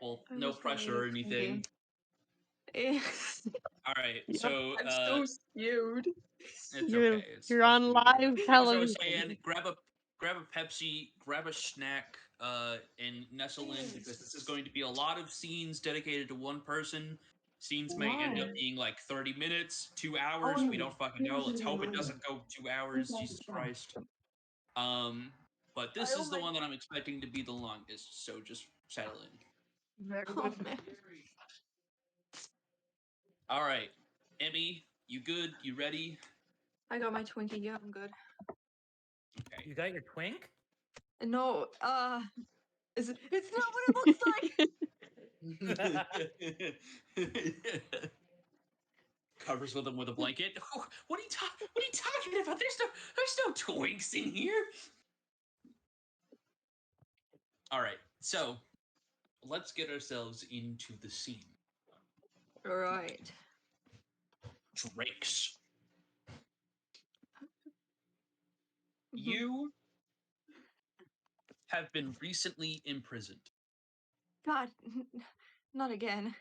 Well, I'm no just really pressure or anything. thinking. All right, Yep. so I'm so scared. it's You're, okay. It's you're supposed on to be live weird. So television. saying, grab a Pepsi, grab a snack, and nestle in because this is going to be a lot of scenes dedicated to one person. Scenes may end up Why? being like 30 minutes, 2 hours. We don't fucking know. Let's hope it doesn't go 2 hours. Jesus Christ. But this is the one that I'm expecting to be the longest. So just settle in. Oh man. All right, Emmy, you good? You ready? I got my Twinkie. Yeah, I'm good. Okay. You got your twink? No, it's not what it looks like. Covers with him with a blanket. Oh, what are you talking about? There's no twinks in here. All right, so let's get ourselves into the scene. All right. Drax. You have been recently imprisoned. God, not again.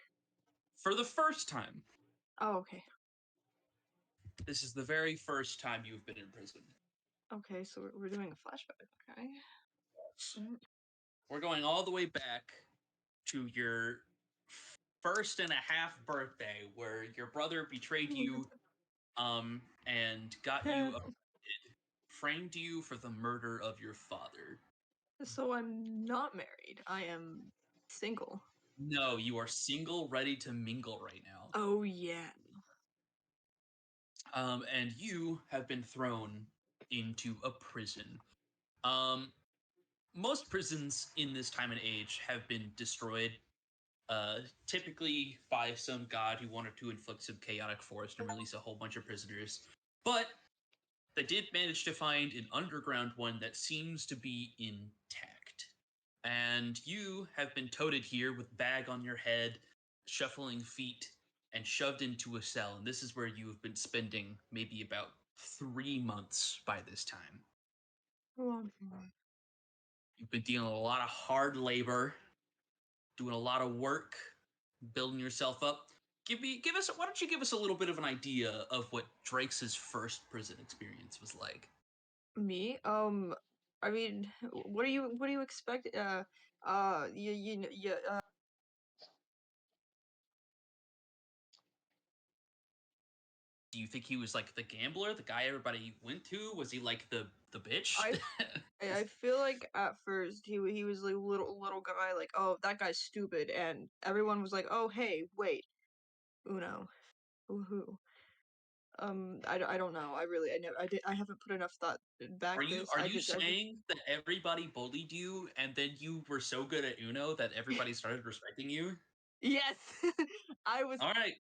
For the first time. Oh, okay. This is the very first time you've been in prison. Okay, so we're doing a flashback, okay? We're going all the way back to your 1.5 birthday, where your brother betrayed you, and got you framed you for the murder of your father. So I'm not married. I am single. No, you are single, ready to mingle right now. Oh yeah. And you have been thrown into a prison. Most prisons in this time and age have been destroyed, typically by some god who wanted to inflict some chaotic force and release a whole bunch of prisoners. But they did manage to find an underground one that seems to be intact. And you have been toted here with bag on your head, shuffling feet, and shoved into a cell. And this is where you have been spending maybe about 3 months by this time. You've been dealing with a lot of hard labor, doing a lot of work, building yourself up. Why don't you give us a little bit of an idea of what Drake's first prison experience was like? Me? I mean, what do you expect? Do you think he was like the gambler, the guy everybody went to? Was he like the bitch? I feel like at first he was like little guy, like, oh, that guy's stupid, and everyone was like, oh, hey, wait, Uno, woohoo. I don't know. I haven't put enough thought back. Are you saying that everybody bullied you and then you were so good at Uno that everybody started respecting you? Yes, I was. All right.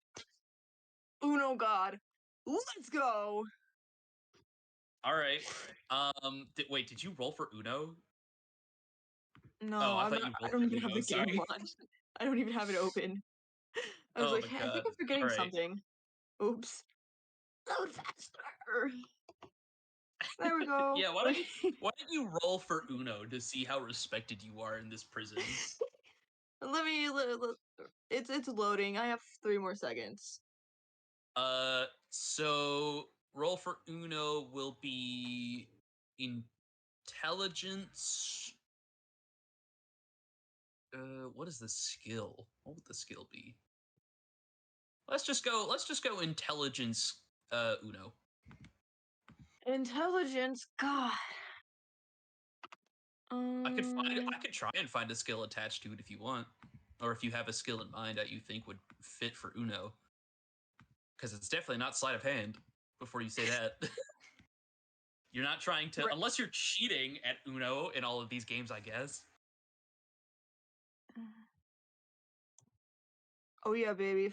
Uno God, let's go. All right. Wait, did you roll for Uno? No, Oh, I I don't even have the game launched. I don't even have it open. I was like, hey, I think I'm forgetting something. Oops. Load faster. There we go. Yeah, why don't you roll for Uno to see how respected you are in this prison? It's loading. I have 3 more seconds. So roll for Uno will be intelligence. What is the skill? What would the skill be? Let's just go intelligence, Uno. Intelligence, God. I could try and find a skill attached to it if you want, or if you have a skill in mind that you think would fit for Uno, because it's definitely not sleight of hand. Before you say that, you're not trying to, unless you're cheating at Uno in all of these games, I guess. Oh yeah, baby.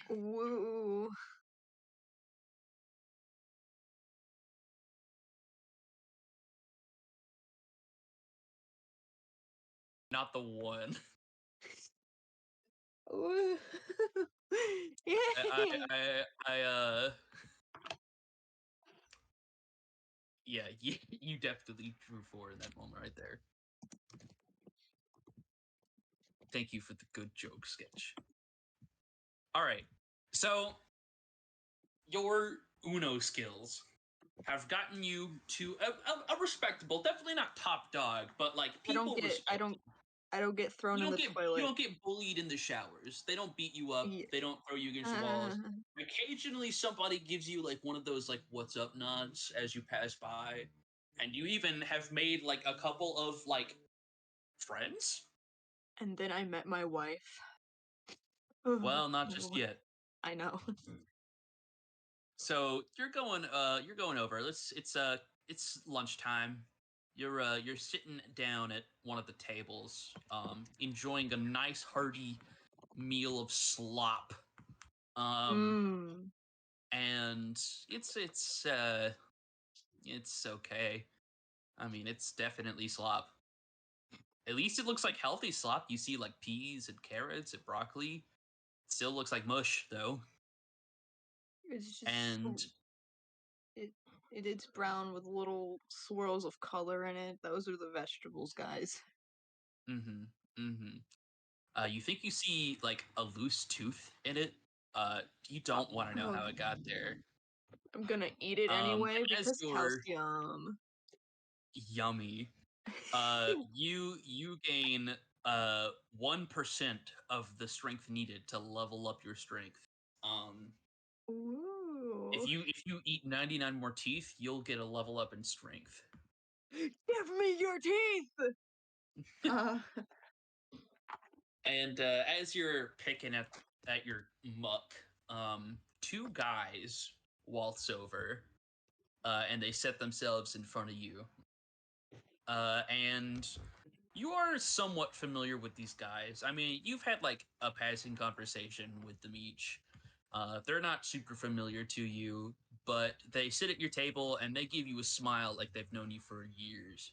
Woo. Not the one. Yeah, you definitely drew 4 in that moment right there. Thank you for the good joke sketch. All right. So your Uno skills have gotten you to a respectable, definitely not top dog, but like people respect. I don't get thrown in the You toilet. don't get bullied in the showers. They don't beat you up. Yeah. They don't throw you against the walls. Occasionally somebody gives you like one of those like what's up nods as you pass by. And you even have made like a couple of like friends? And then I met my wife. Well, not just yet. I know. So you're going over. It's lunchtime. You're sitting down at one of the tables, enjoying a nice hearty meal of slop. Mm. And it's okay. I mean, it's definitely slop. At least it looks like healthy slop. You see like peas and carrots and broccoli. It still looks like mush though. It's just And it's brown with little swirls of color in it. Those are the vegetables, guys. You think you see like a loose tooth in it. You don't want to know how it got there. I'm gonna eat it anyway As because you're calcium. yummy, you gain 1% of the strength needed to level up your strength. Ooh. If you eat 99 more teeth, you'll get a level up in strength. Give me your teeth. And as you're picking at your muck, two guys waltz over, and they set themselves in front of you. And you are somewhat familiar with these guys. I mean, you've had like a passing conversation with them each. They're not super familiar to you, but they sit at your table and they give you a smile like they've known you for years.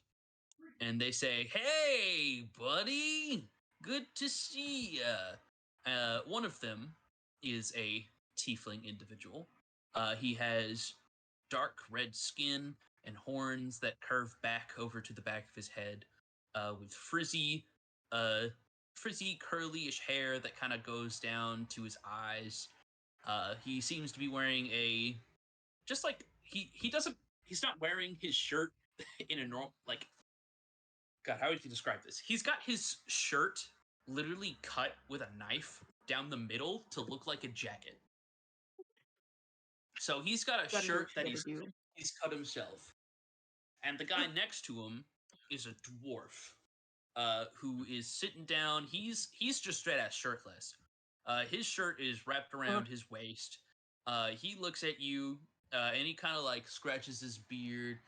And they say, "Hey, buddy, good to see ya." One of them is a tiefling individual. He has dark red skin and horns that curve back over to the back of his head, with frizzy, curly-ish hair that kind of goes down to his eyes. He seems to be wearing just like he's not wearing his shirt in a normal like. God, how would you describe this? He's got his shirt literally cut with a knife down the middle to look like a jacket. So he's got a shirt that he's cut himself. And the guy next to him is a dwarf, who is sitting down. He's just straight ass shirtless. His shirt is wrapped around his waist. He looks at you, and he kind of like scratches his beard.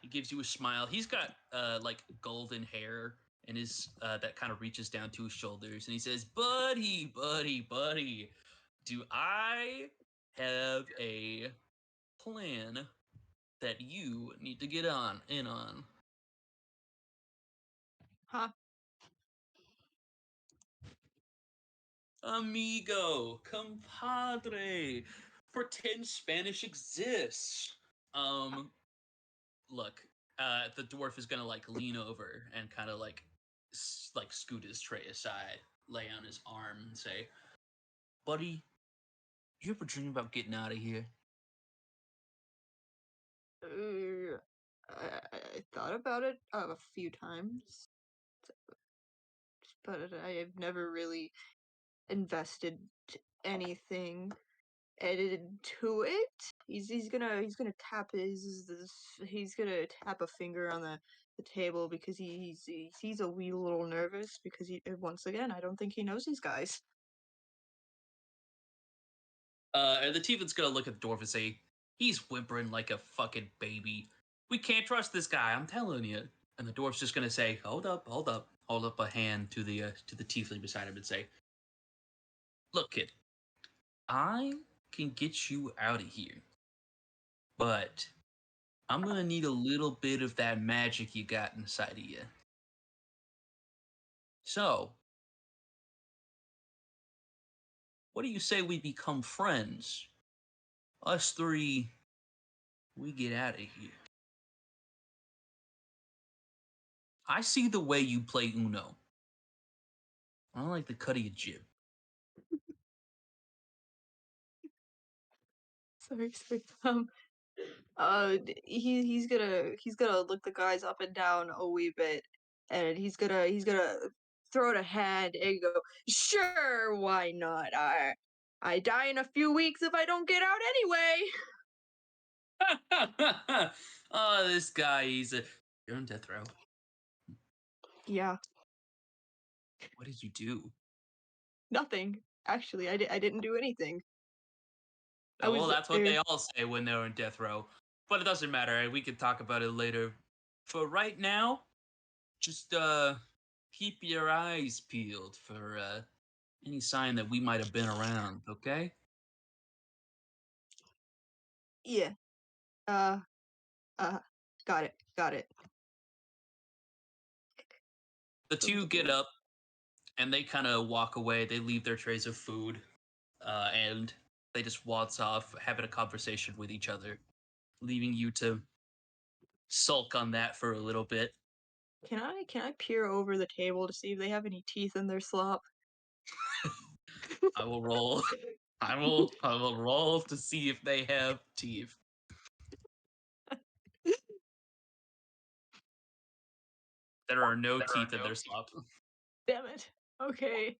He gives you a smile. He's got like golden hair and his that kind of reaches down to his shoulders, and he says, "Buddy, buddy, buddy, do I have a plan that you need to get in on?" Huh? Amigo, compadre, pretend Spanish exists. Look, the dwarf is gonna like lean over and kind of like scoot his tray aside, lay on his arm, and say, "Buddy, you ever dream about getting out of here?" I thought about it a few times, but I have never really invested anything into it. He's gonna tap he's gonna tap a finger on the table because he's a wee little nervous because once again I don't think he knows these guys. And the tiefen's gonna look at the dwarf and say, "He's whimpering like a fucking baby. We can't trust this guy. I'm telling you." And the dwarf's just gonna say, "Hold up, hold up," hold up a hand to the tiefling beside him and say, "Look, kid, I can get you out of here, but I'm gonna need a little bit of that magic you got inside of you. So, what do you say we become friends? Us three, we get out of here." I see the way you play Uno. I don't like the cut of your jib. Sorry. He's gonna look the guys up and down a wee bit, and he's gonna throw out a hand and go, "Sure, why not? I die in a few weeks if I don't get out anyway." Oh, this guy, you're on death row. Yeah, What did you do? nothing. Actually, I didn't do anything. I Well, was that's what there. they all say when they're on death row. But it doesn't matter. We can talk about it later. For right now, just keep your eyes peeled for any sign that we might have been around, okay? Yeah. Uh. Got it. Got it. The two get up and they kind of walk away. They leave their trays of food and they just waltz off, having a conversation with each other, leaving you to sulk on that for a little bit. Can I peer over the table to see if they have any teeth in their slop? I will roll. I will roll to see if they have teeth. There are no teeth in their slop. Damn it. Okay.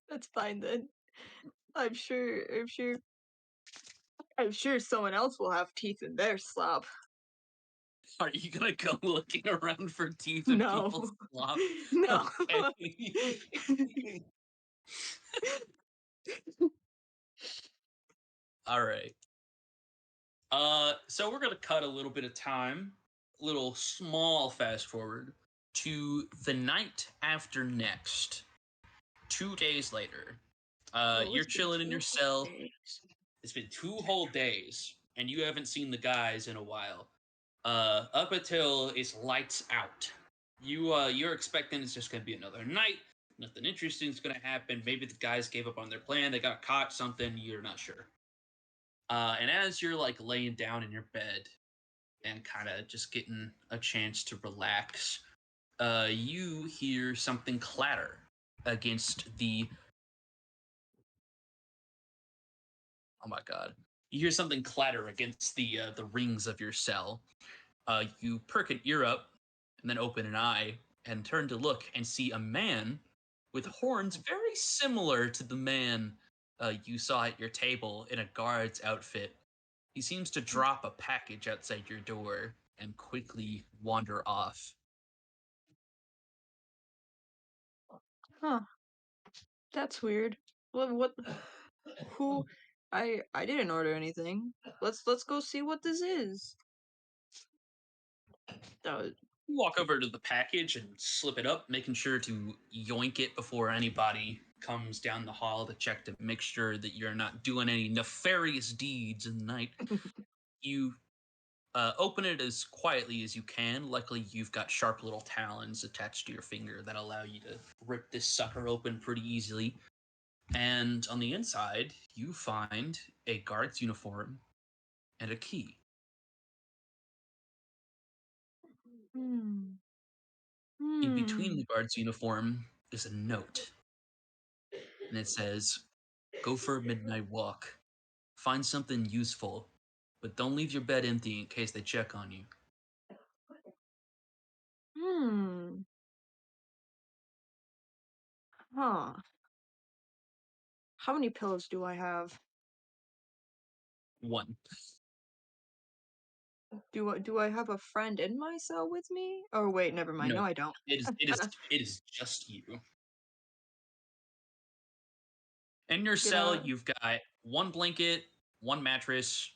That's fine then. I'm sure someone else will have teeth in their slop. Are you gonna go looking around for teeth in No. people's slop? No. Okay. All right. So we're gonna cut a little bit of time, a little small fast forward to the night after next. 2 days later, Oh, you're it's been chilling in your 2 whole cell. days. It's been 2 whole days, and you haven't seen the guys in a while. Up until it's lights out. You're expecting it's just gonna be another night. Nothing interesting is gonna happen. Maybe the guys gave up on their plan. They got caught. Something you're not sure. And as you're like laying down in your bed and kind of just getting a chance to relax, you hear something clatter against the. Oh my god! You hear something clatter against the rings of your cell. You perk an ear up and then open an eye and turn to look and see a man with horns very similar to the man you saw at your table in a guard's outfit. He seems to drop a package outside your door and quickly wander off. Huh. That's weird. What who I didn't order anything. Let's go see what this is. Uh, You walk over to the package and slip it up, making sure to yoink it before anybody comes down the hall to check to make sure that you're not doing any nefarious deeds in the night. You open it as quietly as you can. Luckily, you've got sharp little talons attached to your finger that allow you to rip this sucker open pretty easily. And on the inside, you find a guard's uniform and a key. hmm. In between Hmm. the guard's uniform is a note, and it says, "Go for a midnight walk. Find something useful, but don't leave your bed empty in case they check on you." Hmm. Huh. How many pillows do I have? One. Do I have a friend in my cell with me? Oh wait, never mind. No, No, I don't. it is just you. In your cell, Gonna you've got one blanket, one mattress,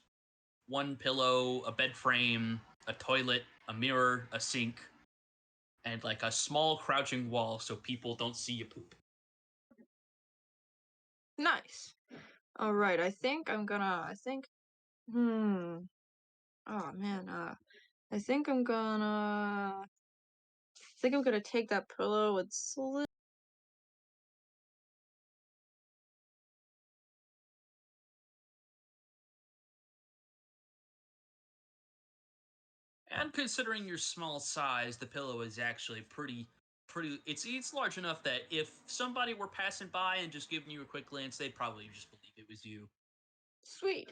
one pillow, a bed frame, a toilet, a mirror, a sink, and like a small crouching wall so people don't see you poop. nice. All right. Hmm. Oh man. I think I'm gonna take that pillow and slip. And considering your small size, the pillow is actually pretty it's large enough that if somebody were passing by and just giving you a quick glance, they'd probably just believe it was you. Sweet.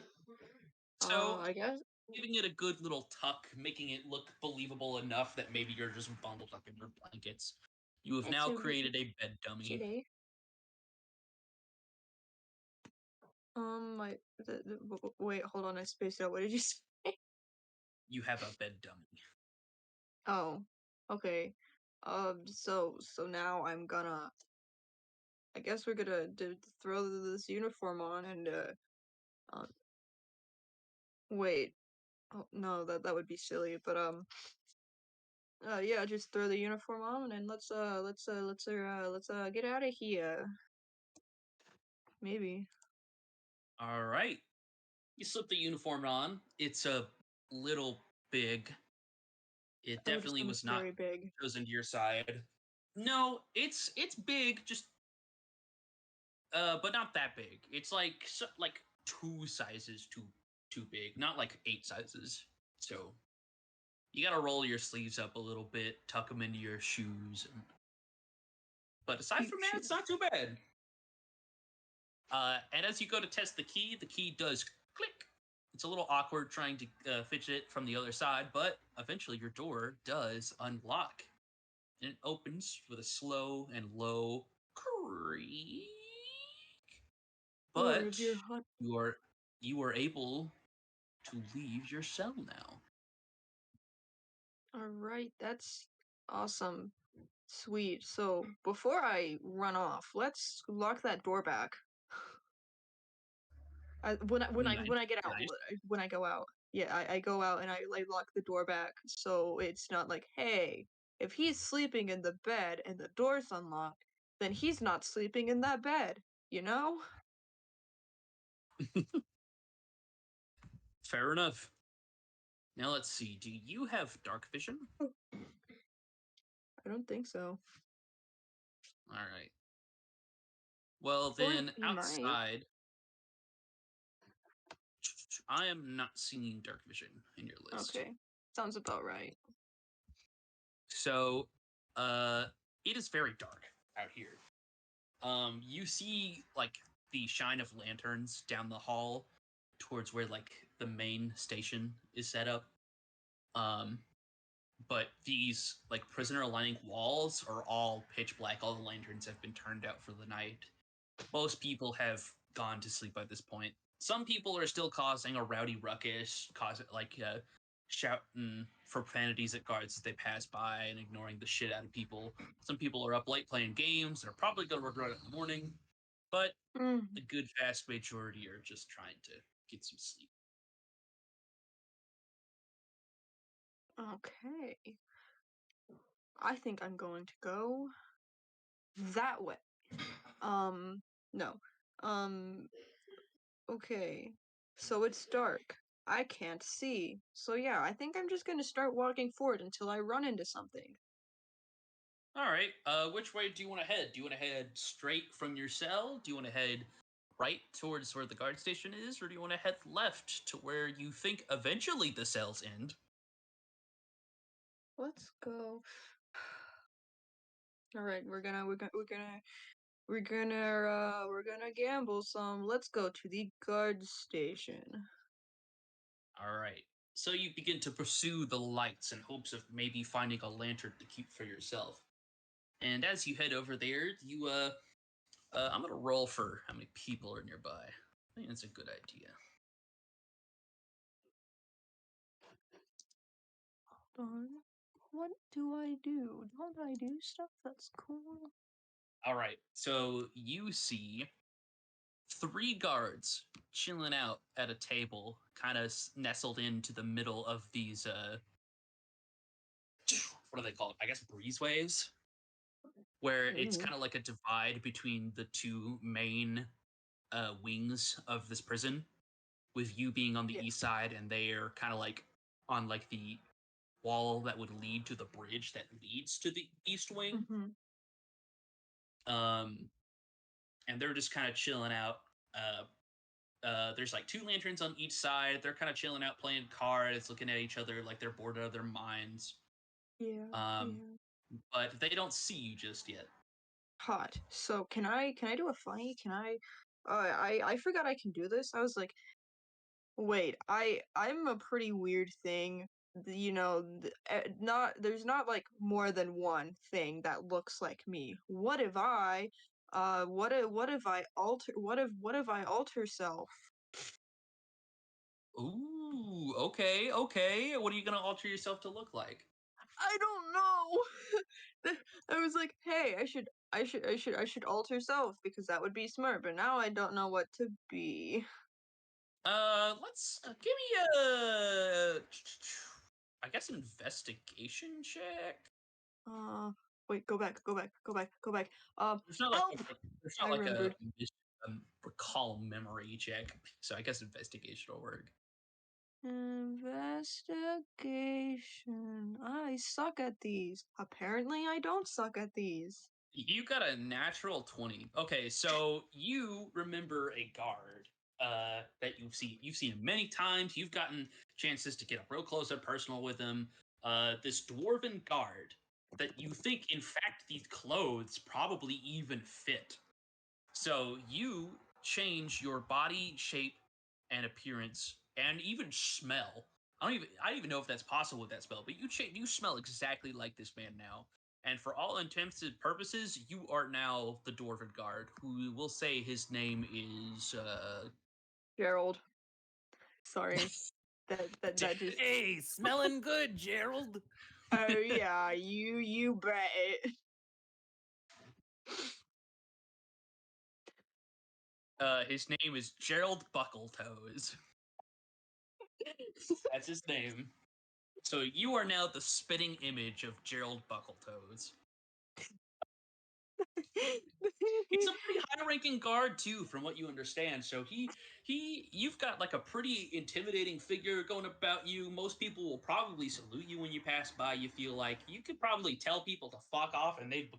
So I guess. giving it a good little tuck, making it look believable enough that maybe you're just bundled up in your blankets. You have now created a bed dummy. Wait, hold on, I spaced out. What did you say? You have a bed dummy. Oh, okay. So now I'm gonna. I guess we're gonna throw this uniform on and uh, wait. Oh no, that would be silly. But yeah, just throw the uniform on and let's get out of here. Maybe. All right. You slip the uniform on. It's a little big. It Oh, just definitely was not very big. chosen to your side. No, it's big, just but not that big. It's like like 2 sizes too big, not like 8 sizes. So you gotta roll your sleeves up a little bit, tuck them into your shoes. But aside from that, it's not too bad. And as you go to test the key does click. It's a little awkward trying to fidget it from the other side, but eventually your door does unlock. And it opens with a slow and low creak. But you are able to leave your cell now. All right, that's awesome. Sweet. So before I run off, let's lock that door back. When I get out, Nice. when I go out, yeah, I go out and I like lock the door back, so it's not like, hey, if he's sleeping in the bed and the door's unlocked, then he's not sleeping in that bed, you know? Fair enough. Now let's see. Do you have dark vision? I don't think so. All right. Well, Or then he might. outside, I am not seeing dark vision in your list. Okay, sounds about right. So, it is very dark out here. You see like the shine of lanterns down the hall towards where like the main station is set up. Um, but these like prisoner lining walls are all pitch black. All the lanterns have been turned out for the night. Most people have gone to sleep by this point. Some people are still causing a rowdy ruckus, shouting profanities at guards as they pass by and ignoring the shit out of people. Some people are up late playing games and are probably going to regret it in the morning. But the good vast majority are just trying to get some sleep. Okay. I think I'm going to go that way. No. Okay. So it's dark. I can't see. So yeah, I think I'm just gonna start walking forward until I run into something. All right. Which way do you want to head? Do you want to head straight from your cell? Do you want to head right towards where the guard station is, or do you want to head left to where you think eventually the cells end? Let's go. All right, we're gonna gamble some. Let's go to the guard station. All right. So you begin to pursue the lights in hopes of maybe finding a lantern to keep for yourself. And as you head over there, I'm gonna roll for how many people are nearby. I think that's a good idea. Hold on. What do I do? Don't I do stuff that's cool? All right. So you see 3 guards chilling out at a table, kind of nestled into the middle of these what are they called? I guess breezeways, where it's kind of like a divide between the 2 main wings of this prison, with you being on the east side and they're kind of like on like the wall that would lead to the bridge that leads to the east wing. And they're just kind of chilling out. There's like 2 lanterns on each side. They're kind of chilling out, playing cards, looking at each other like they're bored out of their minds. Yeah. but they don't see you just yet. Hot. So can I do a funny? Can I? I forgot I can do this. I was like, wait, I'm a pretty weird thing. You know, not there's not like more than one thing that looks like me. What if what if I alter self? Ooh, okay. What are you gonna alter yourself to look like? I don't know. I was like, hey, I should alter self because that would be smart. But now I don't know what to be. Let's give me a, I guess, investigation check. Uh, wait, go back. There's not like Help! there's I not like a remembered. recall memory check, so I guess investigation will work. Investigation. I suck at these. Apparently, I don't suck at these. You got a natural 20. Okay, so you remember a guard that you've seen him many times. You've gotten chances to get up real close and personal with him. This dwarven guard that you think, in fact, these clothes probably even fit. So you change your body shape and appearance and even smell. I don't even know if that's possible with that spell, but you smell exactly like this man now. And for all intents and purposes, you are now the dwarven guard, who will say his name is Gerald. Sorry. That just. Hey, smelling good, Gerald. Oh yeah, you bet. his name is Gerald Buckletoes. That's his name. So you are now the spitting image of Gerald Buckletoes. He's a pretty high-ranking guard too, from what you understand. So you've got like a pretty intimidating figure going about you. Most people will probably salute you when you pass by. You feel like you could probably tell people to fuck off, and they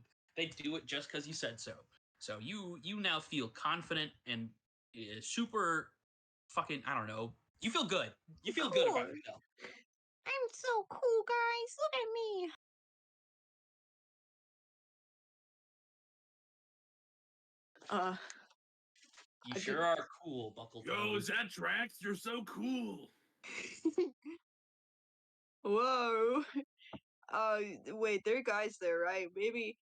do it just because you said so. So you now feel confident and super fucking, I don't know. You feel good. You feel good about Cool. yourself. I'm so cool, guys. Look at me. You I sure did- are cool, Buckletoes. Yo, is that Drax? You're so cool. Whoa. Wait, there are guys there, right? Maybe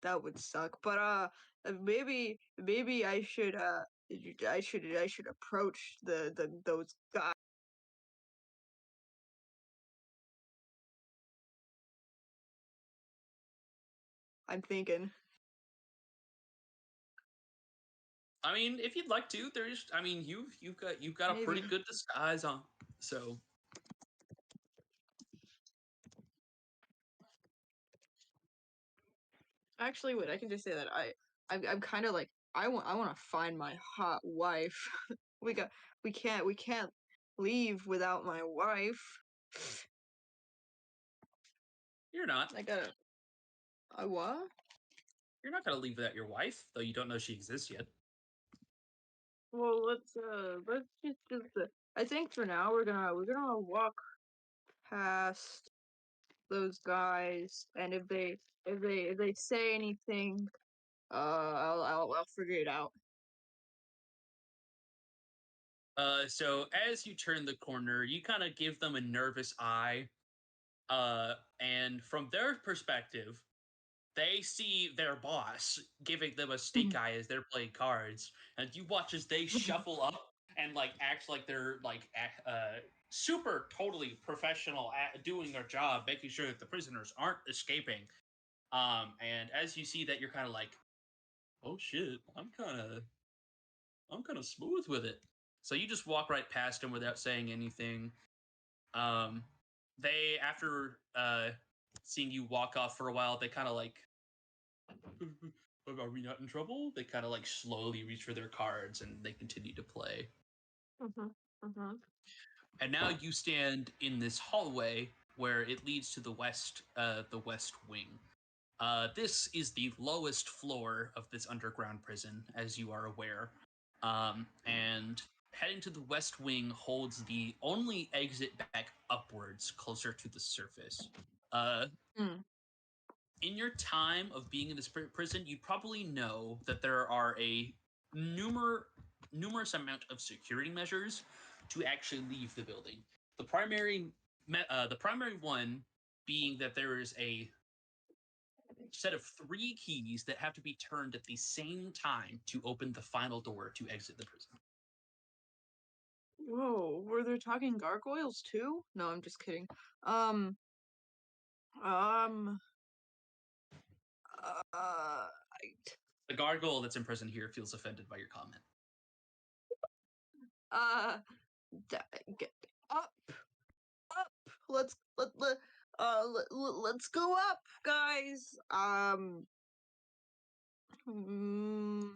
that would suck. But maybe I should approach those guys. I'm thinking. I mean, if you'd like to, there's. I mean, you've got a pretty Maybe. good disguise on. So Actually, wait, I can just say that I'm kind of like I want to find my hot wife. we can't leave without my wife. you're not. I gotta. I what? You're not gonna leave without your wife, though you don't know she exists yet. Well, let's just. I think for now we're gonna walk past those guys, and if they say anything, I'll figure it out. So as you turn the corner, you kind of give them a nervous eye. And from their perspective, they see their boss giving them a stink eye as they're playing cards, and you watch as they shuffle up and like act like they're like super totally professional at doing their job, making sure that the prisoners aren't escaping. And as you see that, you're kind of like, oh shit, I'm kind of smooth with it. So you just walk right past them without saying anything. Um, they after seeing you walk off for a while, they kind of like, are we not in trouble? They kind of like slowly reach for their cards and they continue to play. And now you stand in this hallway where it leads to the west wing. This is the lowest floor of this underground prison, as you are aware. And heading to the west wing holds the only exit back upwards, closer to the surface. your time of being in this prison, you probably know that there are a numerous amount of security measures to actually leave the building. The primary one being that there is a set of 3 keys that have to be turned at the same time to open the final door to exit the prison. Whoa, were they talking gargoyles too? No, I'm just kidding. Um, um, uh, The gargoyle that's in prison here feels offended by your comment. uh, get up, up. Let's go up, guys. Mm,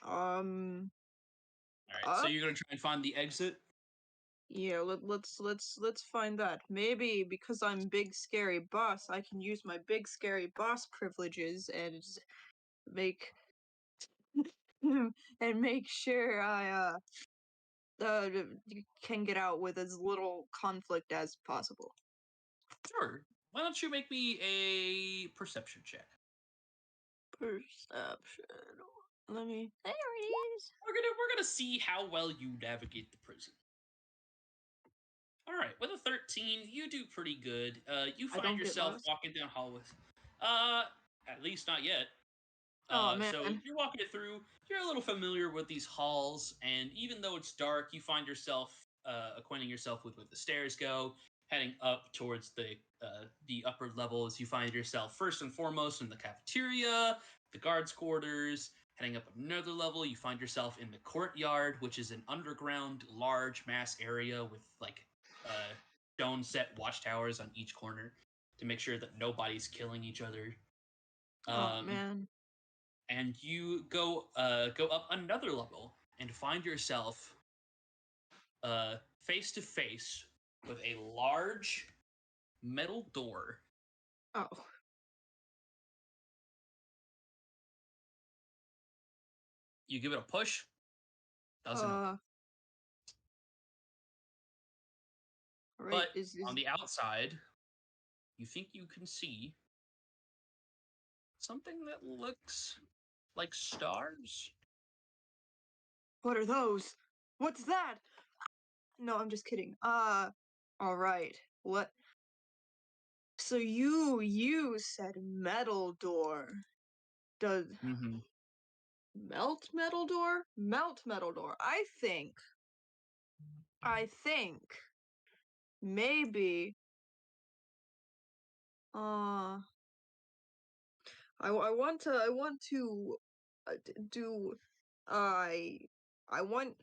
All right, so up. you're gonna try and find the exit. Yeah, let's find that. Maybe because I'm big scary boss, I can use my big scary boss privileges and make and make sure I uh can get out with as little conflict as possible. Sure. Why don't you make me a perception check? Perception. Let me. There it is. We're gonna see how well you navigate the prison. All right, with a 13, you do pretty good. You I find don't get yourself lost. walking down hallways. At least not yet. Oh man. So you're walking it through. You're a little familiar with these halls, and even though it's dark, you find yourself acquainting yourself with where the stairs go, heading up towards the upper levels. You find yourself first and foremost in the cafeteria, the guards' quarters. Heading up another level, you find yourself in the courtyard, which is an underground, large mass area with like stone set watchtowers on each corner to make sure that nobody's killing each other. Oh man. And you go up another level and find yourself face to face with a large metal door. Oh. You give it a push, doesn't open. Right. But Is on the outside, you think you can see something that looks like stars. what are those? What's that? No, I'm just kidding. All right. What? So you said metal door. Does Mm-hmm. melt metal door? Melt metal door. I think maybe I want to do I I want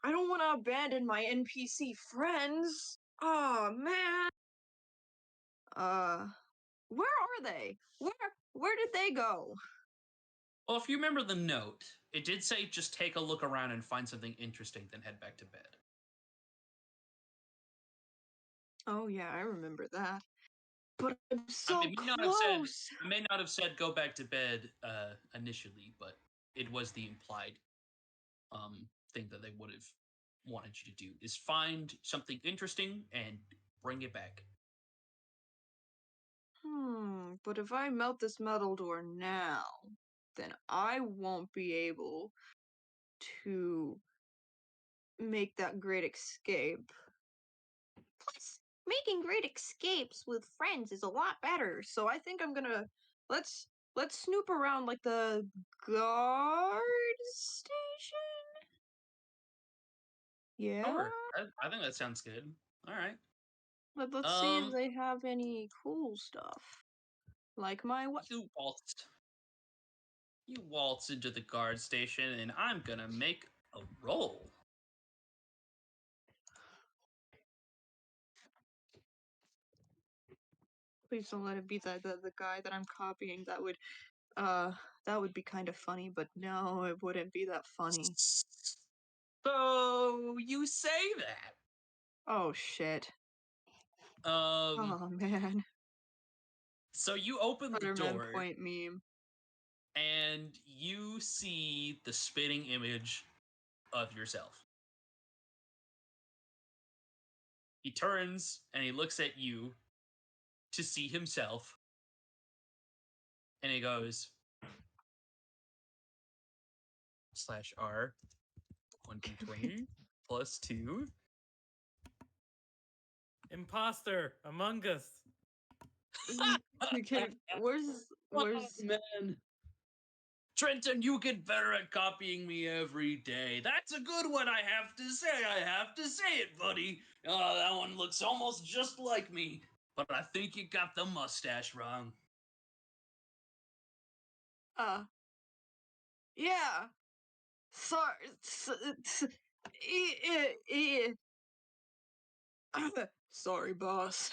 I don't want to abandon my NPC friends. Oh man. Uh where are they? Where did they go? Well, if you remember the note, it did say just take a look around and find something interesting, then head back to bed. Oh yeah, I remember that. But I'm It so may not have said close. go back to bed initially, but it was the implied thing that they would have wanted you to do is find something interesting and bring it back. But if I melt this metal door now, then I won't be able to make that great escape. Plus, making great escapes with friends is a lot better. So I think I'm gonna let's snoop around like the guard station. Yeah. Sure, I think that sounds good. All right. Let's see if they have any cool stuff. Like my what? You waltz into the guard station, and I'm gonna make a roll. Please don't let it be the guy that I'm copying. That would be kind of funny, but no, it wouldn't be that funny. So you say that. Oh shit. Um. Oh man. So you open the Spider-Man door, point meme. and you see the spitting image of yourself. He turns and he looks at you to see himself, And he goes /R 1d20 plus 2. Imposter among us. Okay, where's man? Trenton, you get better at copying me every day. That's a good one, I have to say. I have to say it, buddy. Oh, that one looks almost just like me. But I think you got the mustache wrong. yeah. Sorry. Sorry, boss.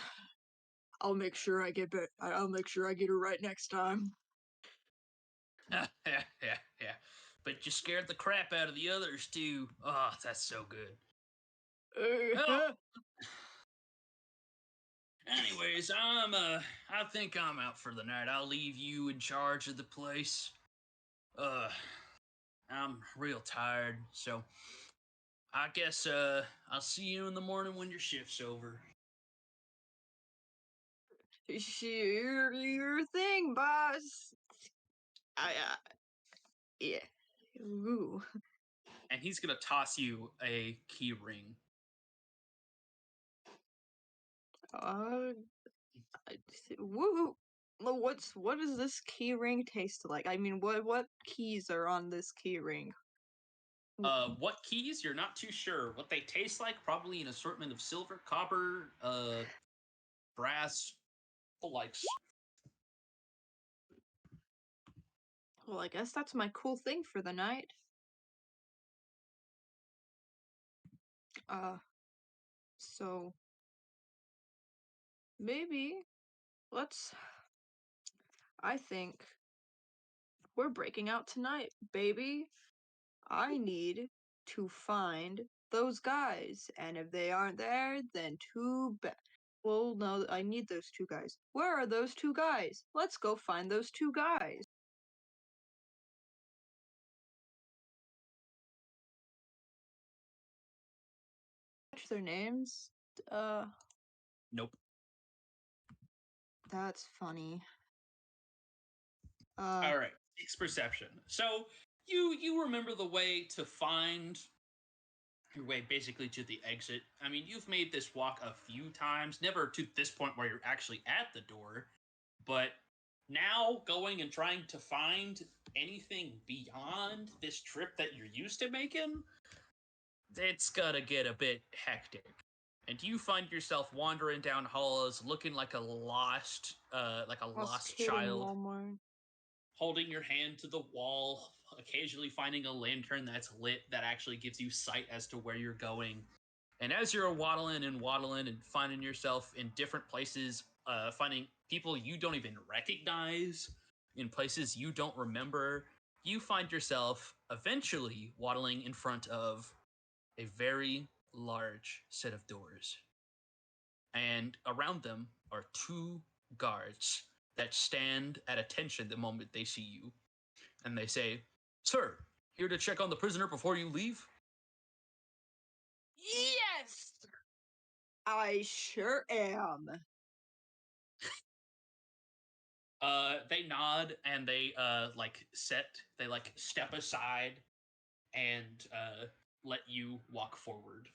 I'll make sure I get it right next time. Yeah. But you scared the crap out of the others, too. Oh, that's so good. Oh. Anyways, I think I'm out for the night. I'll leave you in charge of the place. I'm real tired, so I guess I'll see you in the morning when your shift's over. Your thing, boss. Yeah. Ooh. And he's gonna toss you a key ring. Woo. What does this key ring taste like? I mean, what keys are on this key ring? What keys? You're not too sure. What they taste like? Probably an assortment of silver, copper, brass, the likes. Well, I guess that's my cool thing for the night. So maybe I think we're breaking out tonight, baby. I need to find those guys, and if they aren't there, then too bad. Well, no, I need those two guys. Where are those two guys? Let's go find those two guys. Catch their names? Nope. That's funny. All right. It's perception. So you remember the way to find your way basically to the exit. I mean, you've made this walk a few times, never to this point where you're actually at the door, but now going and trying to find anything beyond this trip that you're used to making, it's gonna get a bit hectic. And you find yourself wandering down halls looking like a lost kid in child, Walmart. holding your hand to the wall, occasionally finding a lantern that's lit that actually gives you sight as to where you're going. And as you're waddling and finding yourself in different places, finding people you don't even recognize in places you don't remember, you find yourself eventually waddling in front of a very large set of doors. And around them are two guards that stand at attention the moment they see you. And they say, "Sir, here to check on the prisoner before you leave?" Yes! I sure am. They nod and they step aside and let you walk forward.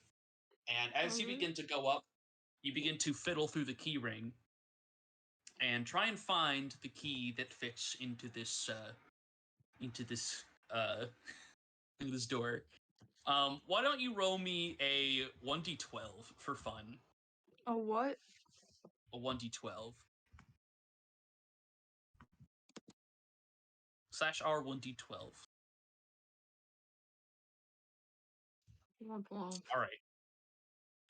And as you begin to go up, you begin to fiddle through the key ring and try and find the key that fits into this door. Why don't you roll me a 1d12 for fun? A what? A 1d12. /R 1d12. All right.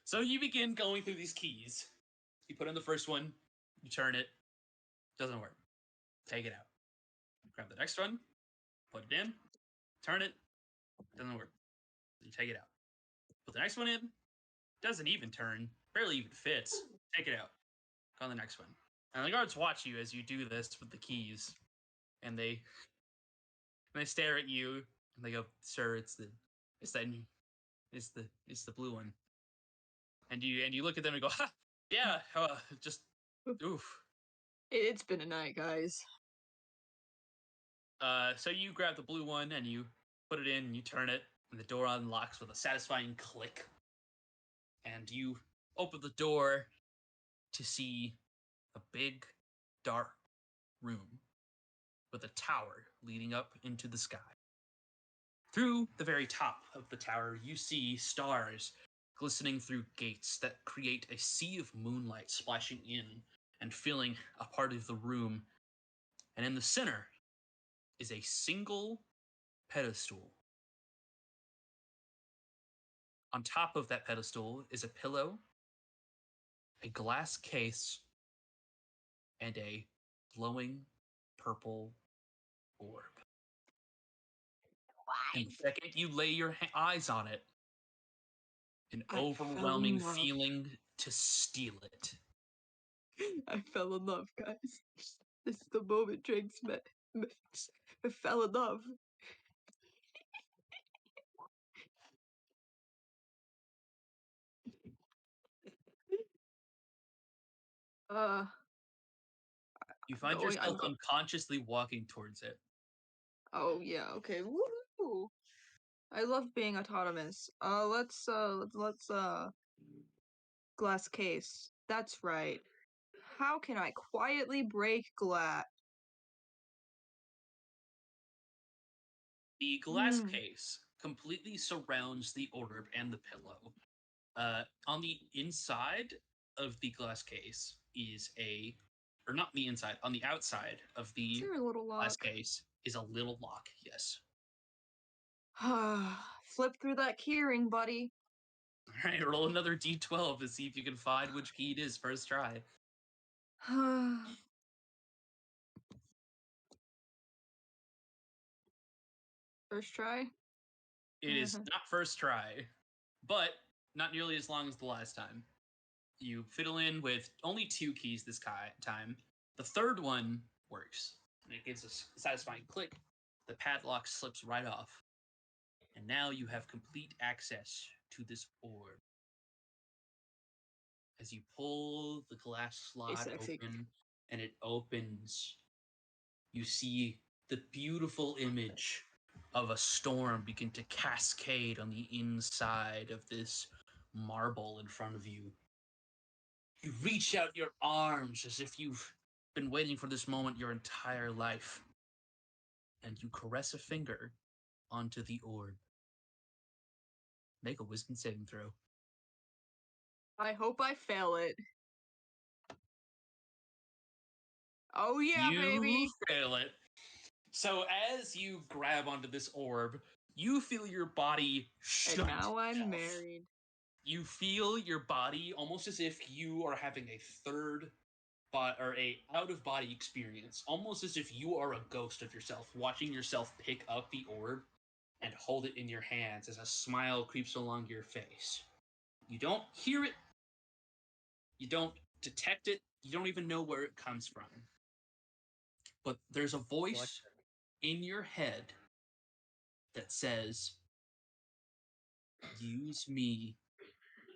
So you begin going through these keys. You put in the first one, you turn it, doesn't work. Take it out. Grab the next one, put it in, turn it, doesn't work. You take it out. Put the next one in, doesn't even turn, barely even fits. Take it out. Go on the next one. And the guards watch you as you do this with the keys, and they stare at you, and they go, "Sir, it's the blue one." And you look at them and go, "Ha, yeah, just oof." It's been a night, guys. So you grab the blue one and you put it in and you turn it, and the door unlocks with a satisfying click. And you open the door to see a big, dark room with a tower leading up into the sky. Through the very top of the tower, you see stars glistening through gates that create a sea of moonlight splashing in and filling a part of the room. And in the center is a single pedestal. On top of that pedestal is a pillow, a glass case, and a glowing purple orb. And the second you lay your eyes on it, an I fell overwhelming in love. feeling to steal it. I fell in love, guys. This is the moment Drax I fell in love. You find going. yourself unconsciously walking towards it. Oh yeah, okay. Woo! I love being autonomous. Let's glass case. That's right. How can I quietly break glass? The glass case completely surrounds the orb and the pillow. On the inside of the glass case is or not the inside, on the outside of the Is there a little glass lock? case is a little lock, yes. Flip through that keyring, buddy. All right, roll another d12 to see if you can find which key it is first try. First try? It is not first try, but not nearly as long as the last time. You fiddle in with only 2 keys this time. The third one works, and it gives a satisfying click. The padlock slips right off, and now you have complete access to this orb. As you pull the glass slot open, and it opens, you see the beautiful image of a storm begin to cascade on the inside of this marble in front of you. You reach out your arms as if you've been waiting for this moment your entire life, and you caress a finger onto the orb. Make a wisdom saving throw. I hope I fail it. Oh yeah, baby! You fail it. So as you grab onto this orb, you feel your body shut. And now I'm married. You feel your body almost as if you are having a out-of-body experience, almost as if you are a ghost of yourself, watching yourself pick up the orb and hold it in your hands as a smile creeps along your face. You don't hear it, you don't detect it, you don't even know where it comes from. But there's a voice in your head that says, "Use me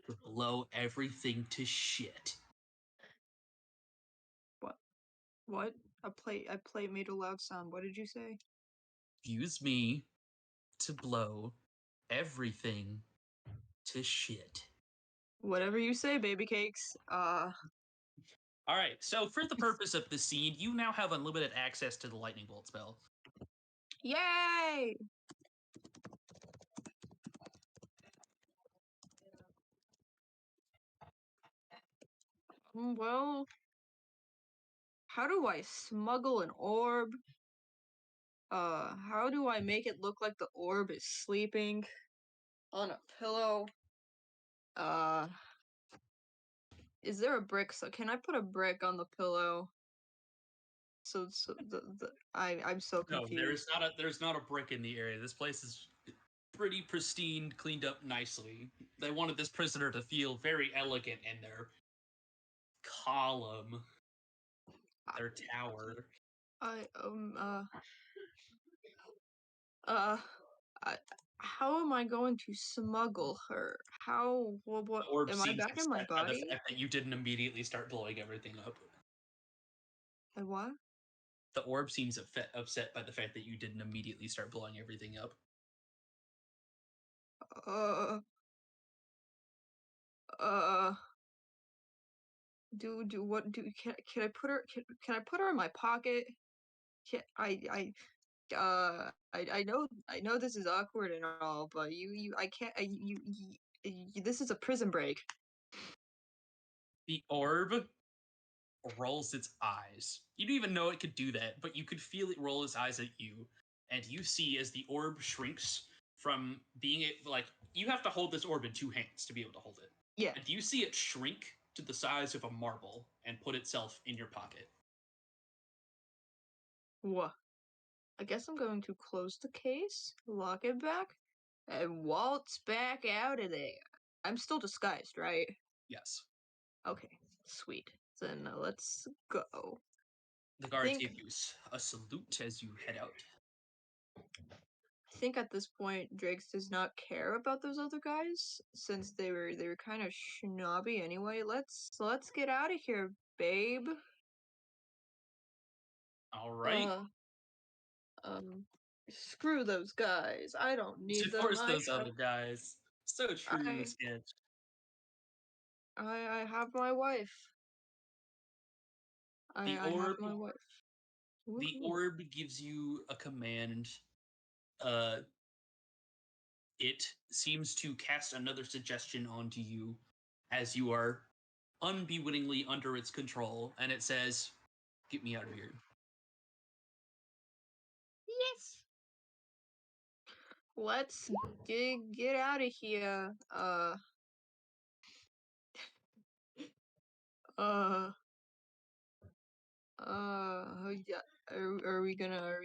to blow everything to shit." What? I play made a loud sound. What did you say? Use me to blow everything to shit. Whatever you say, baby cakes. All right, so for the purpose of the scene, you now have unlimited access to the lightning bolt spell. Yay! Well, how do I smuggle an orb? How do I make it look like the orb is sleeping on a pillow? Is there a brick? So can I put a brick on the pillow? So I'm so confused. No, there's not a brick in the area. This place is pretty pristine, cleaned up nicely. They wanted this prisoner to feel very elegant in their column, their tower. How am I going to smuggle her? What am I back in my body? The fact that you didn't immediately start blowing everything up. And what? The orb seems upset by the fact that you didn't immediately start blowing everything up. Can I put her? Can I put her in my pocket? Can, I know this is awkward and all, but I can't. This is a prison break. The orb rolls its eyes. You didn't even know it could do that, but you could feel it roll its eyes at you, and you see as the orb shrinks from being like you have to hold this orb in two hands to be able to hold it. Yeah. And you see it shrink to the size of a marble and put itself in your pocket. Whoa. I guess I'm going to close the case, lock it back, and waltz back out of there. I'm still disguised, right? Yes. Okay, sweet. Then let's go. The guards give you a salute as you head out. I think at this point, Drax does not care about those other guys since they were kind of snobby anyway. Let's get out of here, babe. All right. Screw those guys. I don't need them. Force those other guys. So true, Sketch. I have my wife. I have my wife. The orb gives you a command. It seems to cast another suggestion onto you as you are unbewittingly under its control, and it says, "Get me out of here." Yes. Let's get out of here. Yeah. Are we gonna?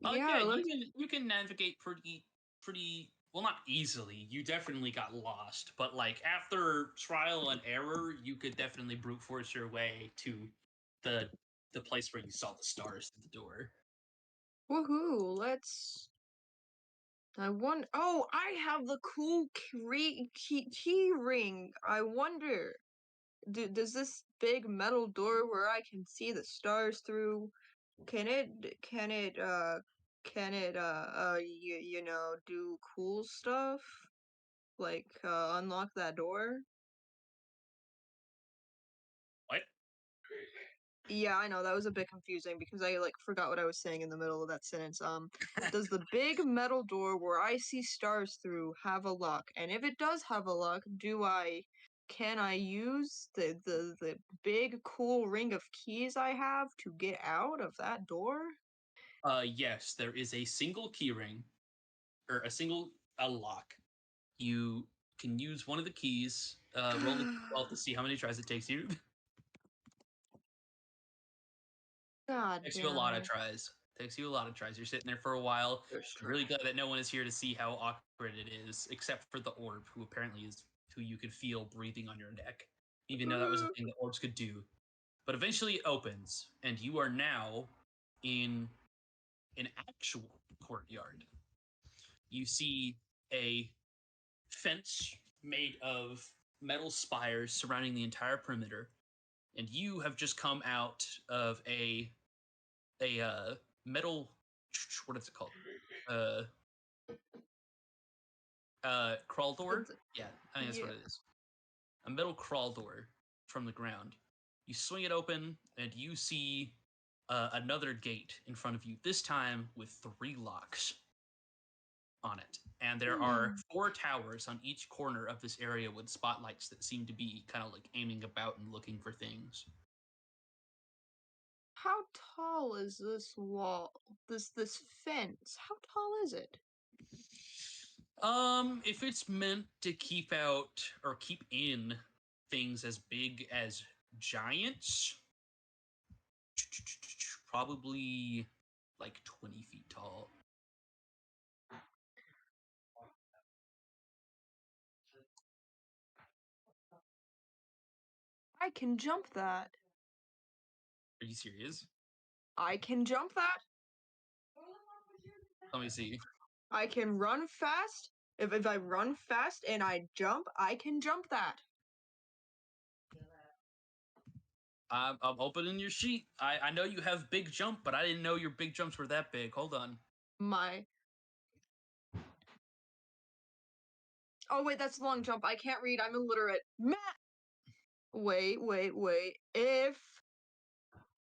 Yeah, you can navigate pretty well, not easily. You definitely got lost, but like after trial and error, you could definitely brute force your way to the place where you saw the stars through the door. Woohoo! Let's. Oh, I have the cool key ring. I wonder, does this big metal door where I can see the stars through? Can it you know, do cool stuff like unlock that door? What? Yeah, I know that was a bit confusing because I like forgot what I was saying in the middle of that sentence. Does the big metal door where I see stars through have a lock? And if it does have a lock, can I use the big cool ring of keys I have to get out of that door? Yes, there is a single keyring or a lock. You can use one of the keys. Roll a 12 to see how many tries it takes you. God Takes damn you a lot of it. tries. Takes you a lot of tries. You're sitting there for a while. I'm really glad that no one is here to see how awkward it is, except for the orb, who apparently is who you could feel breathing on your neck, even though that was a thing that orbs could do. But eventually it opens, and you are now in an actual courtyard. You see a fence made of metal spires surrounding the entire perimeter, and you have just come out of a metal, what is it called? Crawl door? Yeah, I think that's what it is. A metal crawl door from the ground. You swing it open, and you see another gate in front of you, this time with 3 locks on it. And there are 4 towers on each corner of this area with spotlights that seem to be kind of like aiming about and looking for things. How tall is this wall? This fence? How tall is it? If it's meant to keep out or keep in things as big as giants, probably like 20 feet tall. I can jump that. Are you serious? I can jump that. Let me see. I can run fast. If I run fast and I jump, I can jump that. I'm opening your sheet. I know you have big jump, but I didn't know your big jumps were that big. Hold on. Oh wait, that's long jump. I can't read. I'm illiterate. Matt. Wait. If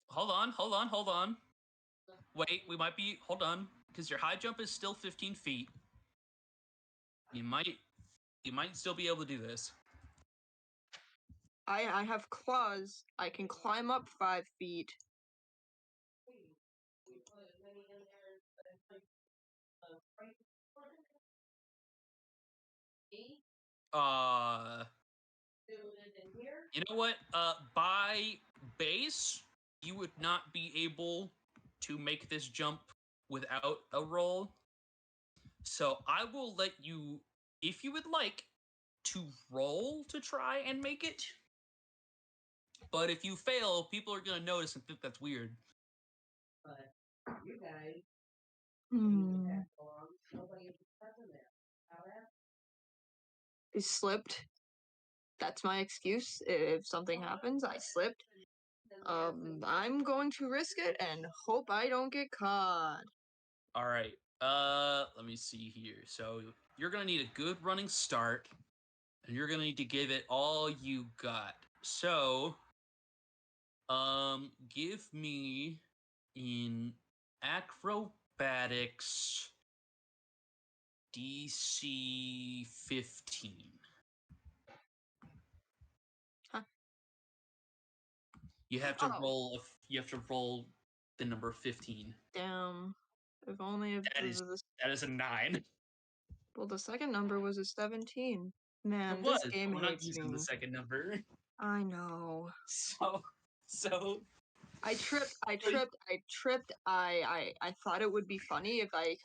Hold on. Wait, we might be. Hold on, because your high jump is still 15 feet. You might still be able to do this. I have claws, I can climb up 5 feet. You know what? By base, you would not be able to make this jump without a roll. So I will let you, if you would like, to roll to try and make it. But if you fail, people are gonna notice and think that's weird. I slipped. That's my excuse. If something happens, I slipped. I'm going to risk it and hope I don't get caught. All right. Let me see here. So you're gonna need a good running start, and you're gonna need to give it all you got. So, give me in acrobatics DC 15. Huh. You have to Oh. roll. You have to roll the number 15. Damn. If only if That is a 9. well, the second number was a 17. Man, It this was. game I'm not hates using me. the second number. I know. So I tripped. I thought it would be funny if I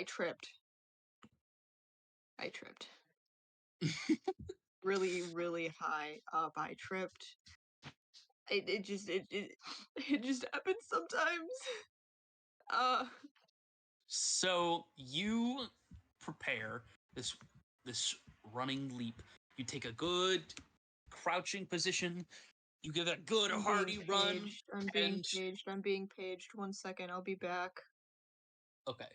tripped. I tripped. Really high up. I tripped. It just happens sometimes. So you prepare this running leap. You take a good crouching position. You give a good hearty run. I'm being paged. 1 second. I'll be back. Okay.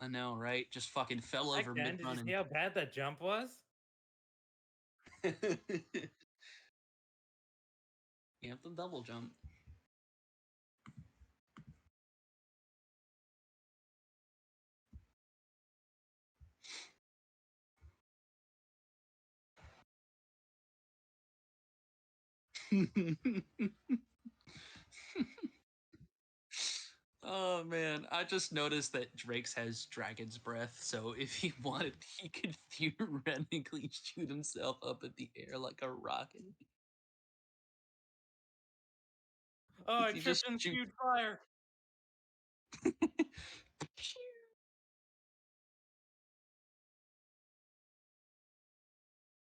I know, right? Just fucking fell over Again, did you mid-running. see how bad that jump was? You have the double jump. Oh man, I just noticed that Drax has dragon's breath, so if he wanted, he could theoretically shoot himself up in the air like a rocket. Oh, I You tripped just and shoot. spewed fire.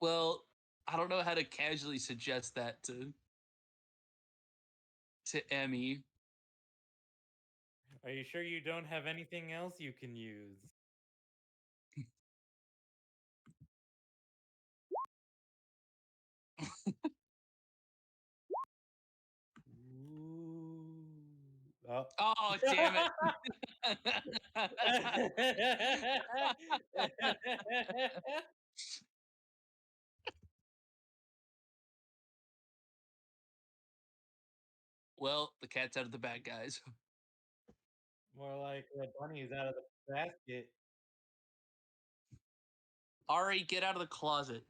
Well, I don't know how to casually suggest that to Emmy. Are you sure you don't have anything else you can use? Ooh. Oh. Oh, damn it. Well, the cat's out of the bag, guys. More like the bunny's out of the basket. Auri, get out of the closet.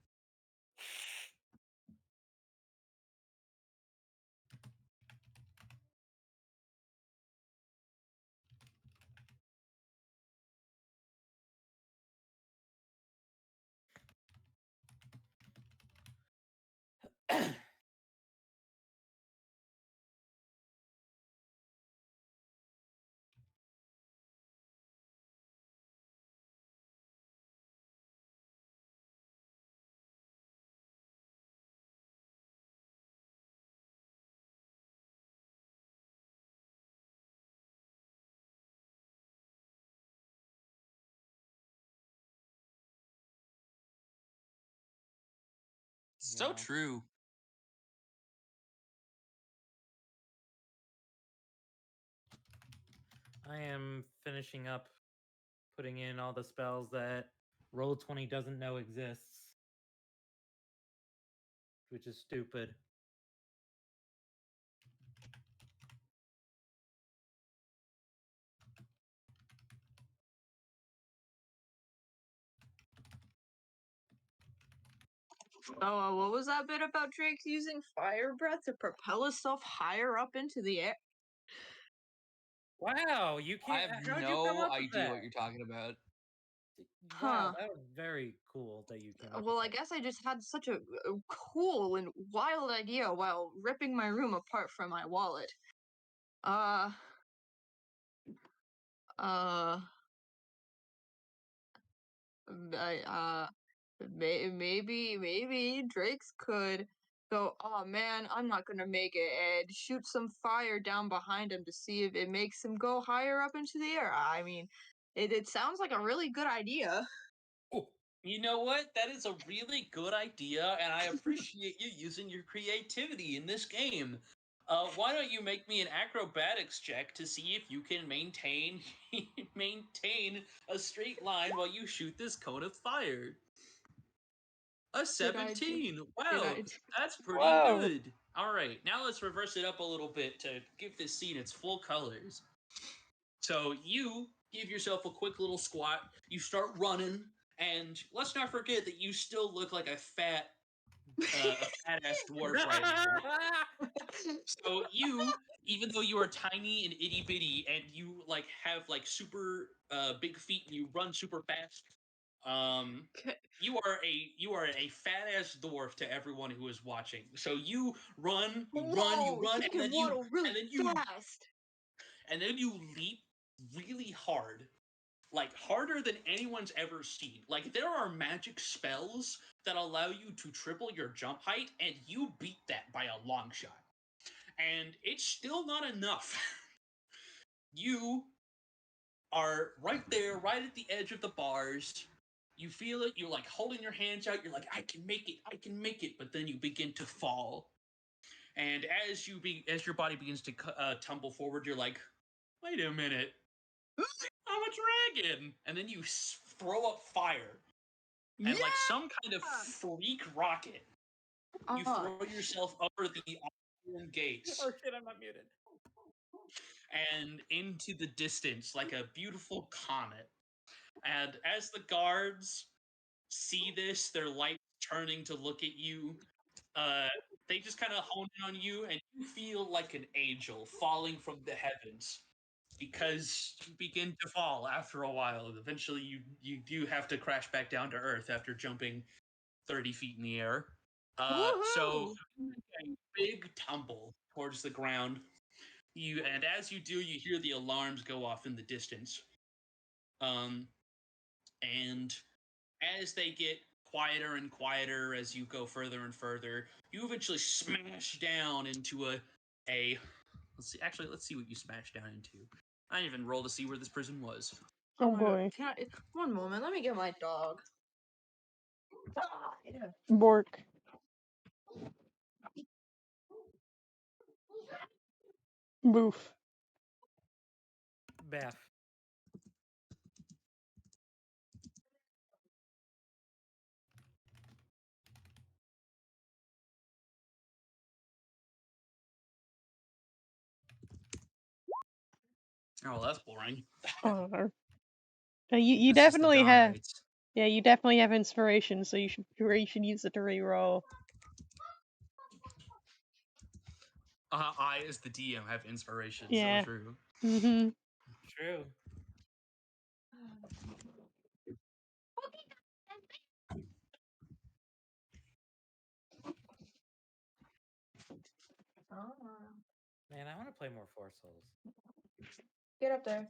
So true. I am finishing up putting in all the spells that Roll20 doesn't know exists, which is stupid. Oh, what was that bit about Drake's using fire breath to propel himself higher up into the air? Wow, you I can't. have How'd you come no up with idea that? what you're talking about. Wow, Huh. that was very cool that you came up Well, with I that. guess I just had such a cool and wild idea while ripping my room apart from my wallet. Uh, uh, maybe Drake's could go, oh man, I'm not gonna make it, and shoot some fire down behind him to see if it makes him go higher up into the air. I mean, it sounds like a really good idea. Oh, you know what? That is a really good idea, and I appreciate you using your creativity in this game. Why don't you make me an acrobatics check to see if you can maintain maintain a straight line while you shoot this cone of fire? A Did I do? 17. Did Wow, I do? that's pretty Whoa. good. All right, now let's reverse it up a little bit to give this scene its full colors. So you give yourself a quick little squat, you start running, and let's not forget that you still look like a fat ass dwarf right now. So you, even though you are tiny and itty bitty, and you like have like super big feet and you run super fast, Okay. you are a fat ass dwarf to everyone who is watching. So you run, Whoa, and he can then waddle really you fast. leap really hard, like harder than anyone's ever seen. Like there are magic spells that allow you to triple your jump height, and you beat that by a long shot. And it's still not enough. You are right there, right at the edge of the bars. You feel it. You're like holding your hands out. You're like, I can make it. I can make it. But then you begin to fall. And as your body begins to tumble forward, you're like, wait a minute, I'm a dragon. And then you throw up fire, and Yeah. like some kind of freak rocket, you throw yourself over the iron gates. Oh shit, I'm not muted. And into the distance like a beautiful comet. And as the guards see this, their lights turning to look at you, they just kind of hone in on you, and you feel like an angel falling from the heavens because you begin to fall after a while. Eventually, you do have to crash back down to earth after jumping 30 feet in the air. So you make a big tumble towards the ground. And as you do, you hear the alarms go off in the distance. And as they get quieter and quieter as you go further and further, you eventually smash down into a let's see what you smashed down into. I didn't even roll to see where this prison was. Oh boy. Can I, one moment, let me get my dog. Bork. Boof. Bath. Oh, that's boring. You This is the definitely dawn have. rites. Yeah, you definitely have inspiration, so you should use it to reroll. I, as the DM, have inspiration. Yeah. So true. Mm-hmm. True. Man, I want to play more Four Souls. Get up there.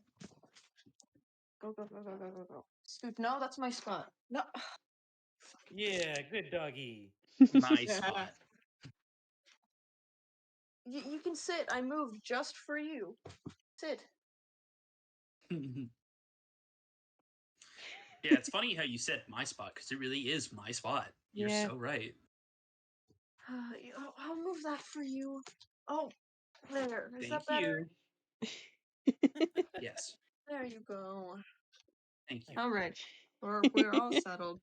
Go, go, go, go, go, go, go. Scoot. No, that's my spot. No. Yeah, good doggy. My Yeah. spot. You can sit. I moved just for you. Sit. Yeah, it's funny how you said my spot because it really is my spot. You're Yeah. so right. I'll move that for you. Oh, there. Is Thank that better? you. Yes. There you go. Thank you. All right. We're all settled.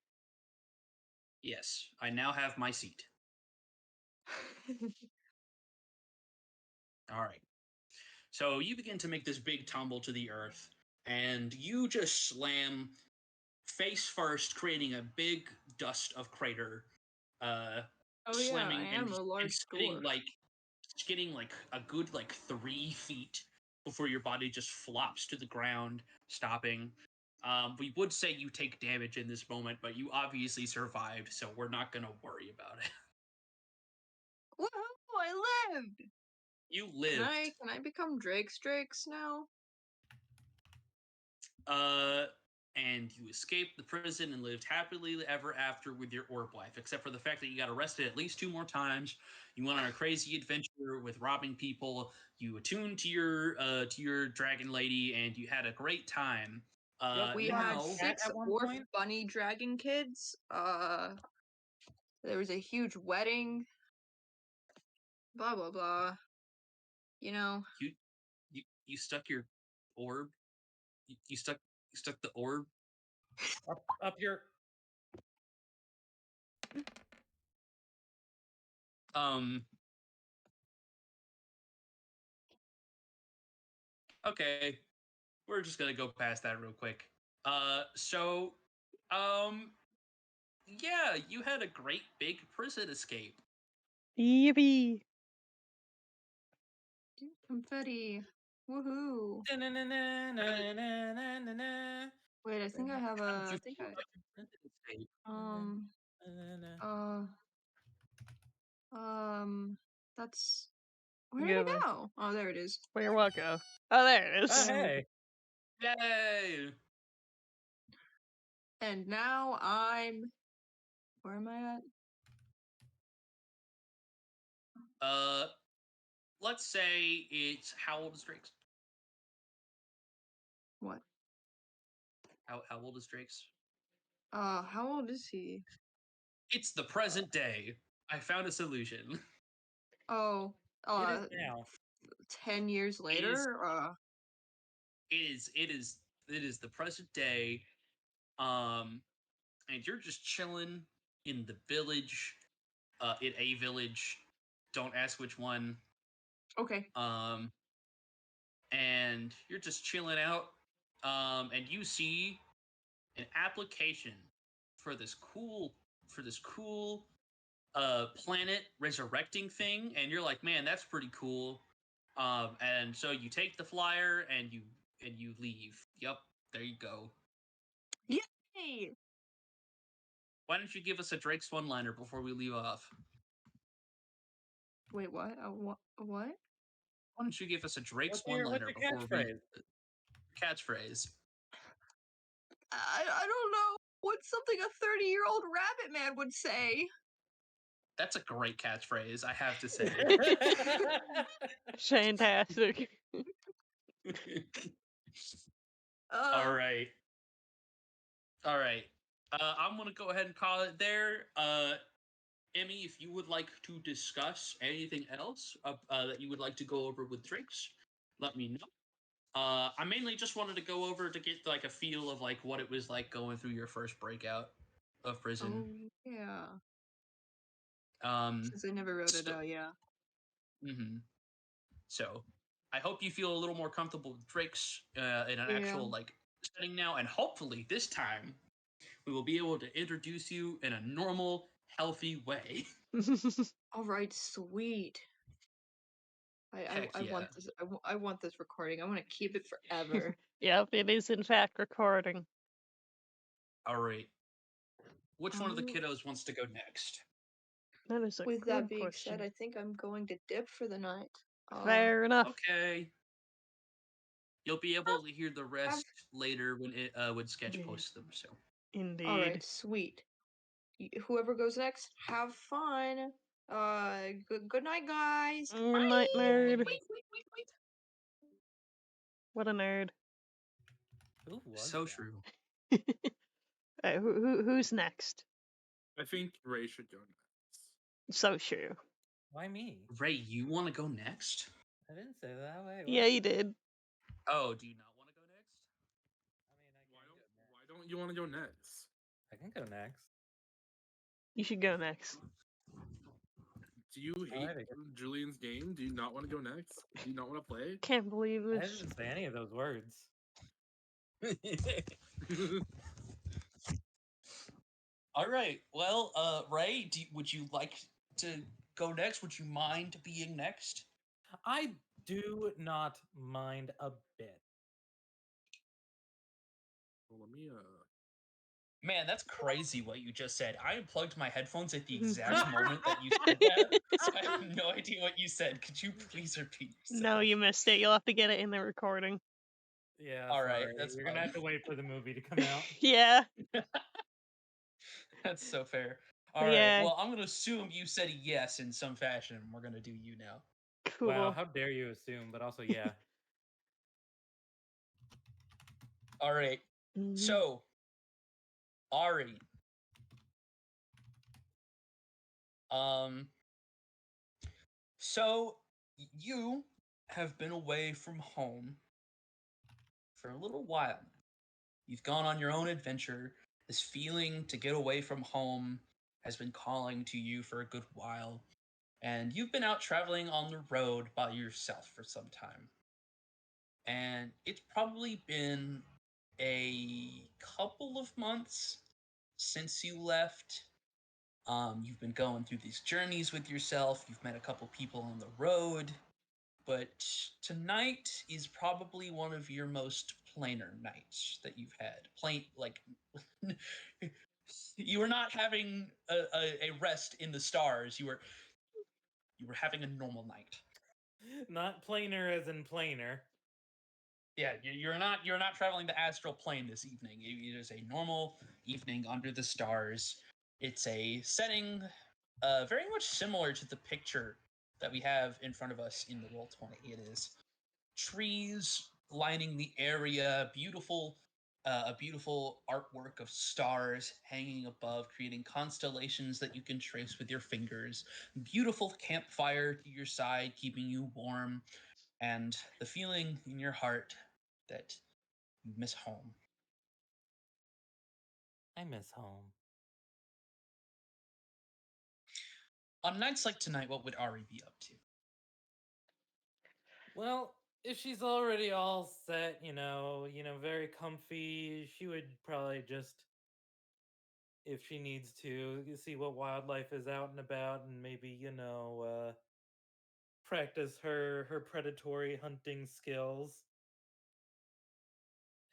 Yes. I now have my seat. All right. So you begin to make this big tumble to the earth, and you just slam face first, creating a big dust of crater. Oh yeah, Slamming I and am a large skidding dwarf. getting like a good 3 feet before your body just flops to the ground, stopping. We would say you take damage in this moment, but you obviously survived, so we're not gonna worry about it. Woohoo! I lived. You lived. Can I become Drake's now? And you escaped the prison and lived happily ever after with your orb wife, except for the fact that you got arrested at least 2 more times. You went on a crazy adventure with robbing people. You attuned to your dragon lady, and you had a great time. We Now, had 6 at one orc point? bunny dragon kids. There was a huge wedding. Blah blah blah. You know. you stuck your orb. You stuck the orb. Up your. Okay, we're just gonna go past that real quick. Yeah, you had a great big prison escape. Yippee! Confetti. Woohoo. Wait, I think I have How did a. you I think feel I. about your prison escape? That's. Where did Go it there. go? Oh, there it is. Where what go? Oh, there it is. Oh, hey. Yay! And now I'm. Where am I at? Let's say it's how old is Drake's? What? How old is Drake's? How old is he? It's the present day. I found a solution. Oh, It is now. 10 years later? It is the present day. And you're just chilling in the village. In a village. Don't ask which one. Okay. And you're just chilling out. And you see an application for this cool planet resurrecting thing, and you're like, man, that's pretty cool. And so you take the flyer and you leave. Yep, there you go. Yay! Why don't you give us a Drake's one-liner before we leave off? Wait, what? What? Why don't you give us a Drake's What's your one-liner before we catchphrase? catchphrase? I don't know. What's something a 30-year-old rabbit man would say? That's a great catchphrase, I have to say. Fantastic. All right. I'm gonna go ahead and call it there. Emmy, if you would like to discuss anything else that you would like to go over with Drake's, let me know. I mainly just wanted to go over to get a feel of what it was like going through your first breakout of prison. Oh, yeah. Um, Since I never wrote it out, yeah. Mm-hmm. So, I hope you feel a little more comfortable with Drake's in an actual setting now, and hopefully this time we will be able to introduce you in a normal, healthy way. All right, sweet. I want this. I want this recording. I want to keep it forever. Yep, it is in fact recording. All right. Which one of the kiddos wants to go next? That is a With good that being question. said, I think I'm going to dip for the night. Fair enough. Okay. You'll be able to hear the rest later when Sketch posts them. So. Indeed. All right, sweet. Whoever goes next, have fun. Good night, guys. Good night, nerd. What a nerd. Who was So that? true. Who's next? I think Ray should go next. So true. Why me? Ray, you want to go next? I didn't say that way. Yeah, you did. Oh, do you not want to go next? I mean, Why don't you want to go next? I can go next. You should go next. Do you hate Julian's game? Do you not want to go next? Do you not want to play? Can't believe I this. didn't say any of those words. All right. Well, Ray, would you like to go next? Would you mind being next? I do not mind a bit. Well, let me Man, that's crazy what you just said. I unplugged my headphones at the exact moment that you said that, so I have no idea what you said. Could you please repeat yourself? No, you missed it. You'll have to get it in the recording. Yeah, All right, sorry. that's You're fine. gonna have to wait for the movie to come out. Yeah. That's so fair. All right. Yeah. Well, I'm gonna assume you said yes in some fashion. We're gonna do you now. Cool. Wow, how dare you assume? But also, yeah. All right. Mhm. So, Auri. So you have been away from home for a little while. You've gone on your own adventure. This feeling to get away from home has been calling to you for a good while. And you've been out traveling on the road by yourself for some time. And it's probably been a couple of months since you left. You've been going through these journeys with yourself. You've met a couple people on the road. But tonight is probably one of your most plainer nights that you've had. You were not having a rest in the stars. You were having a normal night. Not plainer as in plainer. Yeah, you're not traveling the astral plane this evening. It is a normal evening under the stars. It's a setting very much similar to the picture that we have in front of us in the Roll20. It is trees lining the area, a beautiful artwork of stars hanging above, creating constellations that you can trace with your fingers. Beautiful campfire to your side, keeping you warm, and the feeling in your heart that you miss home. I miss home. On nights like tonight, what would Auri be up to? Well, if she's already all set, very comfy, she would probably just, if she needs to, see what wildlife is out and about, and maybe practice her predatory hunting skills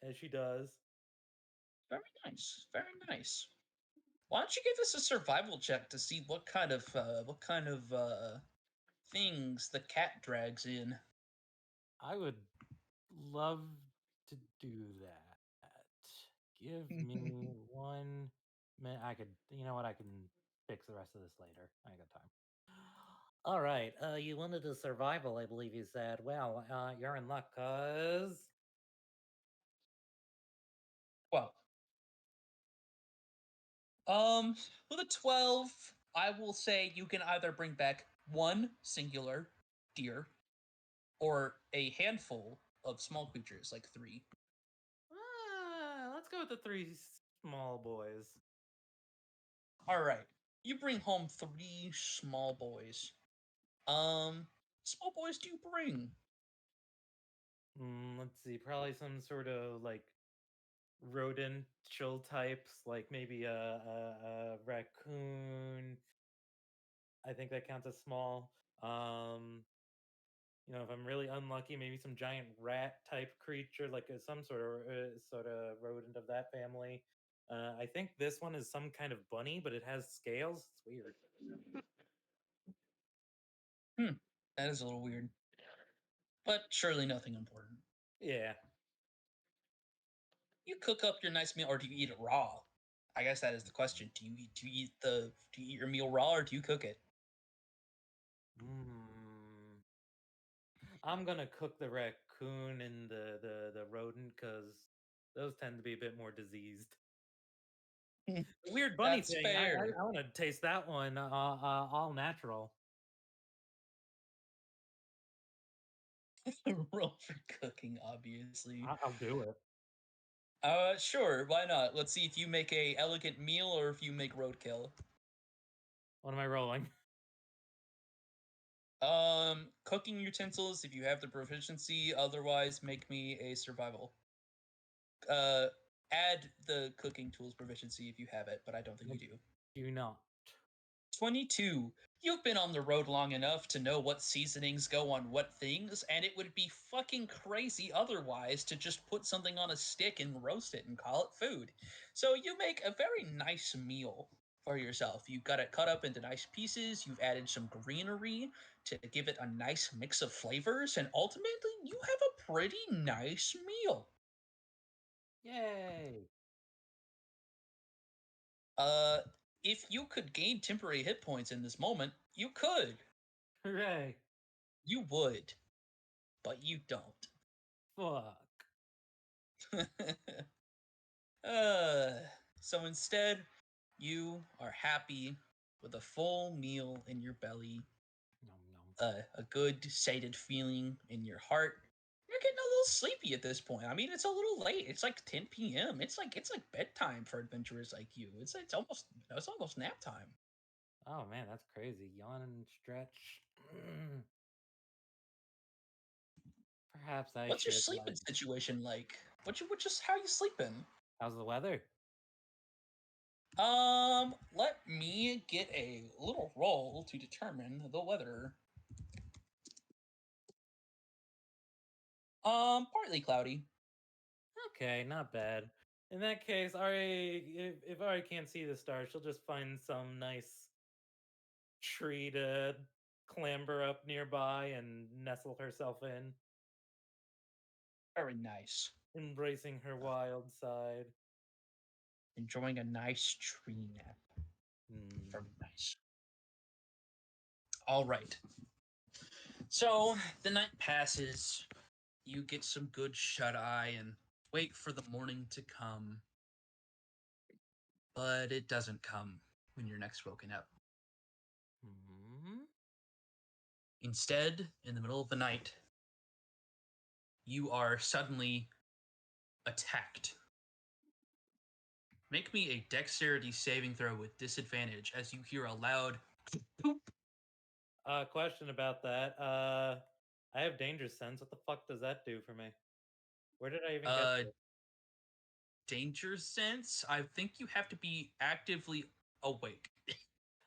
as she does. Very nice, very nice. Why don't you give us a survival check to see what kind of things the cat drags in? I would love to do that. Give me 1 minute. You know what? I can fix the rest of this later. I got time. All right. You wanted a survival, I believe you said. Well, you're in luck, cause Well, with a 12, I will say you can either bring back one singular deer or a handful of small creatures, like 3. let's go with the 3 small boys. All right, you bring home 3 small boys. Small boys do you bring? Let's see. Probably some sort of like rodent chill types, like maybe a raccoon. I think that counts as small. If I'm really unlucky, maybe some giant rat type creature, like some sort of rodent of that family. I think this one is some kind of bunny, but it has scales. It's weird. That is a little weird, but surely nothing important. Yeah. You cook up your nice meal, or do you eat it raw? I guess that is the question. Do you eat your meal raw, or do you cook it? I'm gonna cook the raccoon and the rodent because those tend to be a bit more diseased. The weird bunny That's thing. fair. I want to taste that one. All natural. Roll for cooking, obviously. I'll do it. Sure, why not? Let's see if you make a elegant meal or if you make roadkill. What am I rolling? Cooking utensils if you have the proficiency. Otherwise, make me a survival. Add the cooking tools proficiency if you have it, but I don't think you do. Do not. 22. You've been on the road long enough to know what seasonings go on what things, and it would be fucking crazy otherwise to just put something on a stick and roast it and call it food. So you make a very nice meal for yourself. You've got it cut up into nice pieces, you've added some greenery to give it a nice mix of flavors, and ultimately you have a pretty nice meal. Yay! If you could gain temporary hit points in this moment, you could. Hooray! You would, but you don't. Fuck. So instead, you are happy with a full meal in your belly, Nom nom. a good sated feeling in your heart. You're getting a little sleepy at this point. I mean, it's a little late. It's like 10 p.m. It's like bedtime for adventurers like you. It's almost nap time. Oh man, that's crazy. Yawn and stretch. Perhaps I What's your should. sleeping situation like? How you sleeping? How's the weather? Let me get a little roll to determine the weather. Partly cloudy. Okay, not bad. In that case, Auri, if Auri can't see the stars, she'll just find some nice tree to clamber up nearby and nestle herself in, Very nice. embracing her wild side. Enjoying a nice tree nap. Hmm. Very nice. All right. So the night passes. You get some good shut eye and wait for the morning to come. But it doesn't come when you're next woken up. Hmm? Instead, in the middle of the night, you are suddenly attacked. Make me a dexterity saving throw with disadvantage as you hear a loud poop. Question about that. I have danger sense. What the fuck does that do for me? Where did I even get this? Danger sense. I think you have to be actively awake.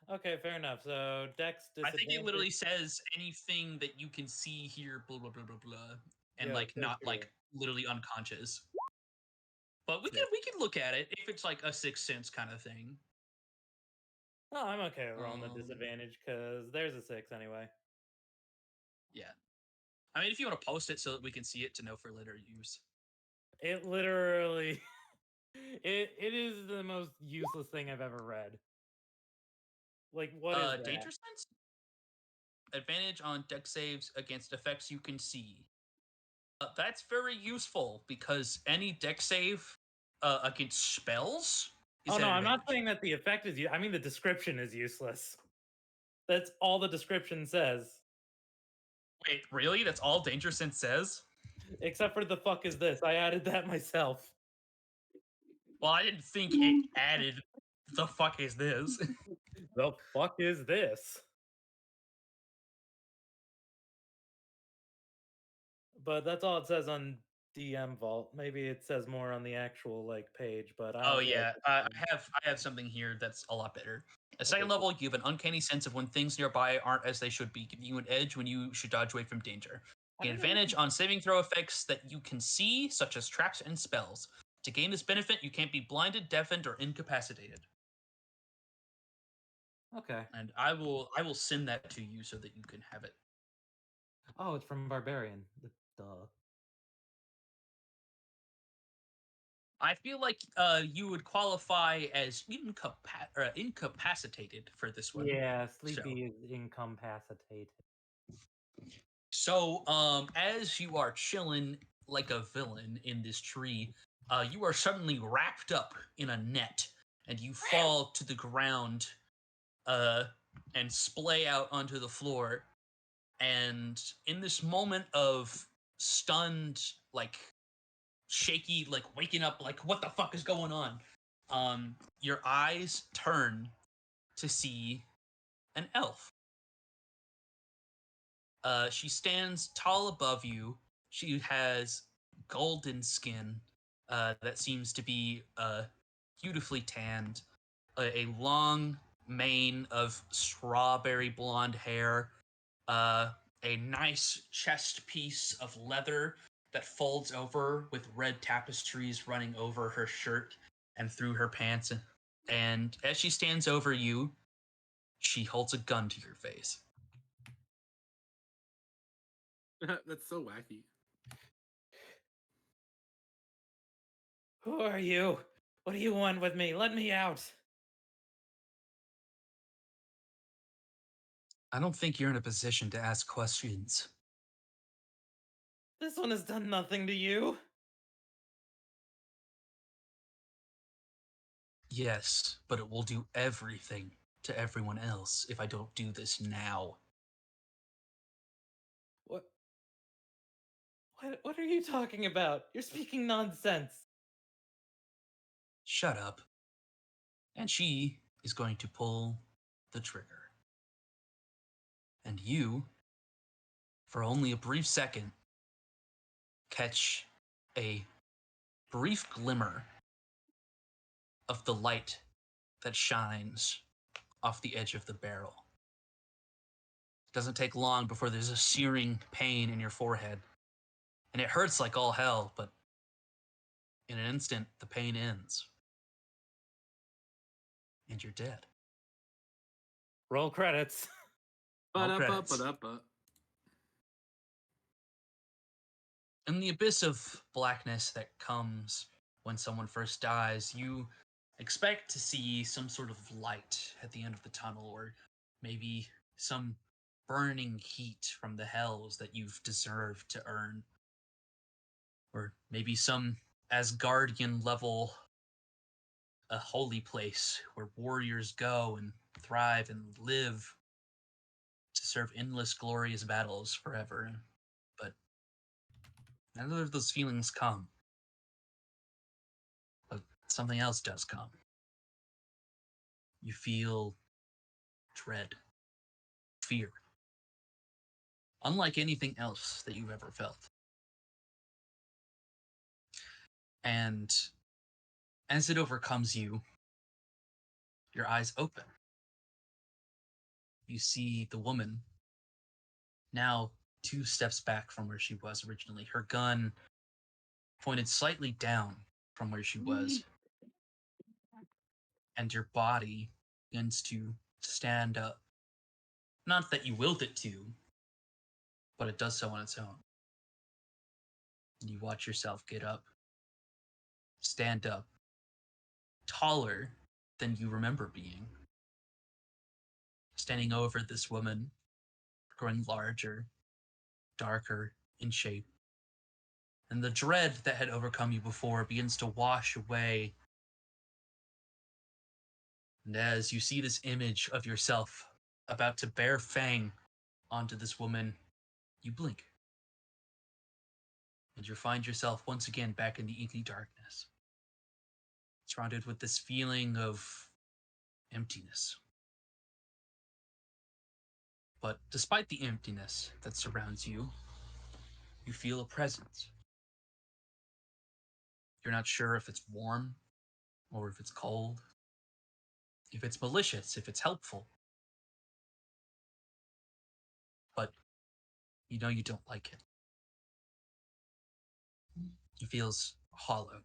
Okay, fair enough. So Dex I disadvantage. think it literally says anything that you can see, hear, blah blah blah blah blah, and Yeah, like so not true. like literally unconscious. But we Yeah. can look at it if it's like a sixth sense kind of thing. Oh, I'm okay with rolling the disadvantage because there's a 6 anyway. Yeah. I mean, if you want to post it so that we can see it to know for later use. It literally, it is the most useless thing I've ever read. Like, what is that? Danger sense? Advantage on dex saves against effects you can see. That's very useful because any dex save against spells is Oh an no, I'm not advantage. saying that the effect is. I mean, the description is useless. That's all the description says. Wait, really? That's all danger sense says? Except for the fuck is this? I added that myself. Well, I didn't think it added the fuck is this. The fuck is this? But that's all it says on DM Vault. Maybe it says more on the actual like page, but I don't Oh feel yeah, like I have something here that's a lot better. At second Okay, cool. level, you have an uncanny sense of when things nearby aren't as they should be, giving you an edge when you should dodge away from danger. Gain advantage on saving throw effects that you can see, such as traps and spells. To gain this benefit, you can't be blinded, deafened, or incapacitated. Okay. And I will send that to you so that you can have it. Oh, it's from Barbarian. Duh. I feel like you would qualify as incapacitated for this one. Yeah, Sleepy is incapacitated. So, as you are chilling like a villain in this tree, you are suddenly wrapped up in a net and you fall to the ground and splay out onto the floor. And in this moment of stunned, like, shaky, like, waking up, like, what the fuck is going on? Your eyes turn to see an elf. She stands tall above you. She has golden skin that seems to be beautifully tanned, a long mane of strawberry blonde hair, a nice chest piece of leather that folds over with red tapestries running over her shirt and through her pants. And as she stands over you, she holds a gun to your face. That's so wacky. Who are you? What do you want with me? Let me out. I don't think you're in a position to ask questions. This one has done nothing to you. Yes, but it will do everything to everyone else if I don't do this now. What? What are you talking about? You're speaking nonsense. Shut up. And she is going to pull the trigger. And you, for only a brief second, catch a brief glimmer of the light that shines off the edge of the barrel. It doesn't take long before there's a searing pain in your forehead. And it hurts like all hell, but in an instant, the pain ends. And you're dead. Roll credits. Roll credits. In the abyss of blackness that comes when someone first dies, you expect to see some sort of light at the end of the tunnel, or maybe some burning heat from the hells that you've deserved to earn. Or maybe some Asgardian level, a holy place where warriors go and thrive and live to serve endless glorious battles forever. But none of those feelings come. But something else does come. You feel dread, fear, unlike anything else that you've ever felt. And as it overcomes you, your eyes open. You see the woman now 2 steps back from where she was originally, her gun pointed slightly down from where she was. And your body begins to stand up. Not that you willed it to, but it does so on its own. And you watch yourself get up, stand up, taller than you remember being. Standing over this woman, growing larger, darker in shape. And the dread that had overcome you before begins to wash away. And as you see this image of yourself about to bear fang onto this woman, you blink. And you find yourself once again back in the inky darkness, surrounded with this feeling of emptiness. But despite the emptiness that surrounds you, you feel a presence. You're not sure if it's warm or if it's cold, if it's malicious, if it's helpful. But you know you don't like it. It feels hollow,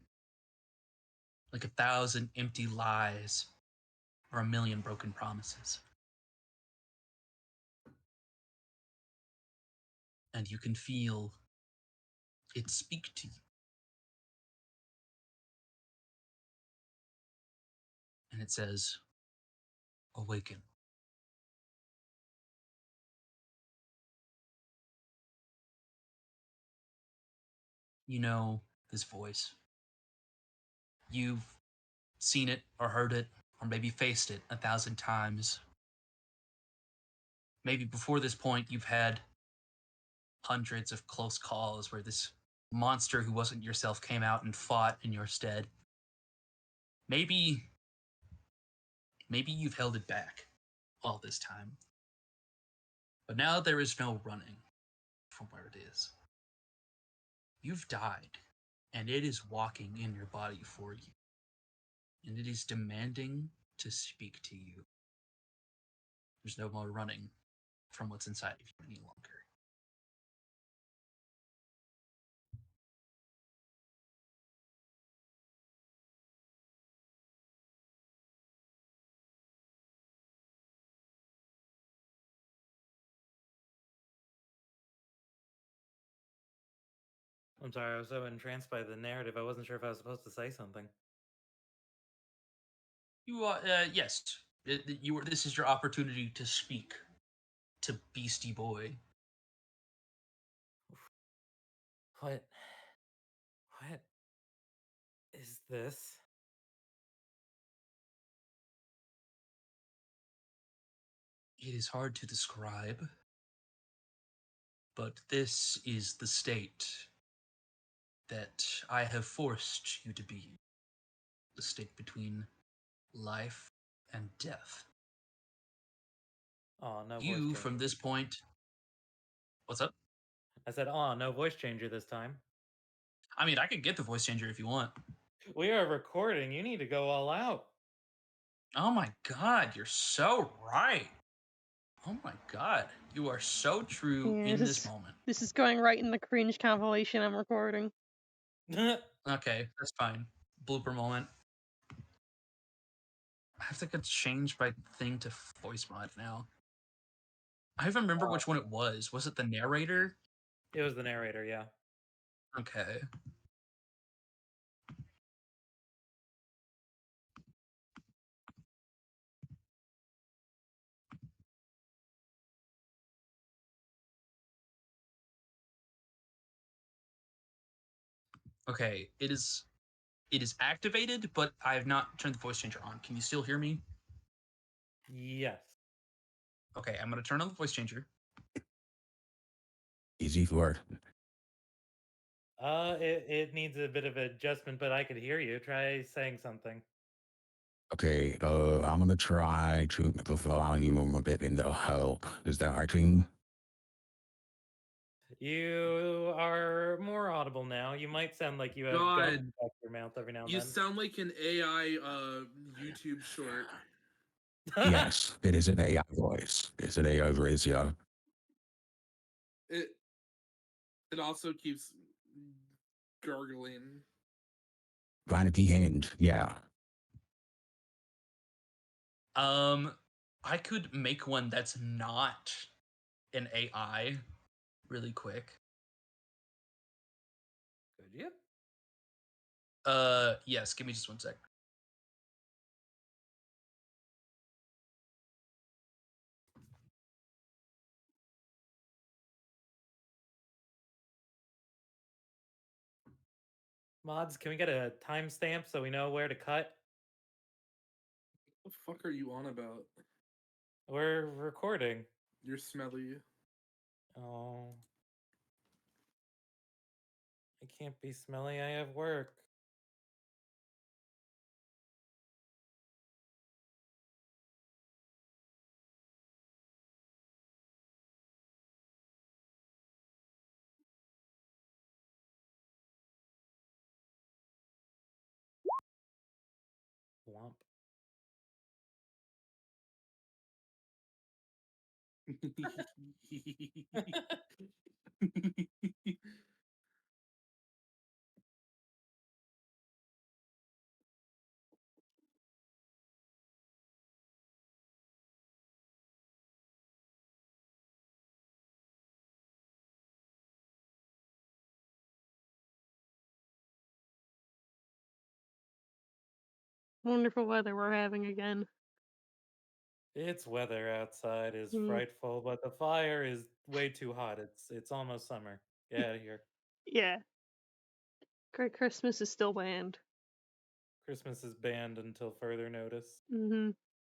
like 1,000 empty lies or 1,000,000 broken promises. And you can feel it speak to you. And it says, awaken. You know this voice. You've seen it or heard it or maybe faced it 1,000 times. Maybe before this point you've had hundreds of close calls where this monster who wasn't yourself came out and fought in your stead. Maybe you've held it back all this time. But now there is no running from where it is. You've died, and it is walking in your body for you. And it is demanding to speak to you. There's no more running from what's inside of you any longer. I'm sorry, I was so entranced by the narrative, I wasn't sure if I was supposed to say something. You are, yes. This is your opportunity to speak to Beastie Boy. What is this? It is hard to describe, but this is the state that I have forced you to be. The state between life and death. Oh, no voice You, changer. from this point... What's up? I said, oh, no voice changer this time. I mean, I could get the voice changer if you want. We are recording. You need to go all out. Oh my god, you're so right. Oh my god, you are so true Yeah, in this moment. This is going right in the cringe compilation I'm recording. Okay, that's fine. Blooper moment. I have to get changed my thing to voice mod now. I even remember which one it was. Was it the narrator? It was the narrator, yeah. Okay. Okay, it is activated, but I have not turned the voice changer on. Can you still hear me? Yes. Okay, I'm gonna turn on the voice changer. Easy for It needs a bit of adjustment, but I could hear you. Try saying something. Okay, I'm gonna try to make the volume a bit in the help. Is that working? You are more audible now. You might sound like you have gum God. in the back of your mouth every now and You then. sound like an AI YouTube short. Yes, it is an AI voice. It's an AI voice, yeah. It also keeps gargling. Vanity Hinge, yeah. I could make one that's not an AI really quick. Could you? Yes, give me just 1 sec. Mods, can we get a timestamp so we know where to cut? What the fuck are you on about? We're recording. You're smelly. Oh. I can't be smelly. I have work. Womp. Wonderful weather we're having again. It's weather outside is Mm. frightful, but the fire is way too hot. It's almost summer. Get out of here. Yeah. Christmas is still banned. Christmas is banned until further notice. Mm-hmm.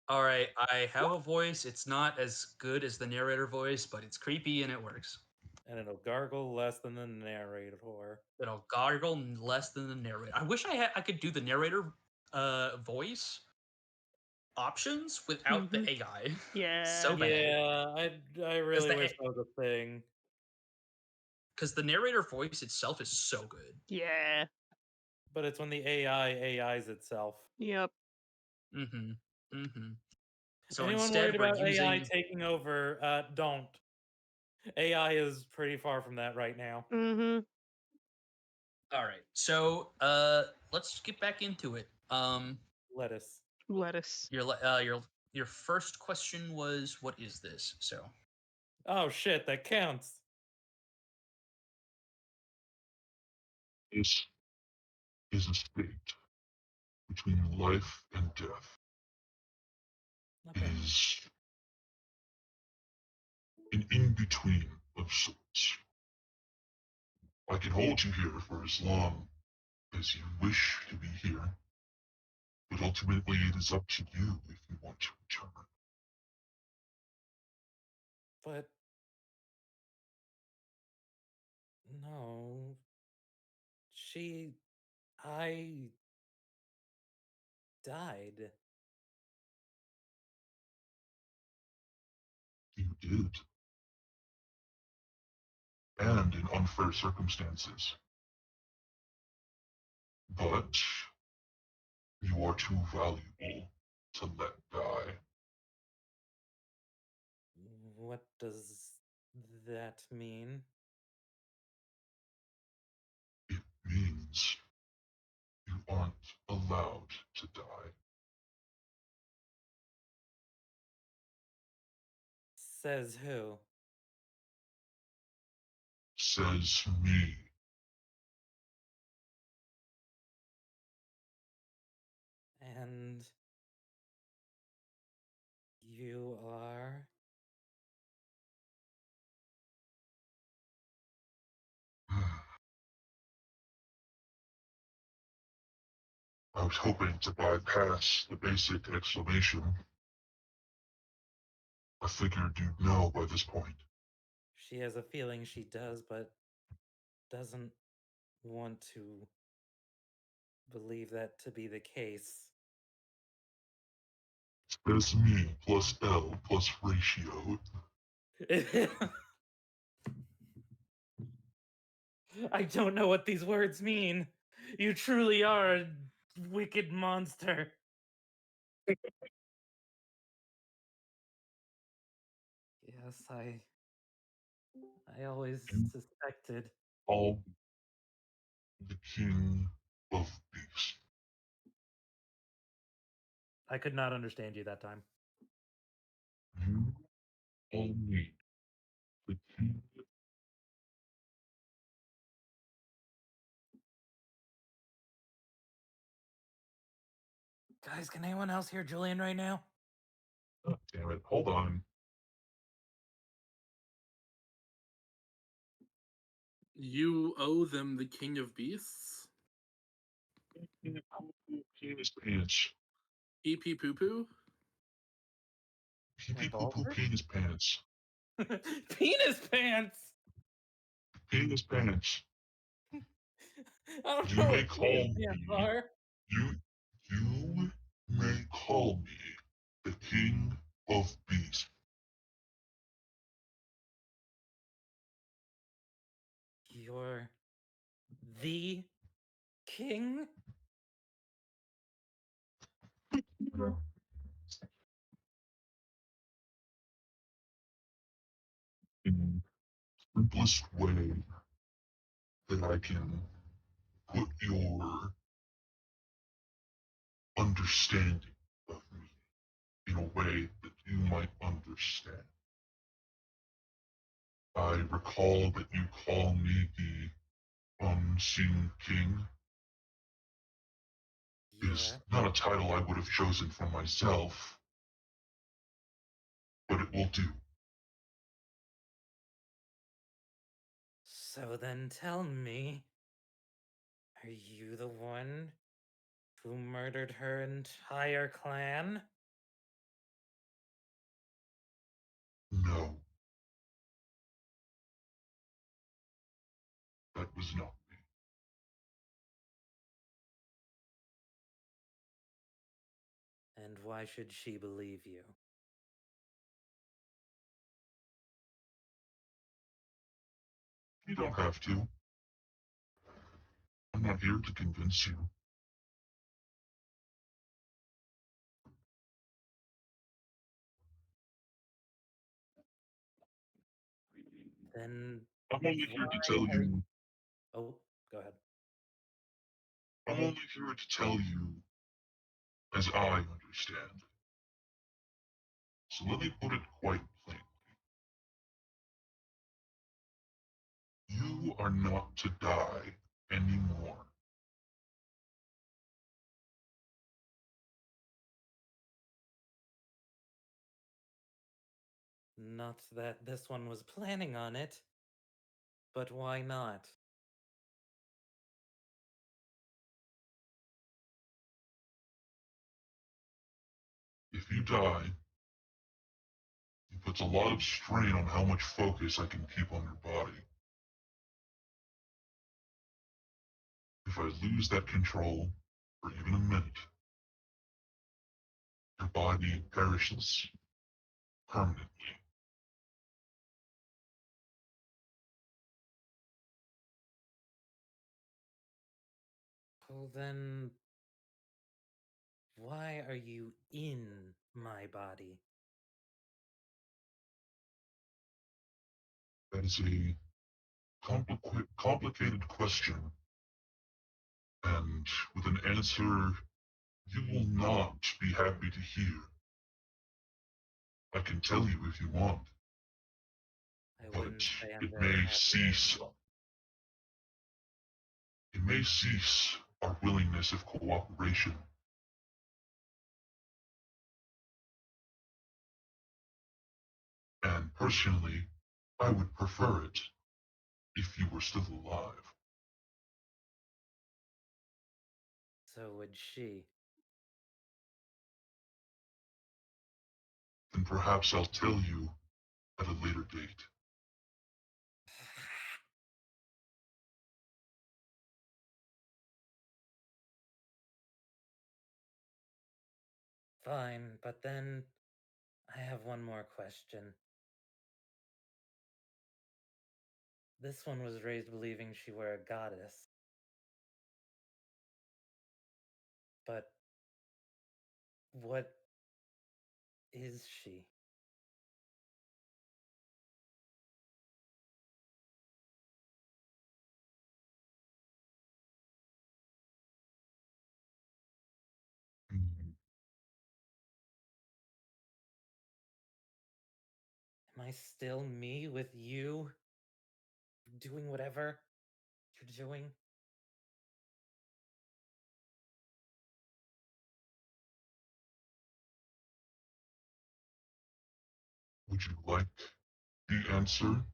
All right, I have a voice. It's not as good as the narrator voice, but it's creepy and it works. And it'll gargle less than the narrator. It'll gargle less than the narrator. I wish I could do the narrator voice options without the AI. Yeah. So bad. Yeah, I really wish that was a thing. Because the narrator voice itself is so good. Yeah. But it's when the AI AIs itself. Yep. Mm-hmm. Mm-hmm. So Anyone instead, worried about we're using... AI taking over? Don't. AI is pretty far from that right now. Mm-hmm. All right. So let's get back into it. Lettuce. Your first question was, what is this? So. Oh shit, that counts. This is a state between life and death. It is an in-between of sorts. I can hold you here for as long as you wish to be here, but ultimately it is up to you if you want to return. But no, I died. You did. And in unfair circumstances. But you are too valuable to let die. What does that mean? It means you aren't allowed to die. Says who? Says me. And you are? I was hoping to bypass the basic explanation. I figured you'd know by this point. She has a feeling she does, but doesn't want to believe that to be the case. It's me plus L plus ratio. I don't know what these words mean. You truly are a wicked monster. Yes, I always suspected. All the king of beasts. I could not understand you that time. You all me. The king. Guys, can anyone else hear Julian right now? Oh, damn it. Hold on. You owe them the king of beasts? Penis pants. EP poo poo? Pee poo poo penis pants. Penis pants! Penis pants. I don't You know may what call penis me. pants are. You may call me the king of beasts. You're the king? In the simplest way that I can put your understanding of me in a way that you might understand. I recall that you call me the unseen king. It is not a title I would have chosen for myself, but it will do. So then tell me, are you the one Who murdered her entire clan? No. That was not me. And why should she believe you? You don't have to. I'm not here to convince you. Then I'm only here to why tell are you. Oh, go ahead. I'm only here to tell you as I understand. So let me put it quite plainly. You are not to die anymore. Not that this one was planning on it, but why not? If you die, it puts a lot of strain on how much focus I can keep on your body. If I lose that control for even a minute, your body perishes permanently. Well, then, why are you in my body? That is a complicated question, and with an answer you will not be happy to hear. I can tell you if you want, I but wouldn't say I'm it very may happy. cease. It may cease our willingness of cooperation. And personally, I would prefer it if you were still alive. So would she. Then perhaps I'll tell you at a later date. Fine, but then I have one more question. This one was raised believing she were a goddess. But what is she? Mhm. Am I still me with you? Doing whatever you're doing? Would you like the answer?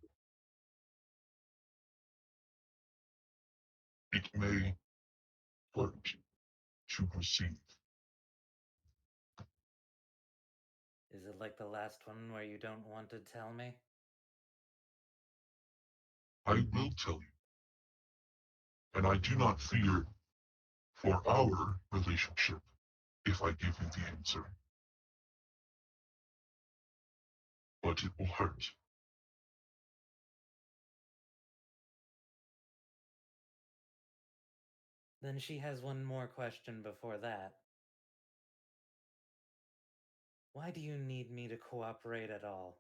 It may hurt to receive. Is it like the last one where you don't want to tell me? I will tell you. And I do not fear for our relationship if I give you the answer. But it will hurt. Then she has one more question before that. Why do you need me to cooperate at all?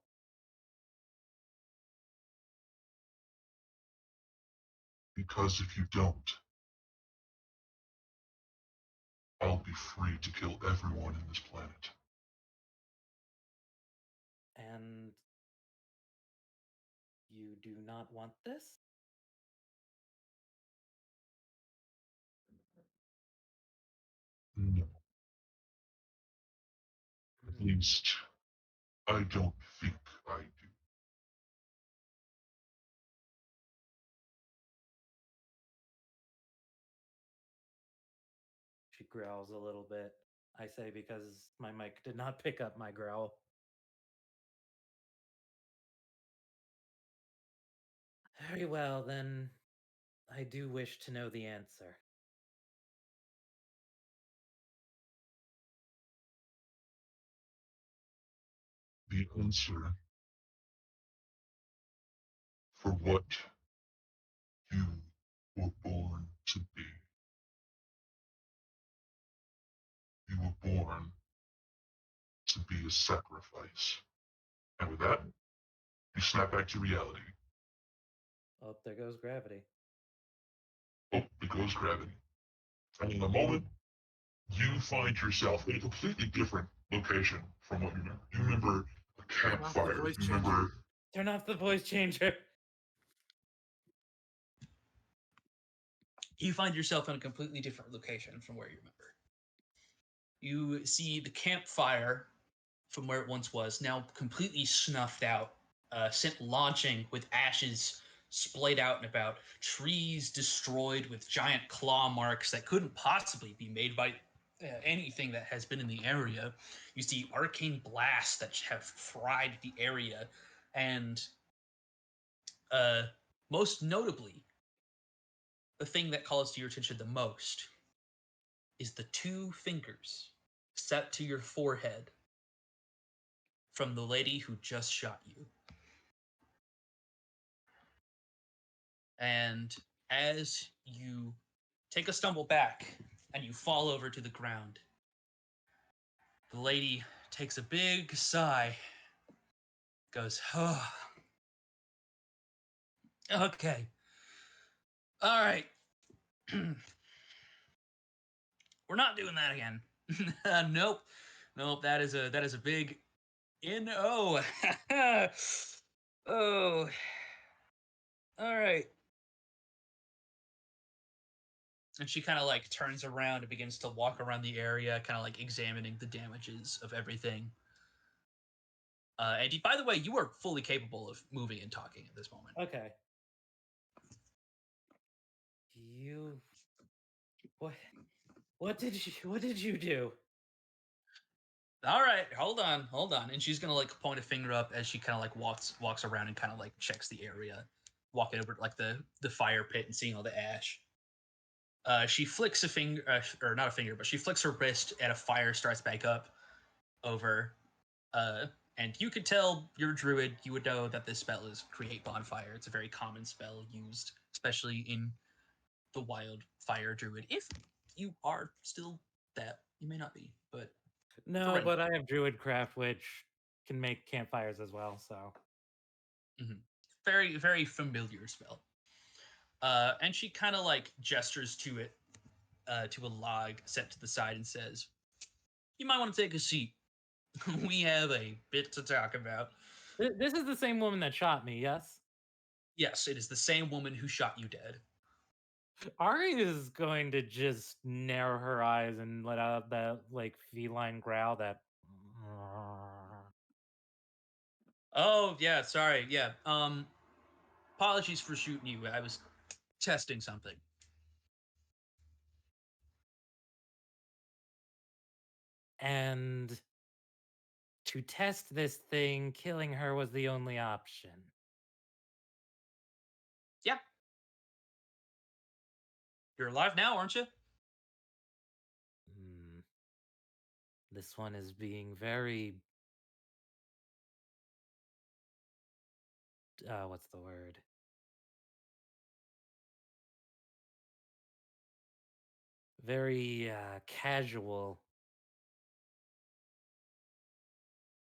Because if you don't, I'll be free to kill everyone in this planet. And you do not want this? No. At least, I don't think I do. She growls a little bit. I say because my mic did not pick up my growl. Very well, then I do wish to know the answer. The answer for what you were born to be. You were born to be a sacrifice. And with that, you snap back to reality. Oh, there goes gravity. Oh, there goes gravity. And in a moment, you find yourself in a completely different location from what you remember. You remember a campfire. voice You remember Turn off the voice changer. You find yourself in a completely different location from where you remember. You see the campfire from where it once was, now completely snuffed out, sent launching with ashes splayed out and about, trees destroyed with giant claw marks that couldn't possibly be made by anything that has been in the area. You see arcane blasts that have fried the area, and most notably, the thing that calls to your attention the most is the two fingers set to your forehead from the lady who just shot you. And as you take a stumble back and you fall over to the ground, the lady takes a big sigh, goes, oh, okay, all right. We're not doing that again. Nope. That is a big no. Oh, all right. And she kind of like turns around and begins to walk around the area, kind of like examining the damages of everything. And by the way, you are fully capable of moving and talking at this moment. Okay. You. What did you do? All right, hold on. And she's gonna like point a finger up as she kind of like walks around and kind of like checks the area, walking over to like the fire pit and seeing all the ash. She flicks a finger, or not a finger, but she flicks her wrist, and a fire starts back up over. And you could tell you're a druid. You would know that this spell is Create Bonfire. It's a very common spell used, especially in the Wildfire Druid. If you are still that, you may not be, but No, but I have Druidcraft, which can make campfires as well. So, very, very familiar spell. And she kind of like gestures to it, to a log set to the side, and says, "You might want to take a seat. We have a bit to talk about." This is the same woman that shot me, yes? Yes, it is the same woman who shot you dead. Auri is going to just narrow her eyes and let out that like feline growl that. Oh, yeah, sorry. Yeah. Apologies for shooting you. I was testing something. And to test this thing, killing her was the only option. Yeah. You're alive now, aren't you? This one is being very... what's the word? Very casual.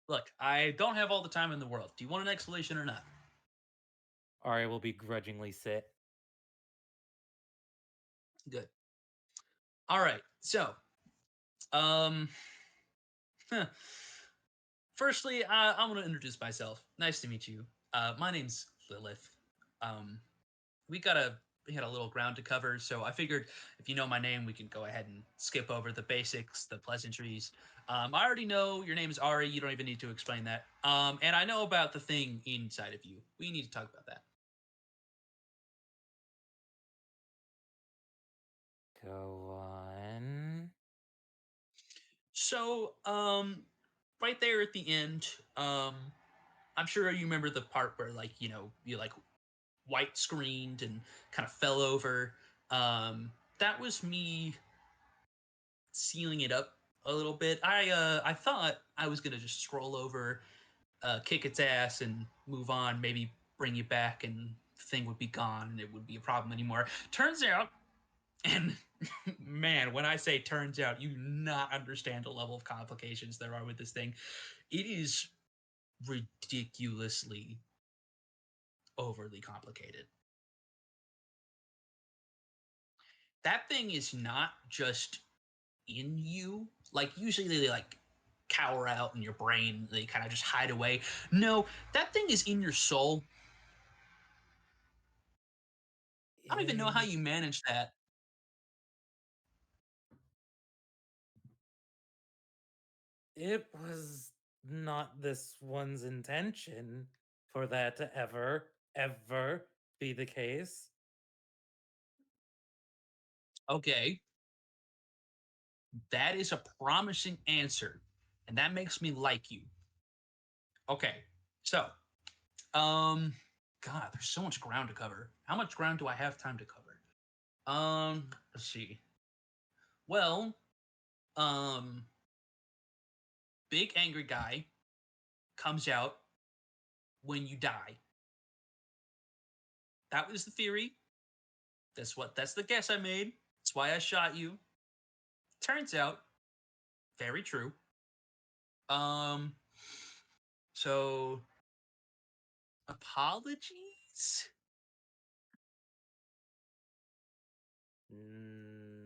Look, I don't have all the time in the world. Do you want an explanation or not? Auri will begrudgingly sit. Good. All right. So, firstly, I'm going to introduce myself. Nice to meet you. My name's Lilith. We had a little ground to cover, so I figured if you know my name, we can go ahead and skip over the basics, the pleasantries. I already know your name is Auri. You don't even need to explain that. And I know about the thing inside of you. We need to talk about that. Go on. So, right there at the end, I'm sure you remember the part where, like, you like white screened and kind of fell over. That was me sealing it up a little bit. I thought I was gonna just scroll over, kick its ass, and move on. Maybe bring you back, and the thing would be gone, and it would be a problem anymore. Turns out, and man, when I say turns out, you do not understand the level of complications there are with this thing. It is ridiculously overly complicated. That thing is not just in you. Like, usually they like cower out in your brain, they kind of just hide away. No, that thing is in your soul. I don't even know how you manage that. It was not this one's intention for that to ever be the case. Okay. That is a promising answer, and that makes me like you. Okay. So, God, there's so much ground to cover. How much ground do I have time to cover? Let's see. Well, um, big angry guy comes out when you die. That was the theory. That's the guess I made. That's why I shot you. Turns out, very true. Um, so apologies.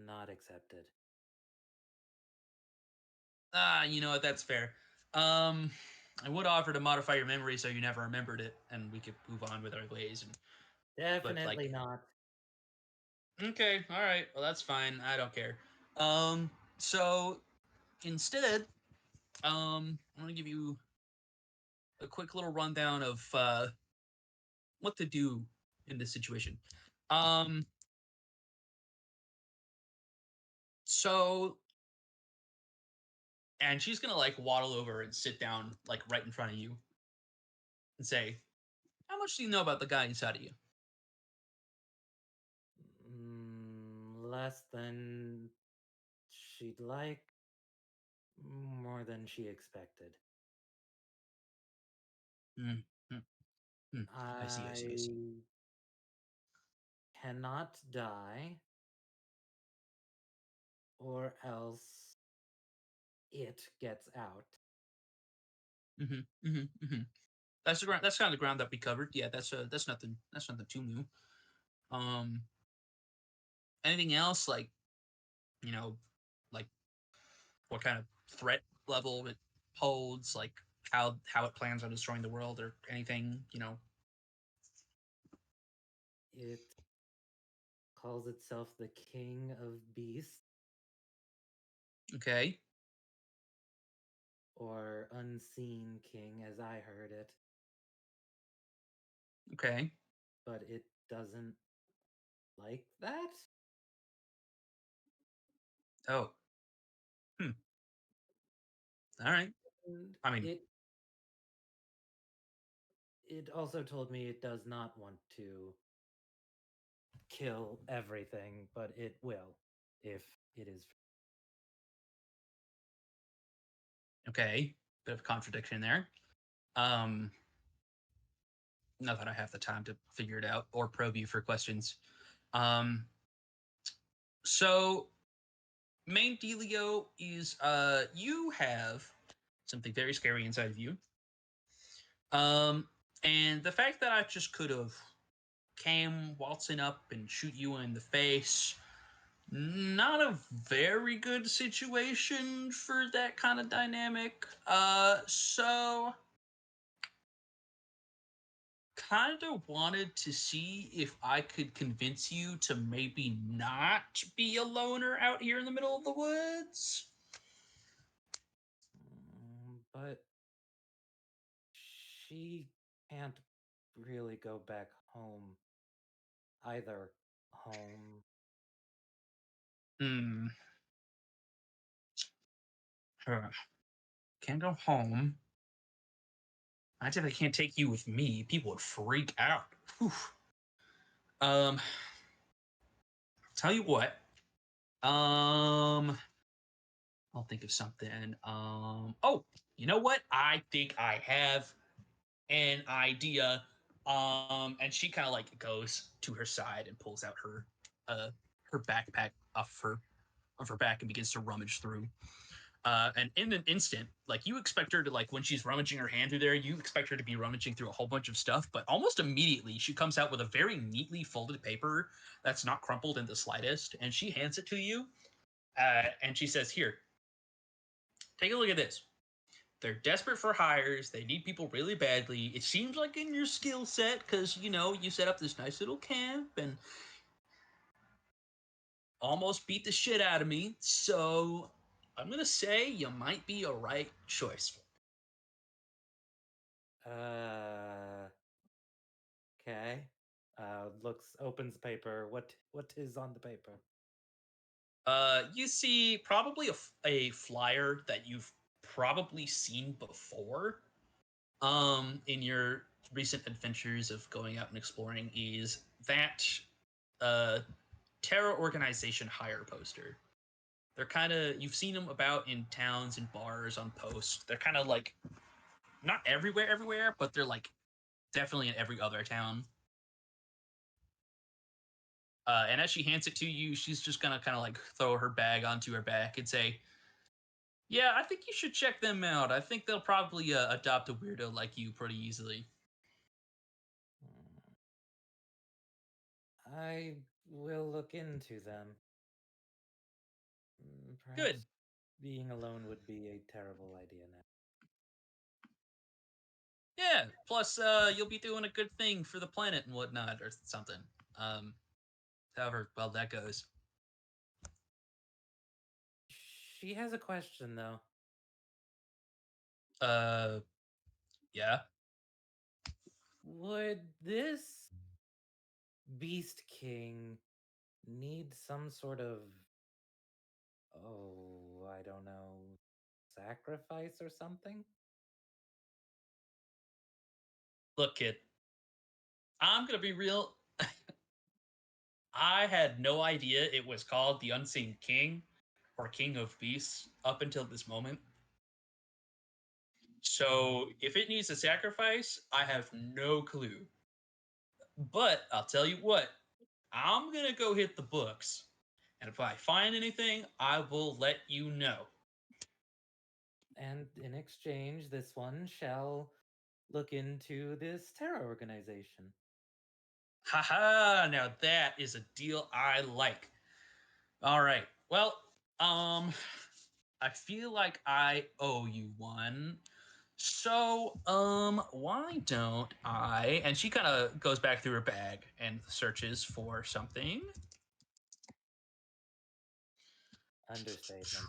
Not accepted. You know what? That's fair. I would offer to modify your memory so you never remembered it, and we could move on with our ways. Definitely not. Okay, all right. Well, that's fine. I don't care. So instead, I'm gonna give you a quick little rundown of what to do in this situation. Um, so, and she's gonna like waddle over and sit down like right in front of you and say, "How much do you know about the guy inside of you?" Less than she'd like, more than she expected. Mm, mm, mm. I see. Cannot die, or else it gets out. That's the ground. That's kind of the ground that we covered. Yeah, that's nothing. That's nothing too new. Um, anything else like, you know, like what kind of threat level it holds, like how it plans on destroying the world or anything, you know? It calls itself the King of Beasts, Okay. or Unseen King, as I heard it. Okay. But it doesn't like that? Oh. All right. And I mean, it also told me it does not want to kill everything, but it will if it is. okay. Bit of contradiction there. Not that I have the time to figure it out or probe you for questions. Um, so main dealio is you have something very scary inside of you. And the fact that I just could have came waltzing up and shoot you in the face, not a very good situation for that kind of dynamic. So kind of wanted to see if I could convince you to maybe not be a loner out here in the middle of the woods. But she can't really go back home. Either home. Can't go home. Imagine if I can't take you with me. People would freak out. Whew. Tell you what. I'll think of something. Oh, you know what? I think I have an idea. And she kind of like goes to her side and pulls out her backpack off her back and begins to rummage through. And in an instant, like you expect her to, like when she's rummaging her hand through there, you expect her to be rummaging through a whole bunch of stuff, but almost immediately she comes out with a very neatly folded paper that's not crumpled in the slightest, and she hands it to you, and she says, "Here, take a look at this. They're desperate for hires. They need people really badly. It seems like in your skill set, because you set up this nice little camp and almost beat the shit out of me. So I'm gonna say you might be a right choice." Okay. Opens paper. What is on the paper? You see probably a flyer that you've probably seen before. In your recent adventures of going out and exploring, is that Terra Organization hire poster. They're kind of, you've seen them about in towns and bars on posts. They're kind of like not everywhere, but they're like definitely in every other town. And as she hands it to you, she's just gonna kind of like throw her bag onto her back and say, "Yeah, I think you should check them out. I think they'll probably adopt a weirdo like you pretty easily." I will look into them. Good. Perhaps being alone would be a terrible idea now. Yeah. Plus, you'll be doing a good thing for the planet and whatnot, or something. However, well, that goes. She has a question, though. Yeah. Would this Beast King need some sort of, I don't know, sacrifice or something? Look, kid. I'm gonna be real. I had no idea it was called the Unseen King or King of Beasts up until this moment. So if it needs a sacrifice, I have no clue. But I'll tell you what, I'm gonna go hit the books. And if I find anything, I will let you know. And in exchange, this one shall look into this terror organization. Haha, now that is a deal I like. All right. Well, I feel like I owe you one. So, why don't I? And she kind of goes back through her bag and searches for something. Understatement.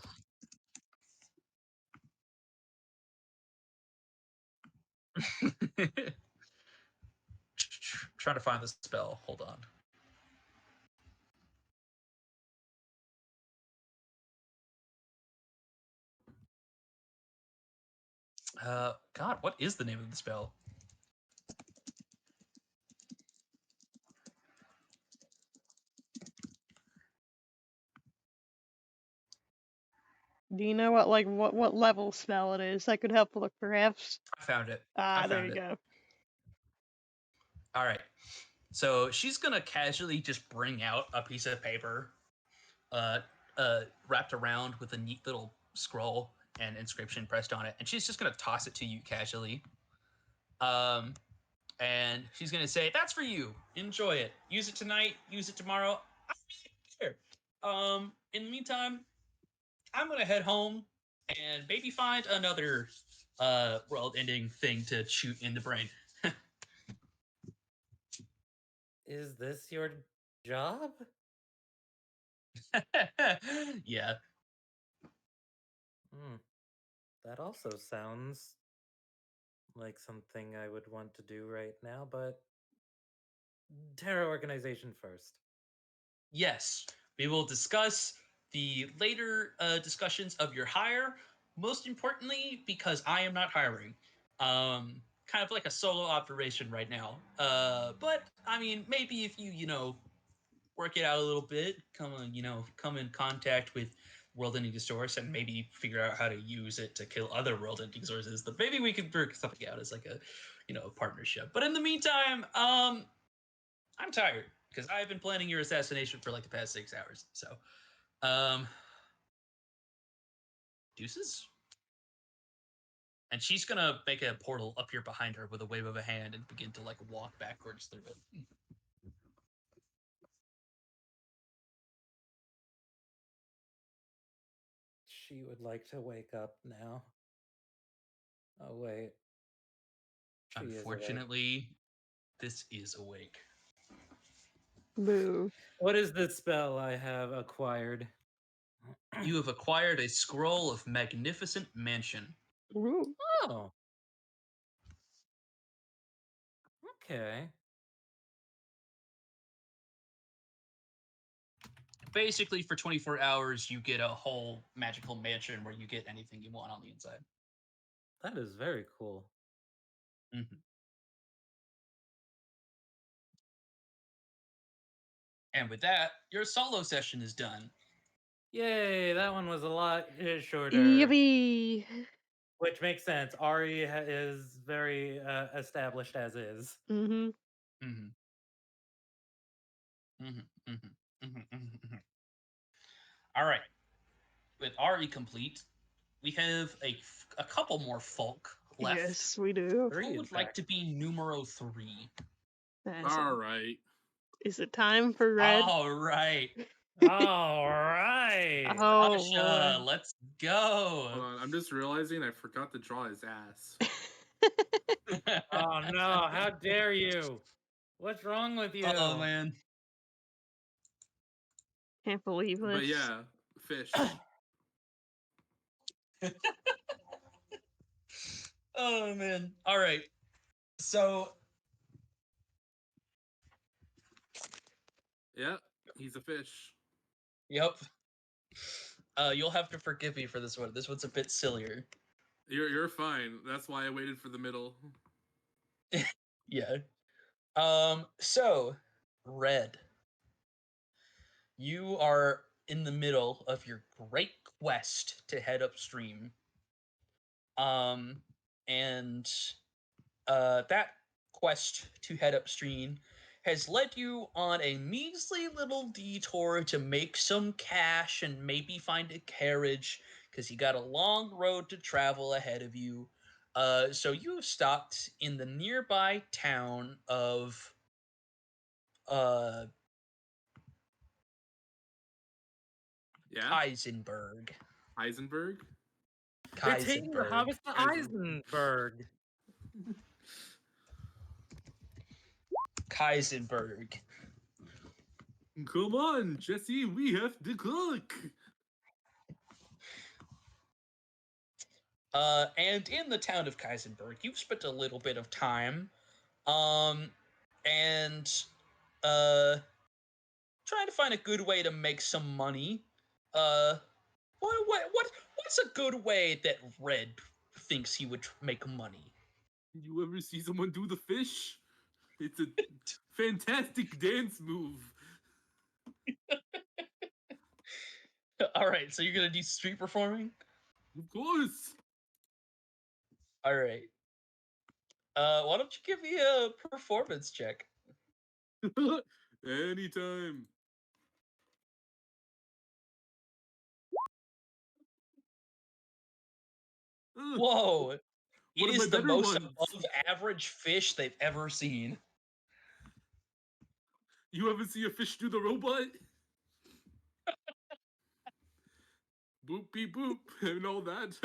Trying to find the spell. Hold on. God, what is the name of the spell? Do you know what level spell it is? That could help look, perhaps. I found it. There you go. All right. So she's gonna casually just bring out a piece of paper, wrapped around with a neat little scroll and inscription pressed on it, and she's just gonna toss it to you casually. And she's gonna say, "That's for you. Enjoy it. Use it tonight. Use it tomorrow. I don't care." In the meantime, I'm gonna head home and maybe find another world-ending thing to shoot in the brain. Is this your job? Yeah. That also sounds like something I would want to do right now, but Terra Organization first. Yes, we will discuss the later discussions of your hire, most importantly, because I am not hiring. Kind of like a solo operation right now. But I mean, maybe if you work it out a little bit, come in contact with world-ending source, and maybe figure out how to use it to kill other world-ending sources. That maybe we could work something out as like a partnership. But in the meantime, I'm tired because I've been planning your assassination for like the past 6 hours. So, deuces. And she's gonna make a portal up here behind her with a wave of a hand and begin to like walk backwards through it. She would like to wake up now. Oh wait. She is awake. Unfortunately, this is awake. Boo. What is this spell I have acquired? You have acquired a scroll of magnificent mansion. Ooh. Oh. Okay. Basically, for 24 hours, you get a whole magical mansion where you get anything you want on the inside. That is very cool. Mm-hmm. And with that, your solo session is done. Yay, that one was a lot shorter. Yippee! Which makes sense. Auri is very established as is. Mm-hmm. Mm-hmm. Mm-hmm. Mm-hmm. Mm-hmm. All right. With Auri complete, we have a couple more folk left. Yes, we do. Who would like to be numero 3? All right. Is it time for Rehd? All right. All right. Oh, Asha, boy. let's go. Hold on. I'm just realizing I forgot to draw his ass. Oh no, how dare you? What's wrong with you? Oh man. Can't believe this. But yeah, fish. Oh man. All right. So Yeah, he's a fish. yep. You'll have to forgive me for this one. This one's a bit sillier. You're fine. That's why I waited for the middle. Yeah. So, Rehd, you are in the middle of your great quest to head upstream. And that quest to head upstream has led you on a measly little detour to make some cash and maybe find a carriage, because you got a long road to travel ahead of you. So you have stopped in the nearby town of Yeah, Heisenberg. Heisenberg. They're taking the hobbits to Eisenberg. Heisenberg. Come on, Jesse, we have to cook. And in the town of Heisenberg, you've spent a little bit of time, and trying to find a good way to make some money. What's a good way that Rehd thinks he would make money? You ever see someone do the fish? It's a fantastic dance move. All right, so you're gonna do street performing? Of course. All right. Why don't you give me a performance check? Anytime. Whoa! It is the most ones. above average fish they've ever seen. You ever see a fish do the robot? Boop beep boop and all that.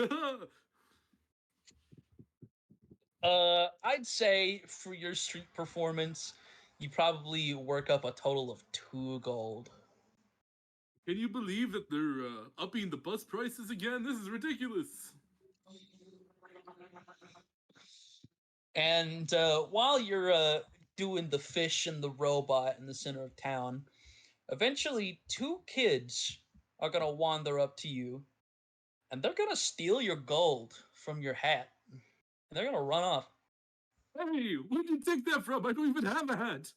I'd say for your street performance, you probably work up a total of 2 gold. Can you believe that they're upping the bus prices again? This is ridiculous. And while you're doing the fish and the robot in the center of town, eventually 2 kids are gonna wander up to you and they're gonna steal your gold from your hat. And they're gonna run off. Hey, where'd you take that from? I don't even have a hat.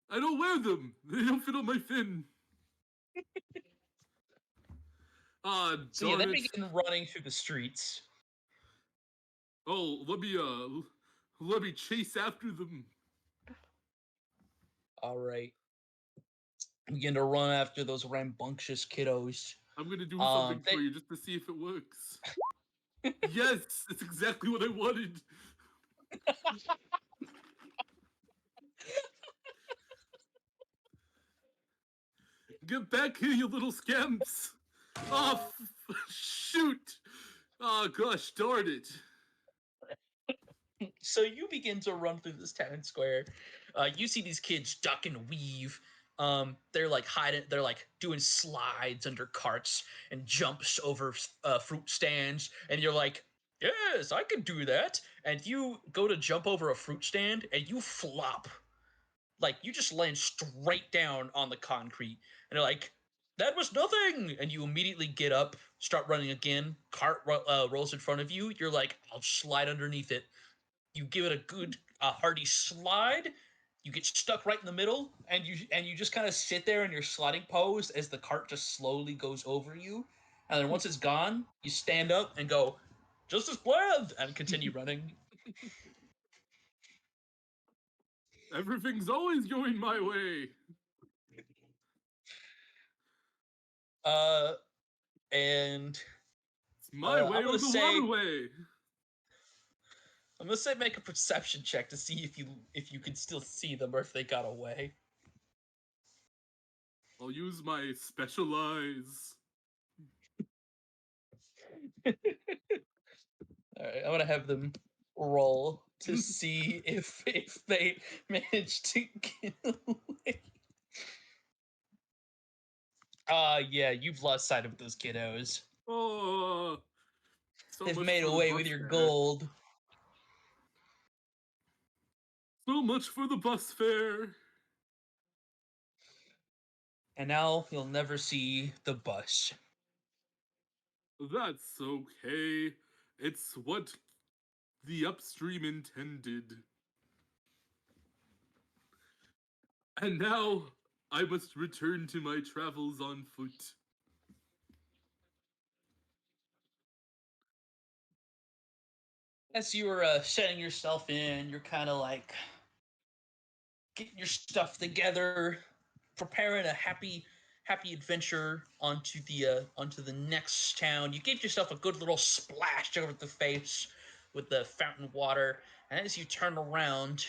I don't wear them. They don't fit on my fin. Ah, So yeah, darn they it. begin running through the streets. Oh, let me chase after them. All right. Begin to run after those rambunctious kiddos. I'm gonna do something for you just to see if it works. Yes, that's exactly what I wanted. Get back here, you little scamps! Oh, shoot! Oh, gosh, darn it. So you begin to run through this town square. You see these kids duck and weave. They're like hiding. They're like doing slides under carts and jumps over fruit stands. And you're like, "Yes, I can do that." And you go to jump over a fruit stand, and you flop. Like you just land straight down on the concrete. And you're like, "That was nothing." And you immediately get up, start running again. Cart rolls in front of you. You're like, "I'll slide underneath it." You give it a good hearty slide. You get stuck right in the middle, and you just kind of sit there in your sliding pose as the cart just slowly goes over you. And then once it's gone, you stand up and go, "Just as planned," and continue running. Everything's always going my way. And it's my way or the waterway. I'm gonna say make a perception check to see if you can still see them or if they got away. I'll use my special eyes. Alright, I'm gonna have them roll to see if they manage to get away. Yeah, you've lost sight of those kiddos. Oh, so They've much made for the away bus with your fare. gold. So much for the bus fare. And now you'll never see the bus. That's okay. It's what the upstream intended. And now I must return to my travels on foot. As you were setting yourself in, you're kind of like getting your stuff together, preparing a happy adventure onto the next town. You give yourself a good little splash over the face with the fountain water, and as you turn around,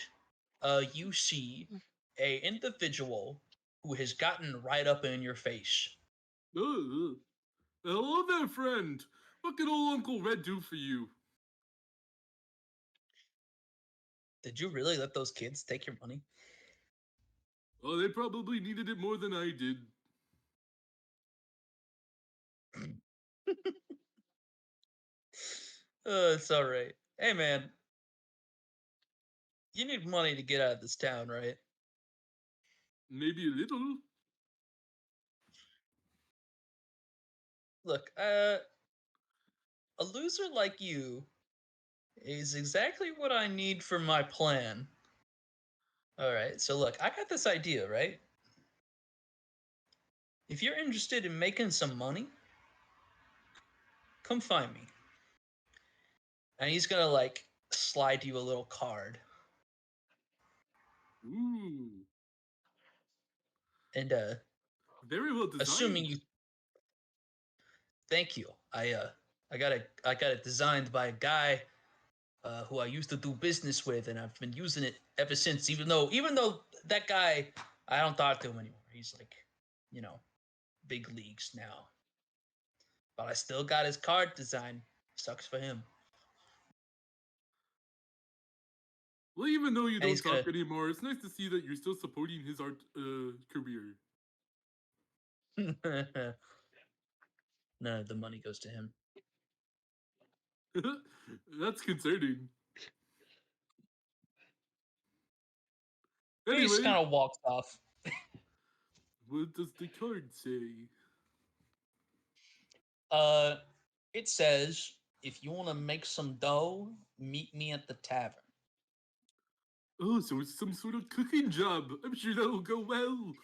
you see a individual who has gotten right up in your face. Hello there, friend. What can old Uncle Red do for you? Did you really let those kids take your money? Oh, they probably needed it more than I did. It's all right. Hey, man. You need money to get out of this town, right? Maybe a little. Look, a loser like you is exactly what I need for my plan. All right, so look, I got this idea, right? If you're interested in making some money, come find me. And he's gonna like slide you a little card. Ooh. And very well designed. Assuming you Thank you. I got it designed by a guy who I used to do business with, and I've been using it ever since. Even though that guy, I don't talk to him anymore. He's like, big leagues now. But I still got his card design. Sucks for him. Well, even though you don't talk anymore, it's nice to see that you're still supporting his art career. None of the money goes to him. That's concerning. Anyway, he just kind of walks off. What does the card say? It says, if you want to make some dough, meet me at the tavern. Oh, so it's some sort of cooking job. I'm sure that'll go well.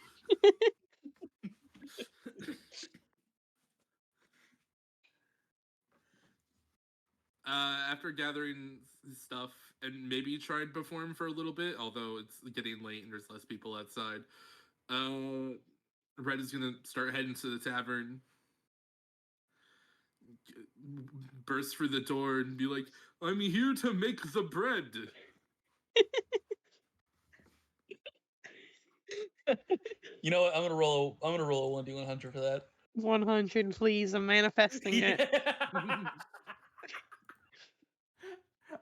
After gathering stuff and maybe try and perform for a little bit, although it's getting late and there's less people outside, Rehd is gonna start heading to the tavern, burst through the door and be like, "I'm here to make the bread." You know what? I'm gonna roll a 1d100 for that. 100, please. I'm manifesting it.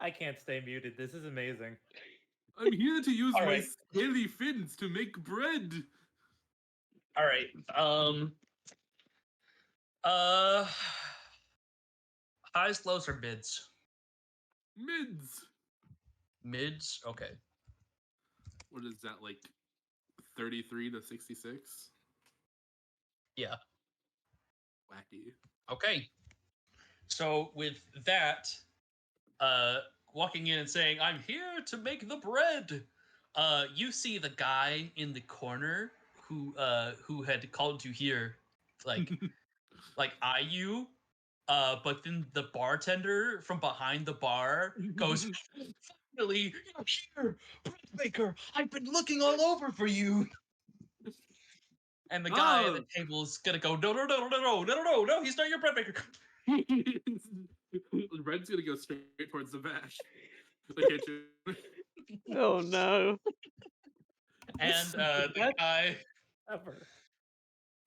I can't stay muted. This is amazing. I'm here to use All my right. scaly fins to make bread. All right. Highs, lows, or mids? Mids. Mids. Okay. What is that, like 33 to 66? Yeah. Wacky. Okay. So with that, walking in and saying, "I'm here to make the bread," you see the guy in the corner who had called you here, like eye you. But then the bartender from behind the bar goes, "Finally, you're here, bread maker! I've been looking all over for you." And the guy at the table's gonna go, "No, he's not your bread maker." Red's gonna go straight towards the bash. The kitchen. Oh no. And the What? guy, Ever.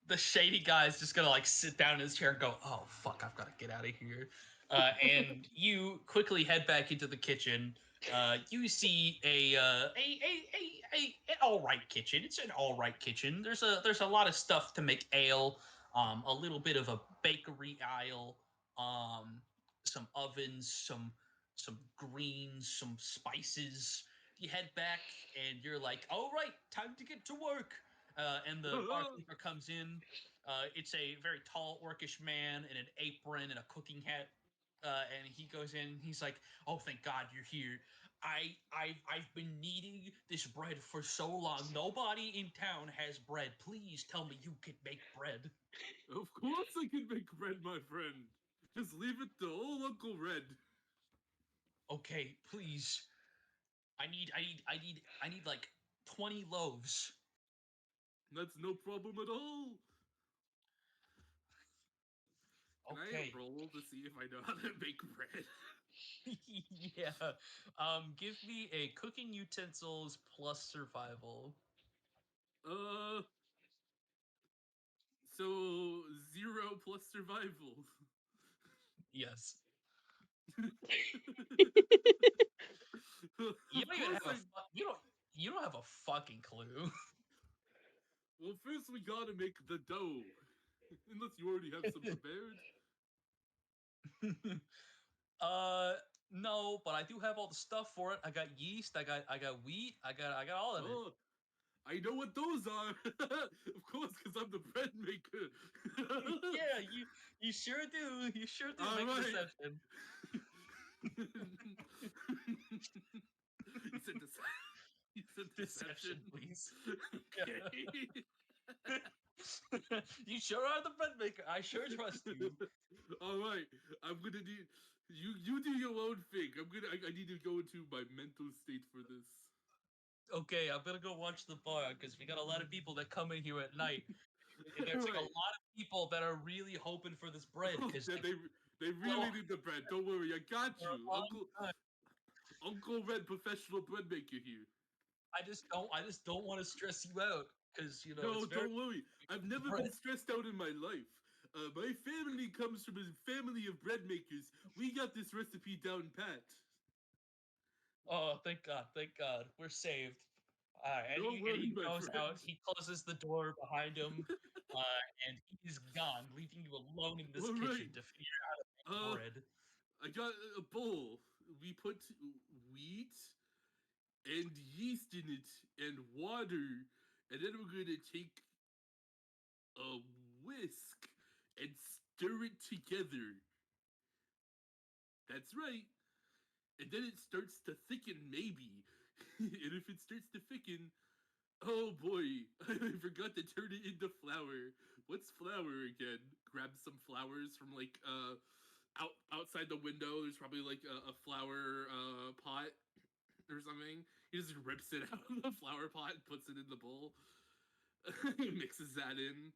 the shady guy, is just gonna like sit down in his chair and go, "Oh fuck, I've got to get out of here." And you quickly head back into the kitchen. You see a all right kitchen. It's an all right kitchen. There's a lot of stuff to make ale. A little bit of a bakery aisle. Some ovens, some greens, some spices. You head back and you're like, "All right, time to get to work." And the barkeeper comes in. It's a very tall, orcish man in an apron and a cooking hat. And he goes in. He's like, "Oh, thank God you're here. I've been needing this bread for so long. Nobody in town has bread. Please tell me you can make bread." Of course I can make bread, my friend. Just leave it to old Uncle Red. "Okay, please. I need like 20 loaves." That's no problem at all. Can Okay. I roll to see if I know how to make bread? Yeah. Give me a cooking utensils plus survival. So 0 plus survival. Yes. Of You don't even course have you don't have a fucking clue. Well, first we gotta make the dough. Unless you already have some prepared. No, but I do have all the stuff for it. I got yeast, I got wheat, I got all of it. Oh, I know what those are. Of course, because I'm the bread maker. Yeah, you sure do. You sure do. All Make a right. deception. You said Deception, please. Okay. You sure are the bread maker. I sure trust you. All right, I'm gonna need you do your own thing. I need to go into my mental state for this. Okay, I'm gonna go watch the bar because we got a lot of people that come in here at night. And there's like a Right. lot of people that are really hoping for this bread because Yeah, they really need the bread. Don't worry, I got for a you, long time. Uncle Red, professional bread maker here. I just don't want to stress you out because you know No, it's very don't worry. I've never bread. been stressed out in my life. My family comes from a family of bread makers. We got this recipe down pat. Oh, thank God, we're saved. And Don't he worry, my goes friend. out. He closes the door behind him, and he's gone, leaving you alone in this All kitchen right. to figure out how to make bread. I got a bowl. We put wheat and yeast in it and water, and then we're gonna take a whisk and stir it together. That's right. And then it starts to thicken, maybe. And if it starts to thicken, oh boy, I forgot to turn it into flour. What's flour again? Grab some flowers from like outside the window. There's probably like a flower pot or something. He just rips it out of the flower pot and puts it in the bowl. He mixes that in.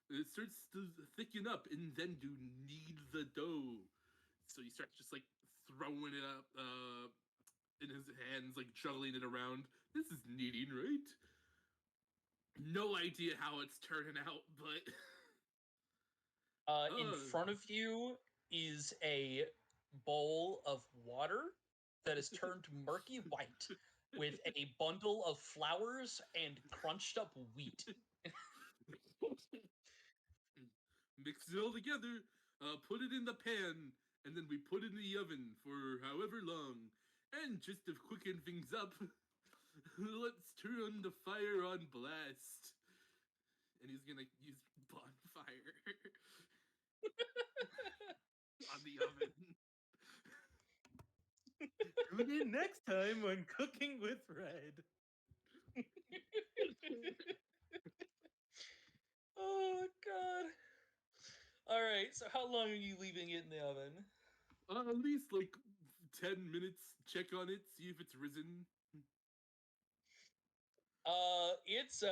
It starts to thicken up, and then do knead the dough. So he starts just like throwing it up in his hands, like juggling it around. This is kneading, right? No idea how it's turning out, but in front of you is a bowl of water that is turned murky white with a bundle of flowers and crunched up wheat. mix it all together, put it in the pan, and then we put it in the oven for however long. And just to quicken things up, let's turn the fire on blast. And he's gonna use bonfire on the oven. Tune in next time on Cooking with Rehd. Oh god. All right, so how long are you leaving it in the oven? At least like 10 minutes. Check on it, see if it's risen. It's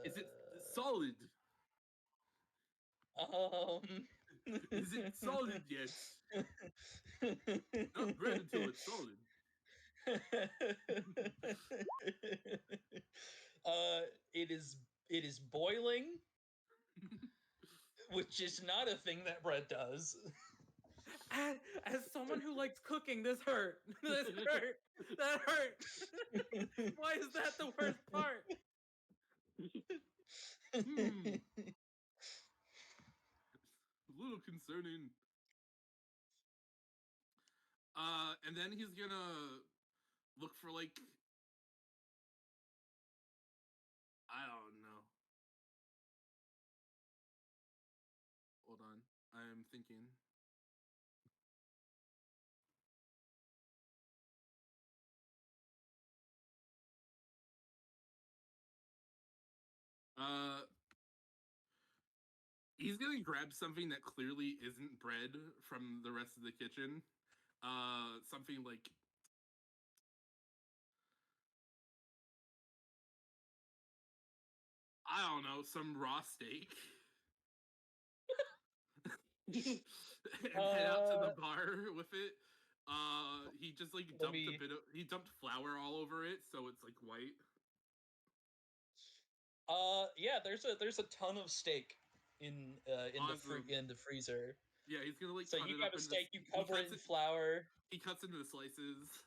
Is it solid? Is it solid yet? Not bread until it's solid. It is boiling, which is not a thing that bread does. As someone who likes cooking, this hurt. This hurt. That hurt. Why is that the worst part? A little concerning. And then he's gonna look for like, I don't know. Hold on, I'm thinking. He's gonna grab something that clearly isn't bread from the rest of the kitchen. Something like I don't know, some raw steak. And head out to the bar with it. He just like he dumped flour all over it, so it's like white. Yeah, there's a ton of steak in Awesome. in the freezer. Yeah, he's gonna like So cut you it grab up a steak, you cover it in it, flour. He cuts into the slices.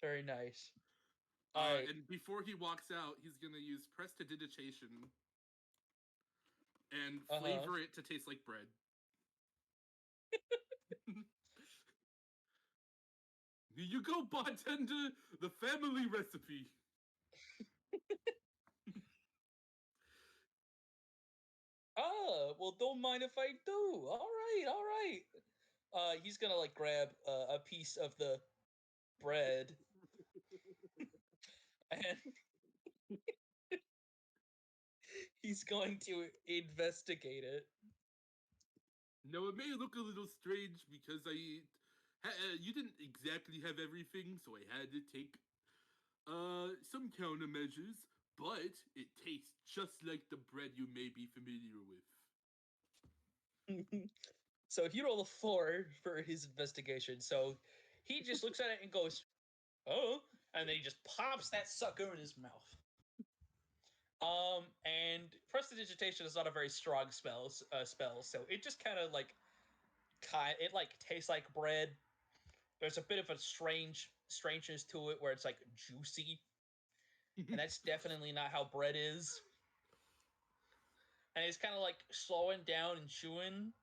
Very nice. All right. And before he walks out, he's gonna use prestidigitation and flavor it to taste like bread. Here you go, bartender. The family recipe. Well, don't mind if I do. All right. He's gonna like grab a piece of the bread and he's going to investigate it. Now, it may look a little strange because you didn't exactly have everything, so I had to take some countermeasures, but it tastes just like the bread you may be familiar with. So he rolled a 4 for his investigation. So he just looks at it and goes, "Oh," and then he just pops that sucker in his mouth. And prestidigitation is not a very strong spell, so it just kind of like it like tastes like bread. There's a bit of a strangeness to it where it's like juicy, and that's definitely not how bread is. And it's kind of like slowing down and chewing,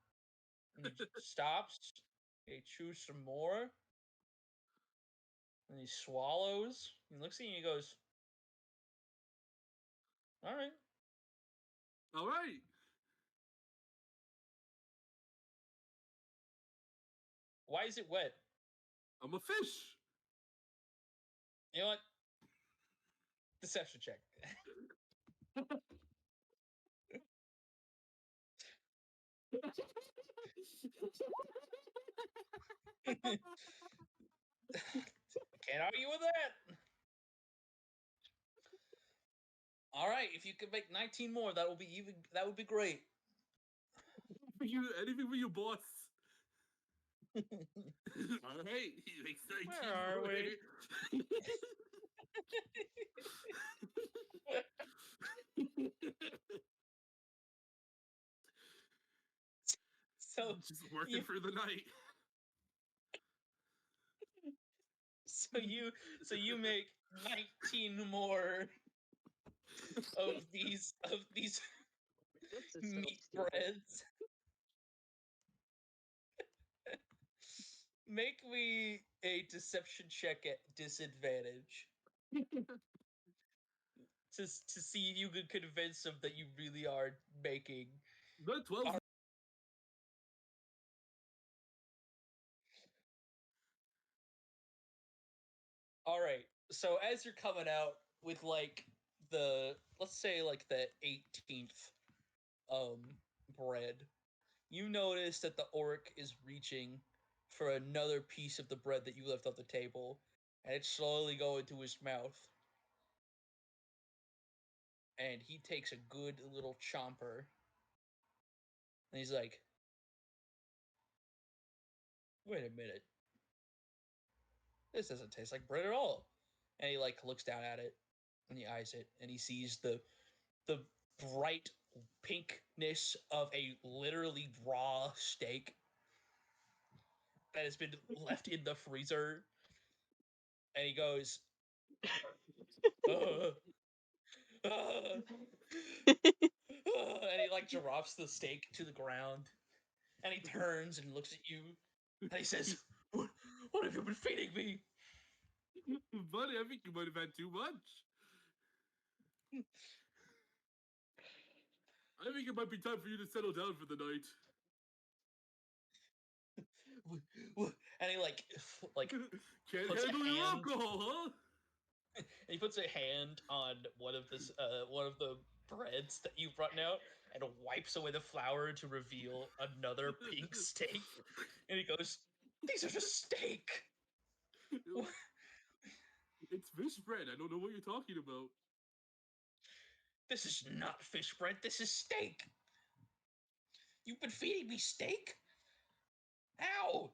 and he stops. He chews some more, and he swallows. He looks at you and he goes, All right. All right. Why is it wet? I'm a fish. You know what? Deception check. Can't argue with that. All right, if you could make 19 more, that would be great. For you, anything for you, boss. All right, he makes 19 Where are more. So Just working for the night. So you make 19 more of these This is so meat stupid. breads. Make me a deception check at disadvantage to see if you could convince them that you really are making. The 12. All right. So as you're coming out with like let's say like the 18th bread, you notice that the orc is reaching for another piece of the bread that you left off the table, and it's slowly going to his mouth. And he takes a good little chomper, and he's like, "Wait a minute, this doesn't taste like bread at all." And he like looks down at it, and he eyes it, and he sees the bright pinkness of a literally raw steak that has been left in the freezer, and he goes, uh, and he like drops the steak to the ground, and he turns and looks at you, and he says, what have you been feeding me?" Buddy, I think you might have had too much. I think it might be time for you to settle down for the night. And he like Can't puts a handle your hand- alcohol, huh? and he puts a hand on one of the breads that you've brought out and wipes away the flour to reveal another pink steak. And he goes, "These are just steak." It's fish bread. I don't know what you're talking about. This is not fish bread. This is steak. You've been feeding me steak? Ow!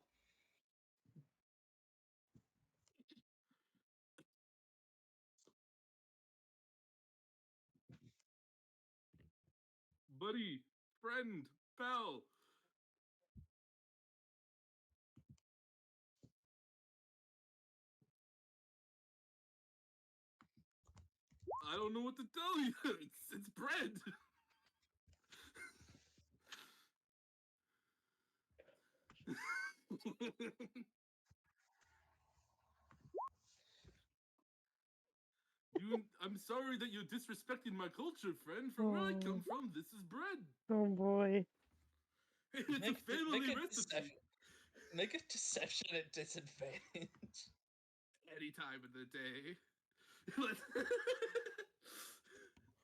Buddy, friend, pal. I don't know what to tell you. It's bread. I'm sorry that you're disrespecting my culture, friend. From where I come from, this is bread. Oh boy. It's a family recipe. Make a deception at disadvantage. Any time of the day.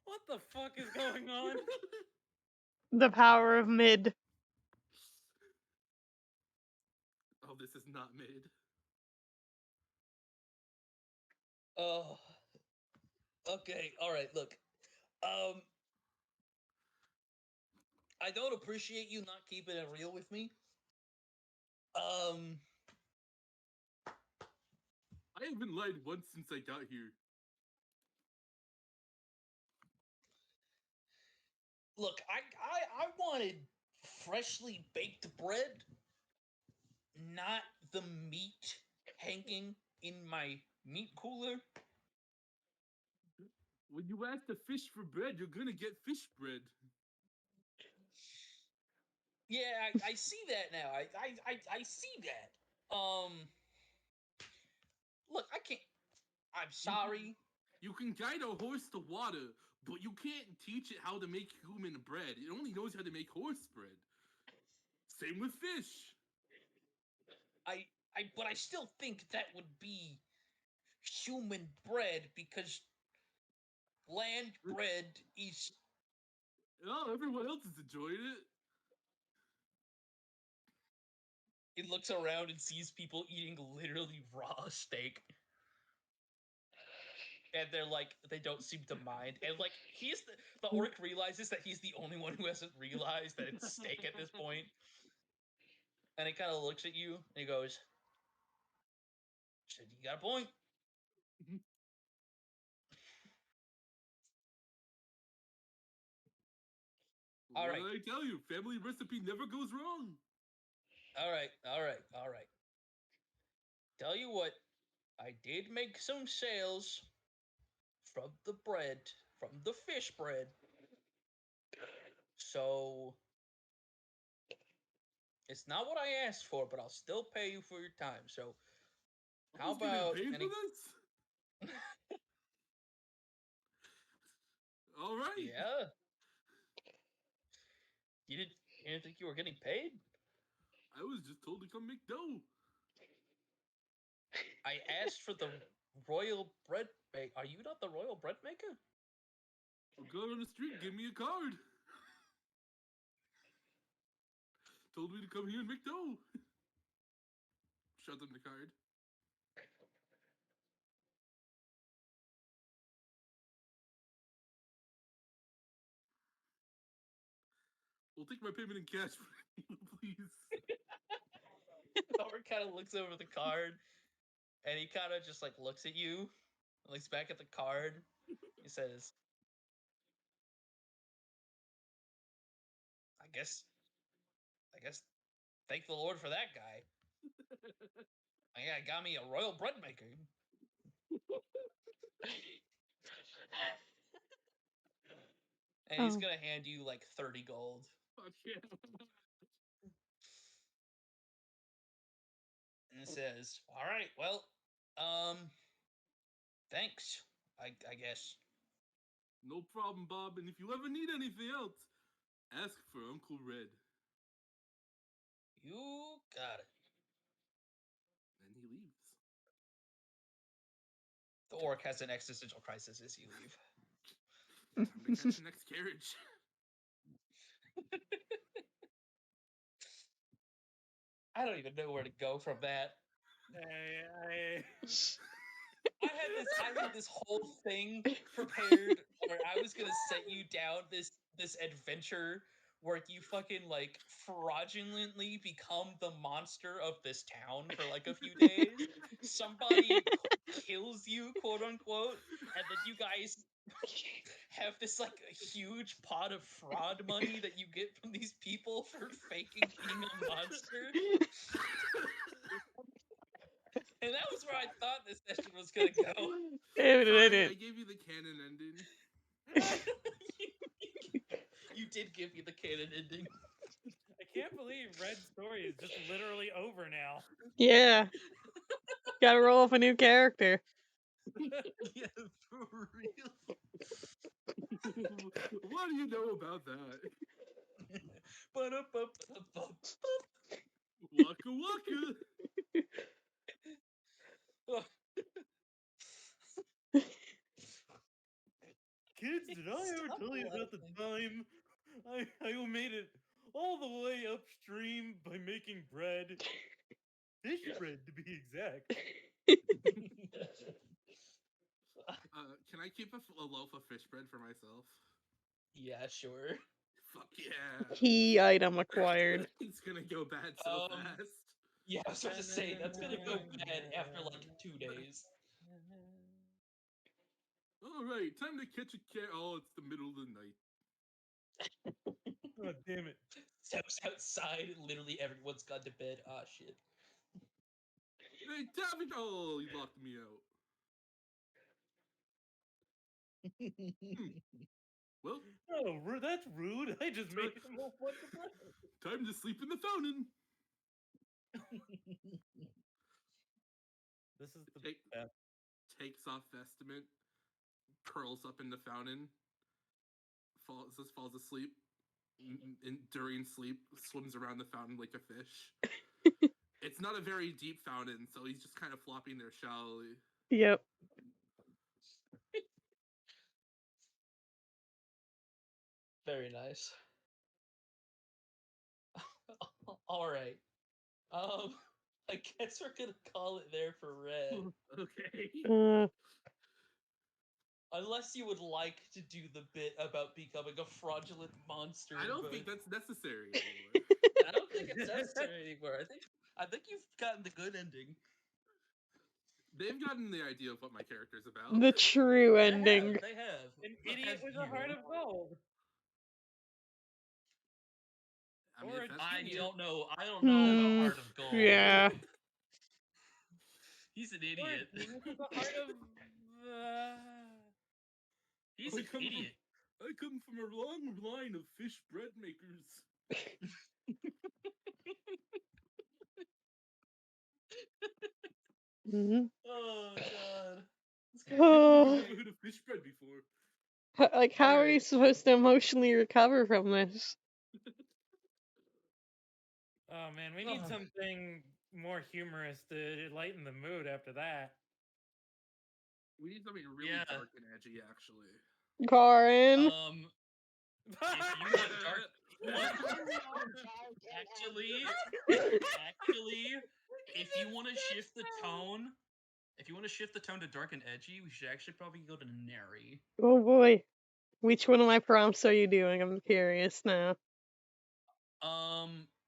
What the fuck is going on? The power of mid. Oh, this is not mid. Oh. Okay, alright, look. I don't appreciate you not keeping it real with me. I haven't lied once since I got here. Look, I wanted freshly baked bread, not the meat hanging in my meat cooler. When you ask the fish for bread, you're gonna get fish bread. Yeah, I see that now. I see that. Look, I can't. I'm sorry. You can guide a horse to water, But you can't teach it how to make human bread. It only knows how to make horse bread. Same with fish. But I still think that would be human bread because land bread is. Oh, everyone else is enjoying it. It looks around and sees people eating literally raw steak. And they're like, they don't seem to mind. And like, the orc realizes that he's the only one who hasn't realized that it's steak at this point. And he kind of looks at you and he goes, "You got a point." All right. What did I tell you? Family recipe never goes wrong. All right. Tell you what, I did make some sales from the bread, from the fish bread. So it's not what I asked for, but I'll still pay you for your time. So how about Getting paid for this? All right. Yeah. You didn't think you were getting paid? I was just told to come make dough. I asked for the royal bread maker. Are you not the royal bread maker? Well, go on the street, give me a card. Told me to come here and make dough. Showed them the card. We'll take my payment in cash, please. Thor kind of looks over the card, and he kind of just like looks at you, looks back at the card. He says, I guess, thank the Lord for that guy. Yeah, got me a royal bread maker. And he's gonna hand you like 30 gold. Fuck yeah. And it says, all right, well, thanks, I guess. No problem, Bob. And if you ever need anything else, ask for Uncle Red. You got it. And he leaves. The orc has an existential crisis as you leave. Time to catch the next carriage. I don't even know where to go from that. I had this whole thing prepared where I was gonna set you down this adventure where you fucking like fraudulently become the monster of this town for like a few days. Somebody kills you, quote unquote, and then you guys have this like huge pot of fraud money that you get from these people for faking being a monster. And that was where I thought this session was gonna go. Sorry, I gave you the canon ending. You did give me the canon ending. I can't believe Red's story is just literally over now. Yeah. Gotta roll off a new character. Yeah, for real. What do you know about that? Waka waka. Kids, did I ever tell you about the time I made it all the way upstream by making bread? Fish bread, to be exact. Can I keep a loaf of fish bread for myself? Yeah, sure. Fuck yeah. Key item acquired. It's gonna go bad so fast. Yeah, I was about to say, that's gonna go bad after like 2 days. Alright, time to catch a cat. Oh, it's the middle of the night. Oh, damn it. Steps outside, and literally everyone's gone to bed. Ah, shit. Hey, David! Oh, he locked me out. Well, oh, that's rude. I just made him all fun to play. Time to sleep in the fountain. This is the best. Takes off vestment, curls up in the fountain, falls asleep during sleep, swims around the fountain like a fish. It's not a very deep fountain, so he's just kind of flopping there shallowly. Yep. Very nice. All right. I guess we're gonna call it there for Rehd. Okay. Unless you would like to do the bit about becoming a fraudulent monster. I don't but think that's necessary anymore. I don't think it's necessary anymore. I think you've gotten the good ending. They've gotten the idea of what my character's about. The true ending. They have. An idiot Have with a heart you? of gold. I mean, Or if a that's I the don't know. I don't know about Heart of Gold. Yeah. He's an Or a idiot. demon with a heart of. He's I an come idiot. I come from a long line of fish bread makers. Mhm. Oh god. Oh. I've never heard of fish bread before. Like, how are you Alright. supposed to emotionally recover from this? Oh man, we need Ugh. something more humorous to lighten the mood after that. We need something really Yeah. dark and edgy, actually. Karin. If you want dark, actually, if you want to shift the tone, to dark and edgy, we should actually probably go to Neri. Oh boy. Which one of my prompts are you doing? I'm curious now.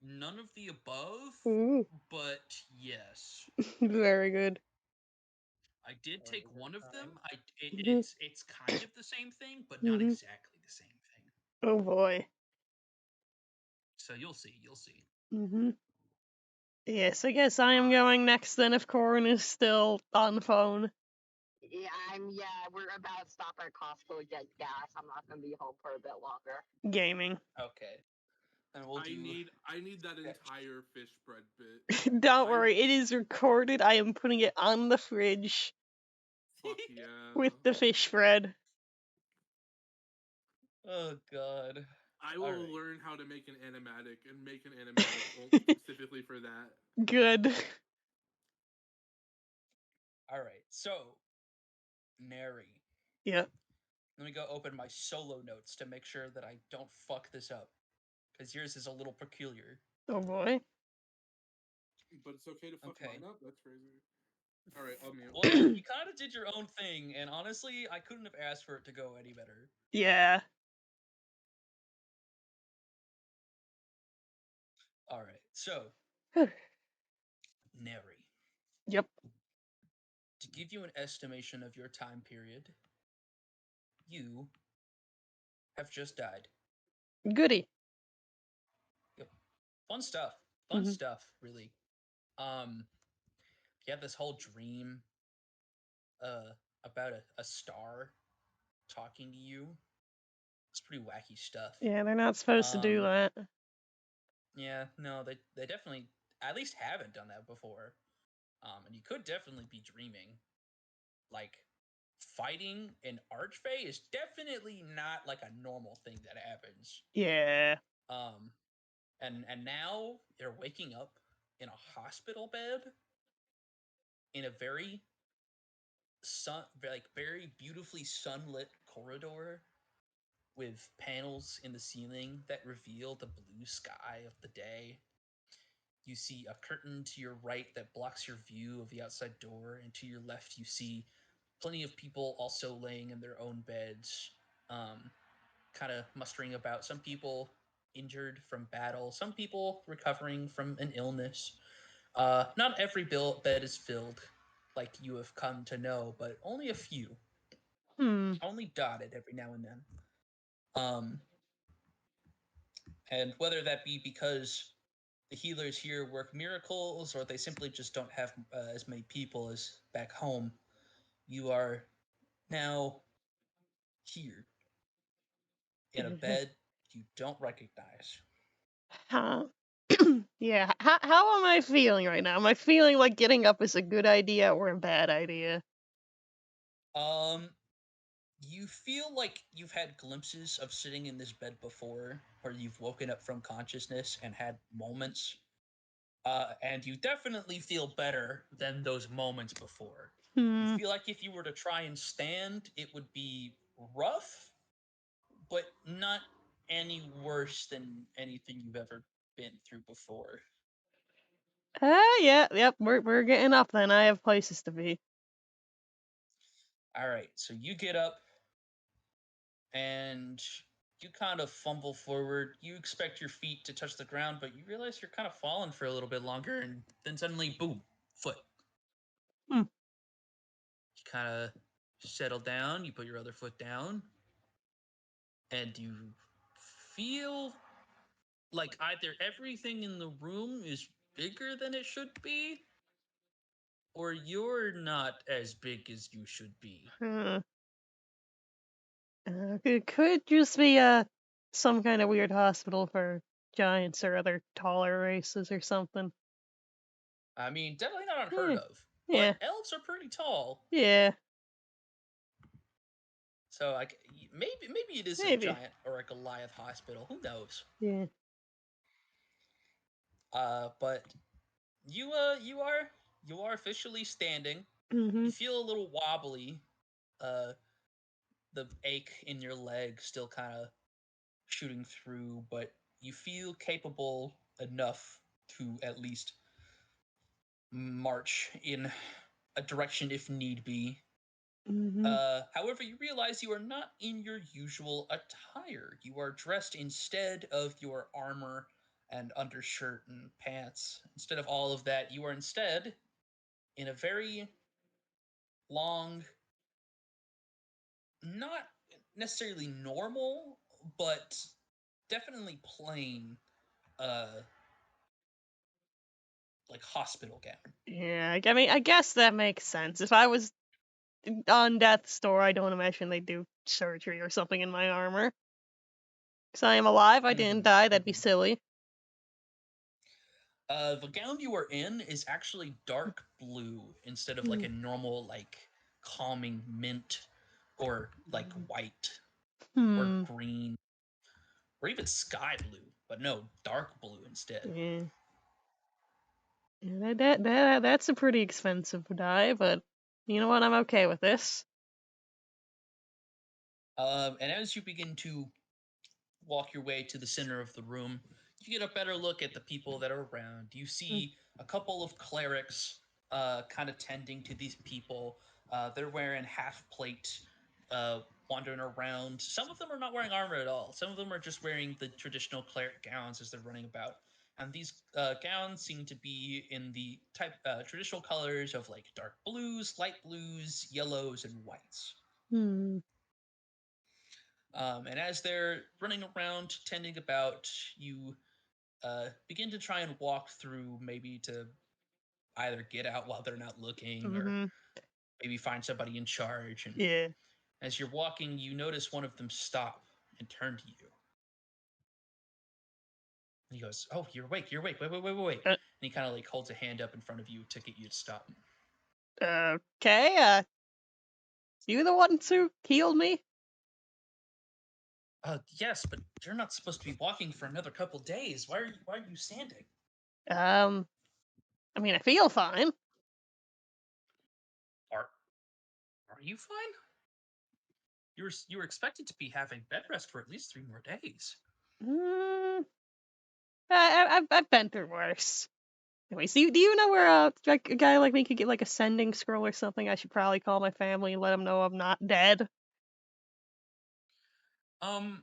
None of the above, Ooh. but yes. Very good. I did take one of them. Mhm. It's kind of the same thing, but not Mhm. exactly the same thing. Oh boy. So you'll see. Mhm. Yes, I guess I am going next then if Corin is still on the phone. Yeah, we're about to stop at Costco to get gas. I'm not gonna be home for a bit longer. Gaming. Okay. And we'll do. I need that entire fish bread bit. Don't worry, it is recorded. I am putting it on the fridge Fuck yeah. with the fish bread. Oh god. I will Alright. learn how to make an animatic and make an animatic specifically for that. Good. Alright, so Neri. Yep. Let me go open my solo notes to make sure that I don't fuck this up. Because yours is a little peculiar. Oh boy. But it's okay to fuck mine up? That's crazy. Alright, I'll mute. Well, you kind of did your own thing, and honestly, I couldn't have asked for it to go any better. Yeah. Alright, so Neri. Yep. To give you an estimation of your time period, you have just died. Goody. Yep. Fun stuff. Really. You have this whole dream about a star talking to you. It's pretty wacky stuff. Yeah, they're not supposed to do that. Yeah, no, they definitely at least haven't done that before. And you could definitely be dreaming. Like, fighting an archfey is definitely not like a normal thing that happens. Yeah. And now you're waking up in a hospital bed in a very very beautifully sunlit corridor with panels in the ceiling that reveal the blue sky of the day. You see a curtain to your right that blocks your view of the outside door, and to your left you see plenty of people also laying in their own beds, kind of mustering about. Some people injured from battle, some people recovering from an illness. Not every bed is filled, like you have come to know, but only a few. Only dotted every now and then. And whether that be because the healers here work miracles or they simply just don't have as many people as back home, you are now here in a bed you don't recognize. Huh. Yeah. How am I feeling right now? Am I feeling like getting up is a good idea or a bad idea? You feel like you've had glimpses of sitting in this bed before, where you've woken up from consciousness and had moments. And you definitely feel better than those moments before. You feel like if you were to try and stand, it would be rough, but not any worse than anything you've ever been through before. Yeah, yep, we're getting up then. I have places to be. All right, so you get up and you kind of fumble forward. You expect your feet to touch the ground, but you realize you're kind of falling for a little bit longer, and then suddenly, boom, foot. Hmm. You kind of settle down, you put your other foot down, and you feel like either everything in the room is bigger than it should be, or you're not as big as you should be. It could just be some kind of weird hospital for giants or other taller races or something. I mean, definitely not unheard of, Yeah. but elves are pretty tall. Yeah. So like maybe it is a Maybe. giant or a Goliath hospital. Who knows? Yeah. But you are officially standing. Mm-hmm. You feel a little wobbly. The ache in your leg still kind of shooting through, but you feel capable enough to at least march in a direction if need be. Mm-hmm. However, you realize you are not in your usual attire. You are dressed instead of your armor and undershirt and pants. Instead of all of that, you are instead in a very long, not necessarily normal, but definitely plain, like hospital gown. Yeah, I mean, I guess that makes sense. If I was on death's door, I don't imagine they'd do surgery or something in my armor. Because I am alive, I didn't die, that'd be silly. The gown you are in is actually dark blue instead of like a normal, like, calming mint or like white or green or even sky blue, but no, dark blue instead. Yeah. That's a pretty expensive dye, but you know what? I'm okay with this. And as you begin to walk your way to the center of the room, you get a better look at the people that are around. You see a couple of clerics kind of tending to these people. They're wearing half plate, wandering around. Some of them are not wearing armor at all. Some of them are just wearing the traditional cleric gowns as they're running about. And these gowns seem to be in the traditional colors of like dark blues, light blues, yellows, and whites. And as they're running around, tending about, you begin to try and walk through, maybe to either get out while they're not looking, or maybe find somebody in charge. And yeah. as you're walking, you notice one of them stop and turn to you. And he goes, "Oh, you're awake, you're awake, wait. And he kind of like holds a hand up in front of you to get you to stop. Okay, you the one who healed me? Yes, but you're not supposed to be walking for another couple days. Why are you standing? I mean, I feel fine. Are you fine? You were expected to be having bed rest for at least 3 more days. I've been through worse. Anyways, do you know where a guy like me could get like a sending scroll or something? I should probably call my family and let them know I'm not dead. And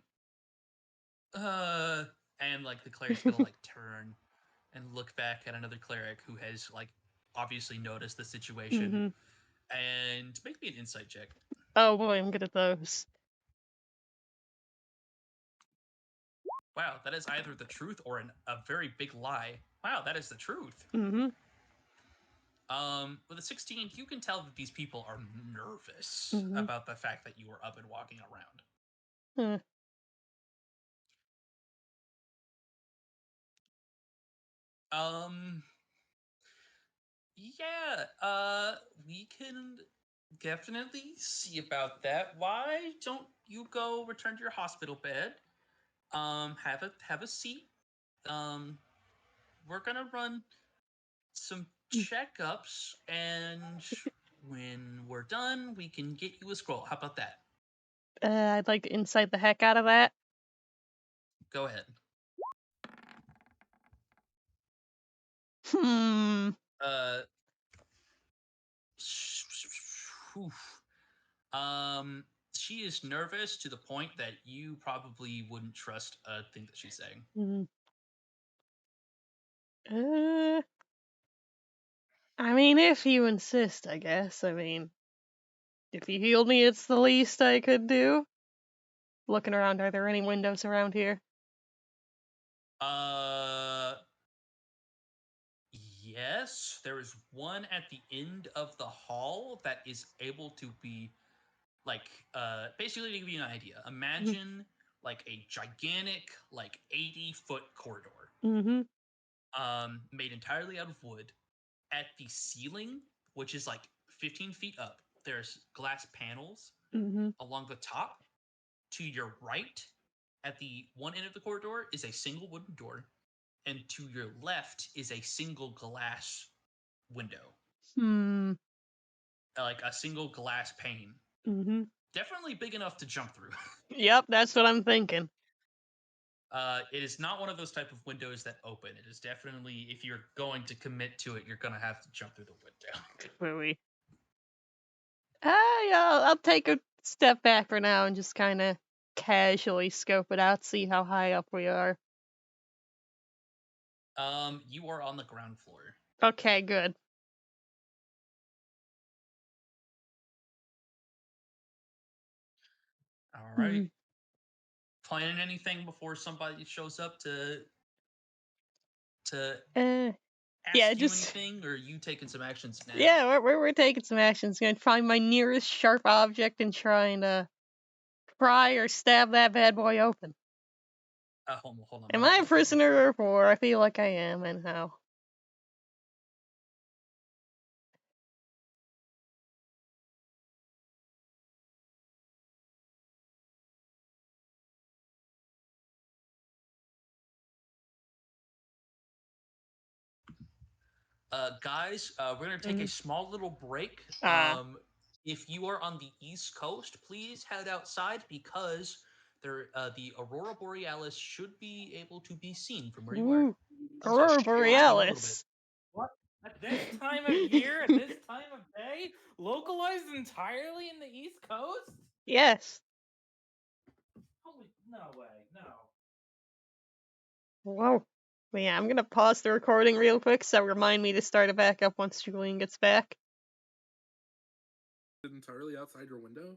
like the cleric's gonna like turn and look back at another cleric who has like obviously noticed the situation, and make me an insight check. Oh boy, I'm good at those. Wow, that is either the truth or a very big lie. Wow, that is the truth. With a 16, you can tell that these people are nervous about the fact that you are up and walking around. Yeah, we can definitely see about that. Why don't you go return to your hospital bed? Have a seat. We're gonna run some checkups, and when we're done, we can get you a scroll. How about that? I'd like to insight the heck out of that. Go ahead. Hmm. Whew. She is nervous to the point that you probably wouldn't trust a thing that she's saying. I mean, if you insist, I guess. I mean, if you healed me, it's the least I could do. Looking around, are there any windows around here? Yes, there is one at the end of the hall that is able to be basically to give you an idea. Imagine like a gigantic 80-foot corridor. Mm-hmm. Made entirely out of wood. At the ceiling, which is like 15 feet up, there's glass panels along the top. To your right, at the one end of the corridor, is a single wooden door, and to your left is a single glass window. Like a single glass pane. Definitely big enough to jump through. Yep, that's what I'm thinking. It is not one of those type of windows that open. It is definitely, if you're going to commit to it, you're going to have to jump through the window. Really? Yeah, I'll take a step back for now and just kind of casually scope it out, see how high up we are. You are on the ground floor. Okay, good. All right. Planning anything before somebody shows up to ask you anything, or are you taking some actions now? Yeah, we're taking some actions. Gonna find my nearest sharp object and trying to pry or stab that bad boy open. Hold on. Am I a prisoner of war? I feel like I am, and how? Guys, we're gonna take a small little break. If you are on the East Coast, please head outside because the Aurora Borealis should be able to be seen from where you are. Aurora Borealis. What? At this time of year, at this time of day, localized entirely in the East Coast? Yes. Holy, no way, no. Whoa. Well, yeah, I'm gonna pause the recording real quick, so remind me to start it back up once Julian gets back. Entirely outside your window?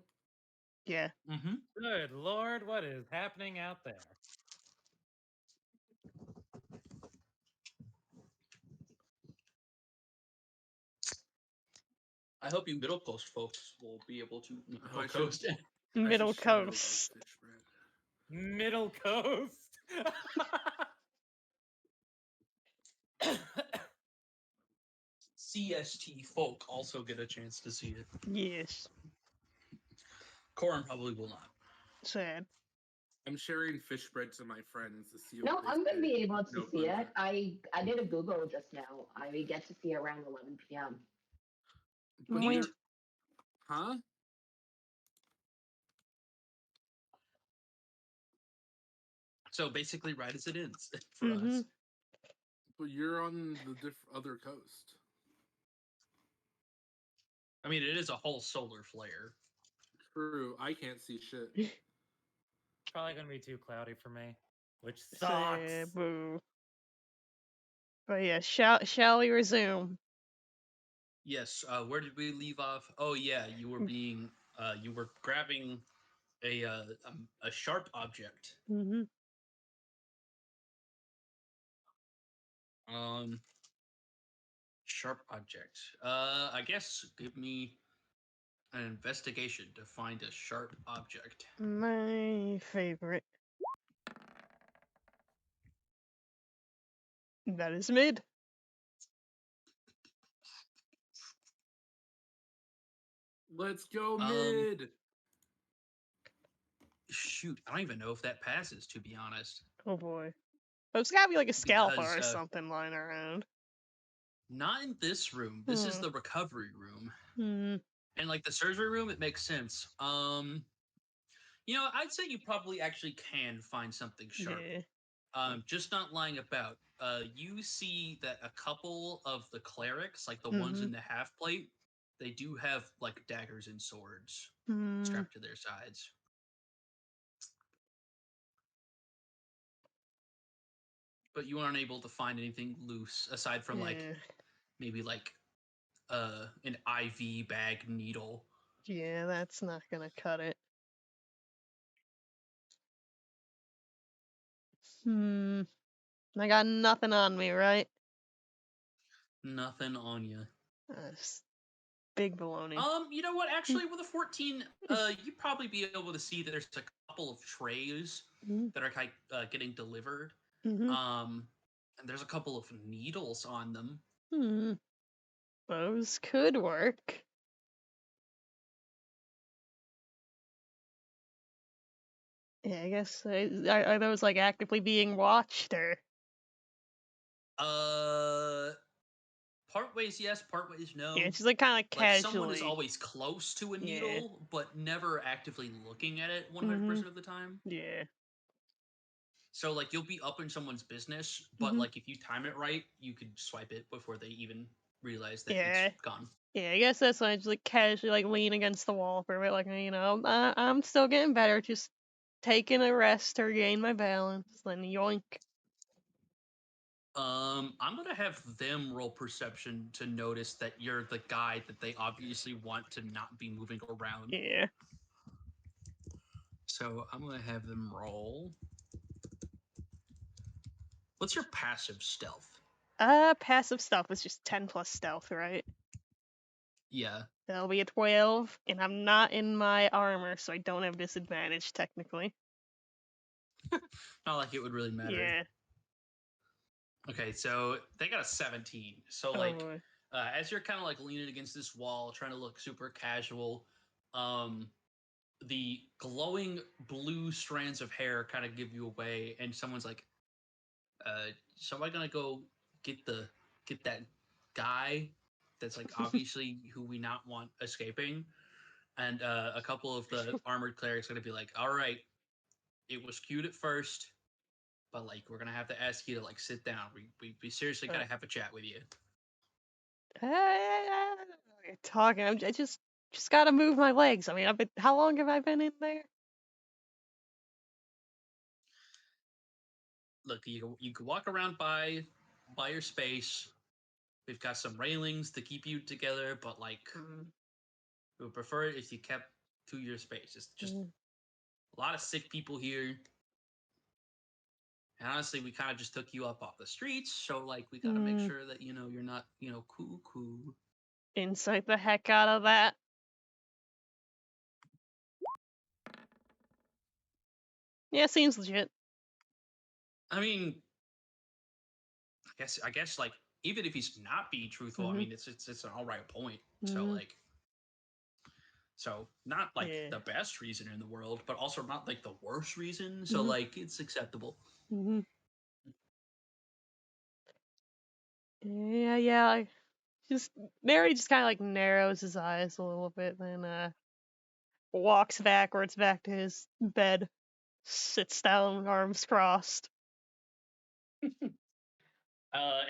Yeah. Good Lord, what is happening out there? I hope you Middle Coast folks will be able to Middle Coast. Middle Coast. Middle Coast. CST folk also get a chance to see it. Yes. Corin probably will not. Sad. I'm sharing fish bread to my friends to see. No, I'm gonna be able to see it. I did a Google just now. I get to see it around 11 p.m. Neat. Huh? So basically, right as it ends for us. But you're on the other coast. I mean, it is a whole solar flare. True, I can't see shit. Probably gonna be too cloudy for me, which sucks. Boo. But yeah, shall we resume? Yes. Where did we leave off? Oh yeah, you were being you were grabbing a sharp object. Sharp object. I guess give me an investigation to find a sharp object. My favorite. That is mid. Let's go Um, mid. Shoot, I don't even know if that passes, to be honest. Oh boy. There's gotta be like a scalper Because, or something lying around. Not in this room. This is the recovery room. Hmm. And like the surgery room, it makes sense. I'd say you probably actually can find something sharp. Yeah. Just not lying about. You see that a couple of the clerics, like the ones in the half plate, they do have like daggers and swords strapped to their sides. But you aren't able to find anything loose aside from like maybe like an IV bag needle. Yeah, that's not gonna cut it. I got nothing on me, right? Nothing on you. That's big baloney. You know what? Actually, with a 14, you'd probably be able to see that there's a couple of trays that are getting delivered. And there's a couple of needles on them. Those could work. Yeah, I guess are those like actively being watched or? Part ways yes, part ways no. Yeah, it's just like kind of casually. Someone is always close to a needle, but never actively looking at it 100% of the time. Yeah. So like you'll be up in someone's business, but like if you time it right, you could swipe it before they even realize that it's gone. Yeah, I guess that's why I just like casually like lean against the wall for a bit, like I'm still getting better, just taking a rest to regain my balance, then yoink. I'm gonna have them roll perception to notice that you're the guy that they obviously want to not be moving around. Yeah. So I'm gonna have them roll. What's your passive stealth? Passive stealth is just 10 plus stealth, right? Yeah. That'll be a 12, and I'm not in my armor, so I don't have disadvantage technically. Not like it would really matter. Yeah. Okay, so they got a 17. So as you're kind of like leaning against this wall, trying to look super casual, the glowing blue strands of hair kind of give you away, and someone's like, so am I gonna go get that guy that's like obviously who we not want escaping? And a couple of the armored clerics are gonna be like, all right, it was cute at first, but like we're gonna have to ask you to like sit down. We seriously gotta have a chat with you. You're talking. I just gotta move my legs. I mean, how long have I been in there? Look, you can walk around by your space. We've got some railings to keep you together, but like we would prefer it if you kept to your space. It's just a lot of sick people here. And honestly, we kind of just took you up off the streets, so like we gotta make sure that you're not cuckoo. Insight the heck out of that. Yeah, seems legit. I mean, I guess like even if he's not being truthful, I mean it's an all right point. So like, not like the best reason in the world, but also not like the worst reason. So like it's acceptable. Yeah. Neri just kind of like narrows his eyes a little bit, then walks backwards back to his bed, sits down, arms crossed.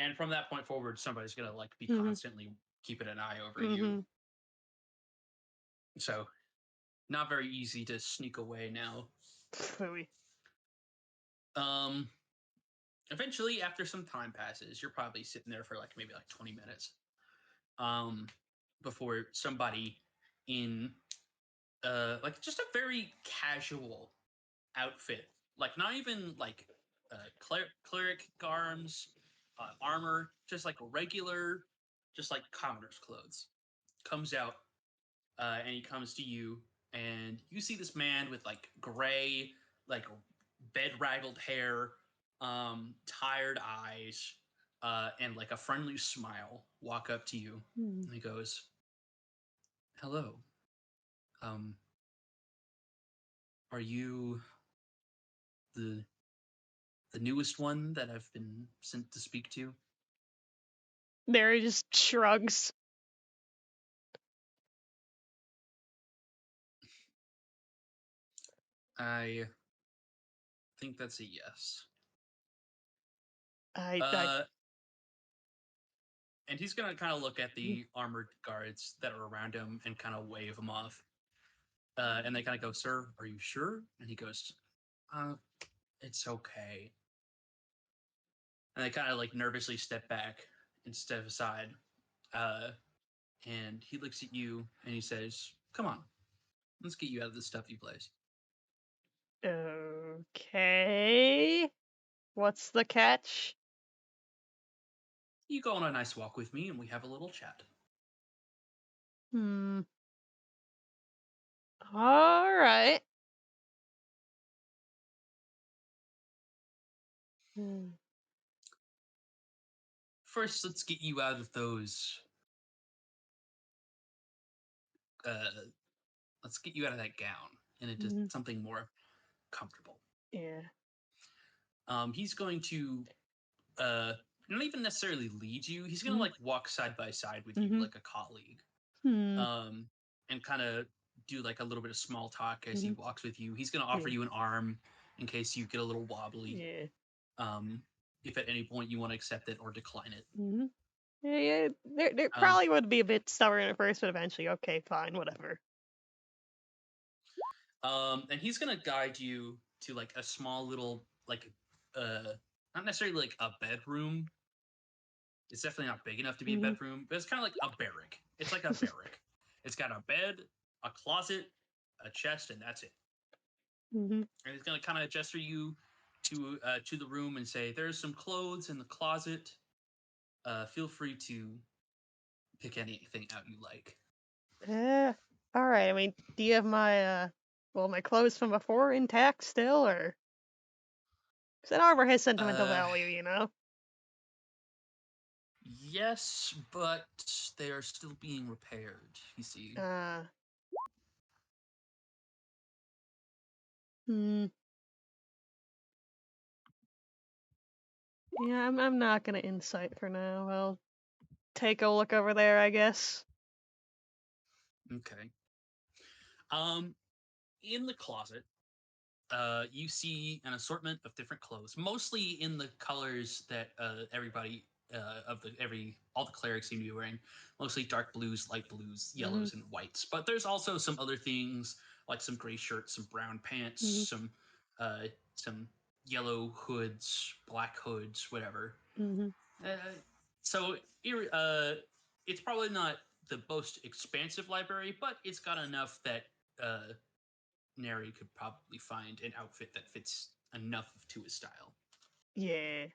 And from that point forward, somebody's gonna like be constantly keeping an eye over you. So, not very easy to sneak away now. Eventually, after some time passes, you're probably sitting there for like maybe like 20 minutes. Before somebody in like just a very casual outfit, like not even like cleric garms, armor, just like regular, just like commoner's clothes, comes out, and he comes to you, and you see this man with like gray, like bed-raggled hair, tired eyes, and like a friendly smile walk up to you. And he goes, "Hello, Are you the newest one that I've been sent to speak to? Neri just shrugs. I think that's a yes. I And he's gonna kind of look at the armored guards that are around him and kind of wave them off. And they kind of go, "Sir, are you sure?" And he goes, "It's okay." And they kind of like nervously step back and step aside. And he looks at you and he says, "Come on, let's get you out of this stuffy place." Okay. What's the catch? You go on a nice walk with me and we have a little chat. All right. First, let's get you out of those. Let's get you out of that gown and into something more comfortable. Yeah. He's going to not even necessarily lead you. He's gonna like walk side by side with you like a colleague. And kind of do like a little bit of small talk as he walks with you. He's gonna offer you an arm in case you get a little wobbly. Yeah. If at any point you want to accept it or decline it. Yeah. There probably would be a bit stubborn at first, but eventually, okay, fine, whatever. And he's gonna guide you to like a small little like not necessarily like a bedroom. It's definitely not big enough to be a bedroom, but it's kind of like a barrack. It's like a barrack. It's got a bed, a closet, a chest, and that's it. And he's gonna kind of gesture you to the room and say, "There's some clothes in the closet. Feel free to pick anything out you like." All right. I mean, do you have my my clothes from before intact still, or? Because that armor has sentimental value, you know. Yes, but they are still being repaired. You see. Yeah, I'm not gonna insight for now. I'll take a look over there, I guess. Okay. In the closet, you see an assortment of different clothes, mostly in the colors that everybody all the clerics seem to be wearing, mostly dark blues, light blues, yellows, and whites. But there's also some other things like some gray shirts, some brown pants, some yellow hoods, black hoods, whatever. So it's probably not the most expansive library, but it's got enough that Neri could probably find an outfit that fits enough to his style. Yeah.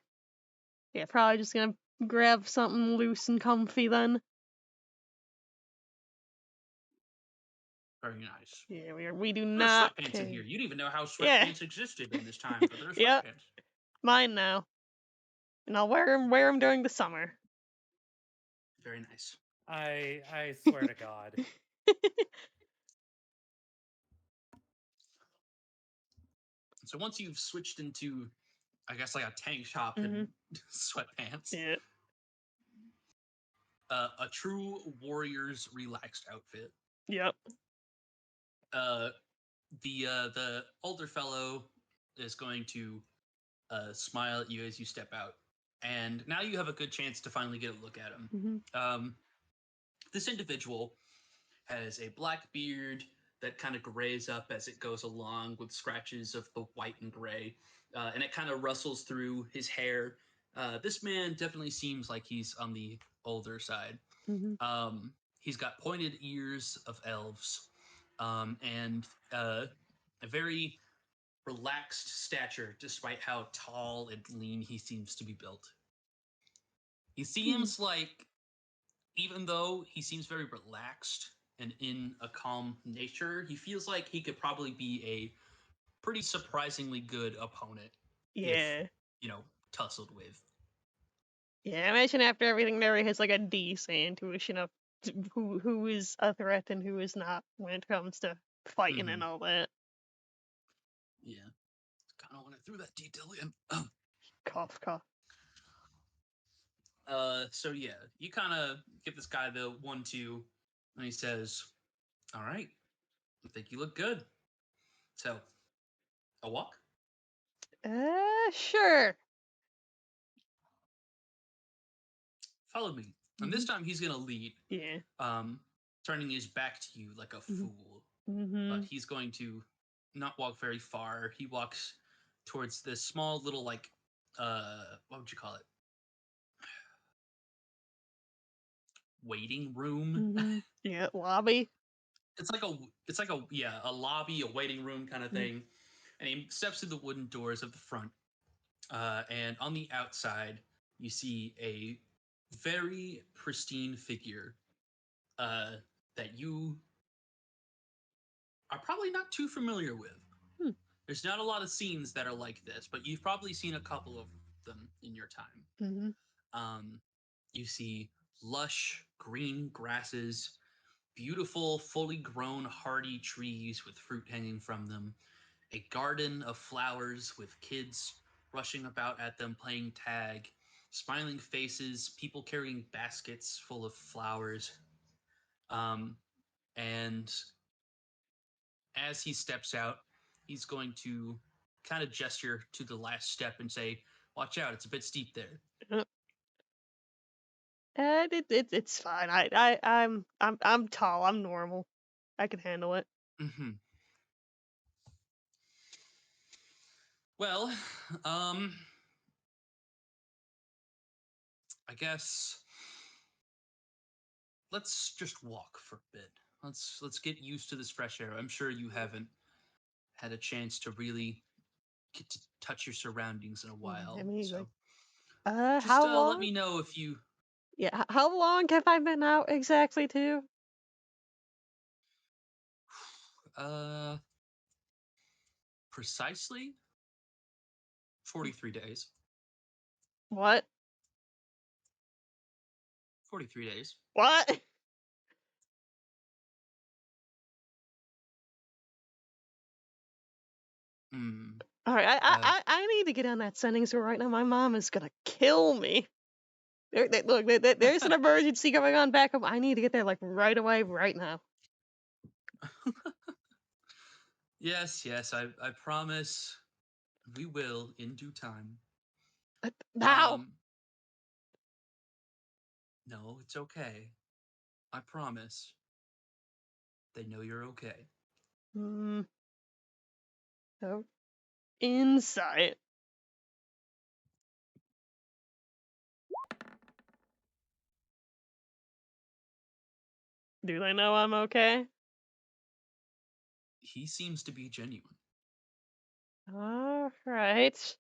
Yeah, probably just gonna grab something loose and comfy then. Very nice. Yeah, we do There's not. Sweatpants in here. You didn't even know how sweatpants existed in this time, but there's Yep. sweatpants. Mine now. And I'll wear them during the summer. Very nice. I swear to God. So once you've switched into, I guess, like a tank top and sweatpants, a true warrior's relaxed outfit. Yep. The older fellow is going to smile at you as you step out, and now you have a good chance to finally get a look at him. This individual has a black beard that kind of grays up as it goes along with scratches of the white and gray, and it kind of rustles through his hair. This man definitely seems like he's on the older side. He's got pointed ears of elves, and a very relaxed stature, despite how tall and lean he seems to be built. He seems like, even though he seems very relaxed and in a calm nature, he feels like he could probably be a pretty surprisingly good opponent. Yeah. If, tussled with. Yeah, I imagine after everything, Neri has like a decent intuition of who is a threat and who is not when it comes to fighting and all that. Yeah. Kind of want to throw that detail in. Cough, cough. So yeah, you kind of give this guy the 1-2, and he says, "All right, I think you look good. So, a walk." Sure. Follow me. And this time he's gonna lead. Yeah. Turning his back to you like a fool. Mm-hmm. But he's going to not walk very far. He walks towards this small little like what would you call it? Waiting room. Mm-hmm. Yeah, lobby. It's like a lobby, a waiting room kind of thing. And he steps through the wooden doors of the front. And on the outside, you see a very pristine figure that you are probably not too familiar with. There's not a lot of scenes that are like this, but you've probably seen a couple of them in your time. You see lush green grasses, beautiful, fully grown, hardy trees with fruit hanging from them, a garden of flowers with kids rushing about at them playing tag, smiling faces, people carrying baskets full of flowers. And as he steps out, he's going to kind of gesture to the last step and say, "Watch out, it's a bit steep there." It's fine. I'm tall. I'm normal. I can handle it. Well, I guess let's just walk for a bit. Let's get used to this fresh air. I'm sure you haven't had a chance to really get to touch your surroundings in a while. I mean, so like, just how long? let me know if you. Yeah, how long have I been out exactly, too? Precisely 43 days. What? 43 days. What? All right, I need to get on that sending store right now. My mom is gonna kill me. Look, there's an emergency going on back home. I need to get there like right away, right now. Yes, I promise we will in due time. Now. No, it's okay. I promise. They know you're okay. So, insight. Do they know I'm okay? He seems to be genuine. All right.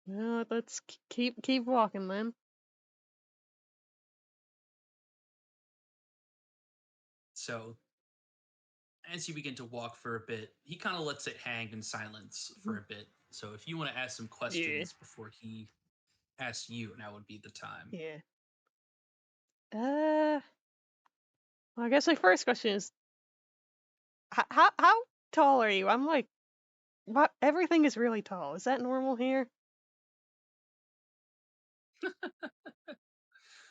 Well, let's keep walking then. So, as you begin to walk for a bit, he kind of lets it hang in silence for a bit. So, if you want to ask some questions before he asks you, now would be the time. Yeah. Well, I guess my first question is, how tall are you? I'm like, what? Everything is really tall. Is that normal here?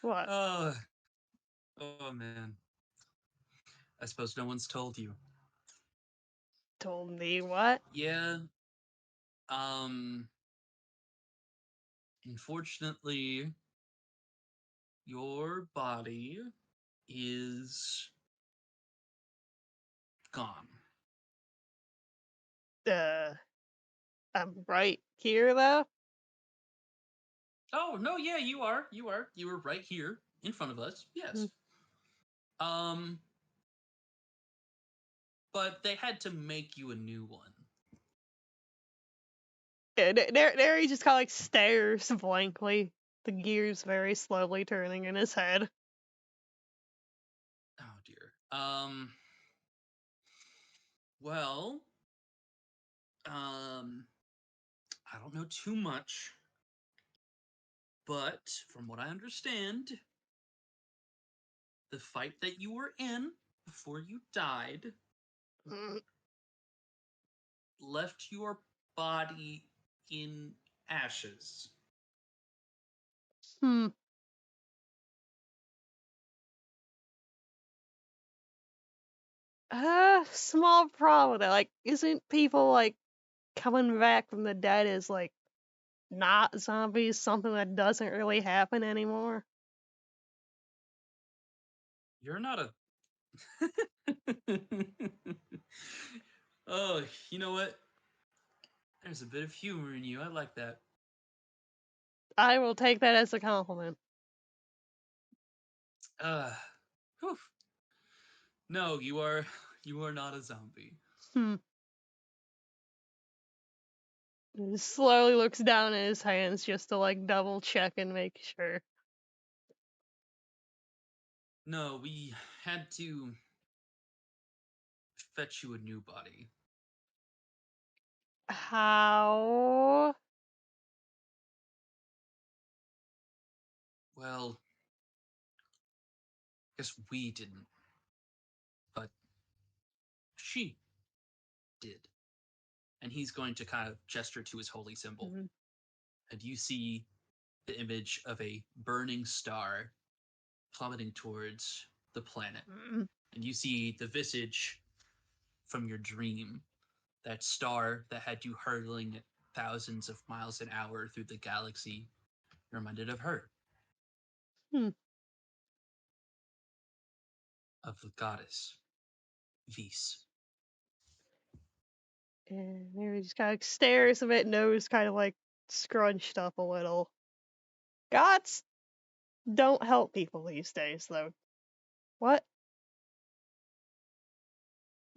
What? Oh man. I suppose no one's told you. Told me what? Yeah. Unfortunately, your body is gone. I'm right here though. Oh no, yeah, you are. You were right here in front of us. Yes. But they had to make you a new one. Yeah, there he just kind of like stares blankly, the gears very slowly turning in his head. Oh dear. Well, I don't know too much, but from what I understand, the fight that you were in before you died Mm, left your body in ashes. Hmm. Small problem with that. Like, isn't people like coming back from the dead is like not zombies something that doesn't really happen anymore? You're not a. Oh, you know what? There's a bit of humor in you. I like that. I will take that as a compliment. Uh, whew. No, you are not a zombie. Hmm. He slowly looks down at his hands just to like double check and make sure. No, we had to fetch you a new body. How? Well, guess we didn't, but she did. And he's going to kind of gesture to his holy symbol. Mhm. And you see the image of a burning star plummeting towards the planet. Mm. And you see the visage from your dream, that star that had you hurtling at thousands of miles an hour through the galaxy. You're reminded of her. Hmm. Of the goddess, Vis. And Neri just kind of stares a bit, nose kind of like scrunched up a little. Gods don't help people these days, though. What?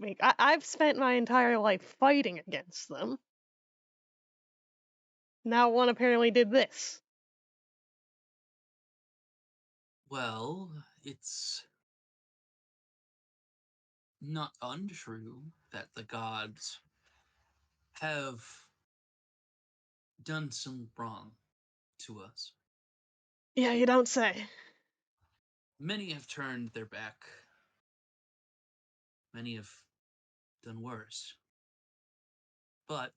I mean, I've spent my entire life fighting against them. Now one apparently did this. Well, it's not untrue that the gods have done some wrong to us. Yeah, you don't say. Many have turned their back. Many have done worse. But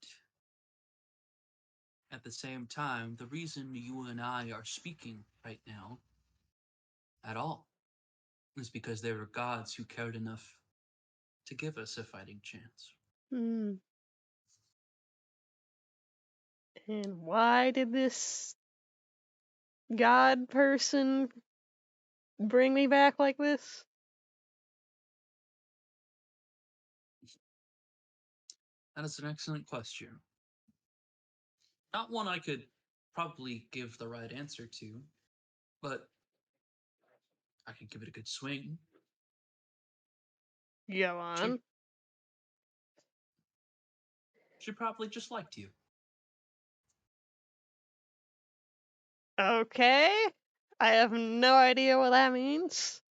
at the same time, the reason you and I are speaking right now at all is because there were gods who cared enough to give us a fighting chance. Hmm. And why did this god person bring me back like this? That is an excellent question. Not one I could probably give the right answer to, but I could give it a good swing. Go on. She probably just liked you. Okay. I have no idea what that means.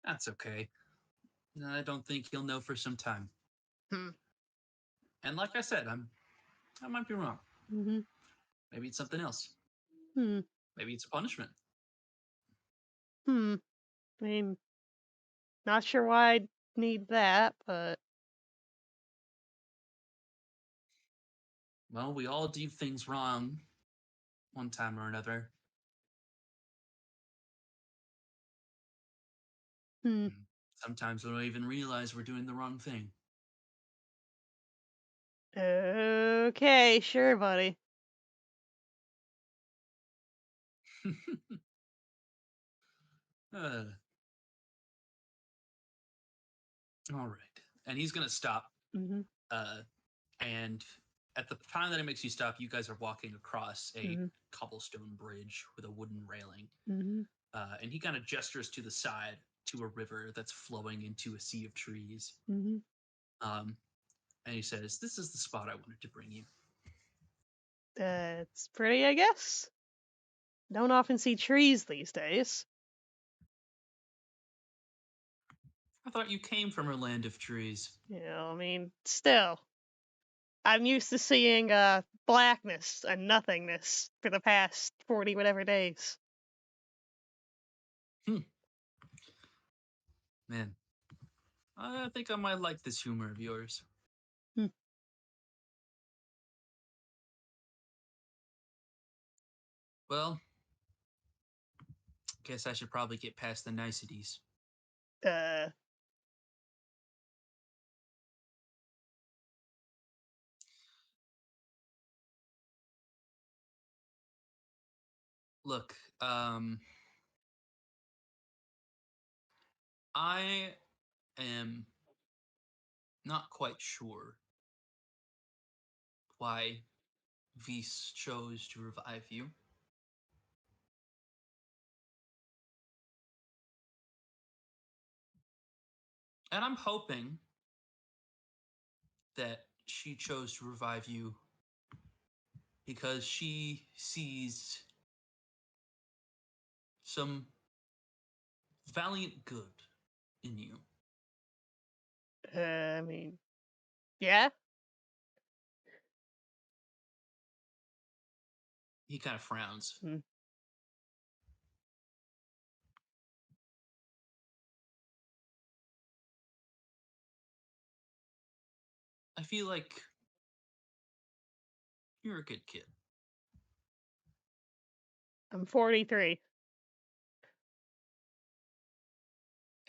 That's okay. I don't think you'll know for some time. Hmm. And like I said, I might be wrong. Mm-hmm. Maybe it's something else. Hmm. Maybe it's a punishment. Hmm. I mean, not sure why I'd need that, but Well, we all do things wrong one time or another. hmm. Sometimes we don't even realize we're doing the wrong thing. Okay, sure, buddy. uh, all right. And he's going to stop. Mm-hmm. And at the time that it makes you stop, you guys are walking across a Mhm. cobblestone bridge with a wooden railing. Mm-hmm. And he kind of gestures to the side to a river that's flowing into a sea of trees. Mm-hmm. And he says, "This is the spot I wanted to bring you." That's pretty, I guess. Don't often see trees these days. I thought you came from a land of trees. You know, I mean, still. I'm used to seeing blackness and nothingness for the past 40 whatever days. Man, I think I might like this humor of yours. Hmm. Well, guess I should probably get past the niceties. Look, I am not quite sure why Vis chose to revive you. And I'm hoping that she chose to revive you because she sees some valiant good in you. I mean, yeah. He kind of frowns. Hmm. I feel like you're a good kid. I'm 43.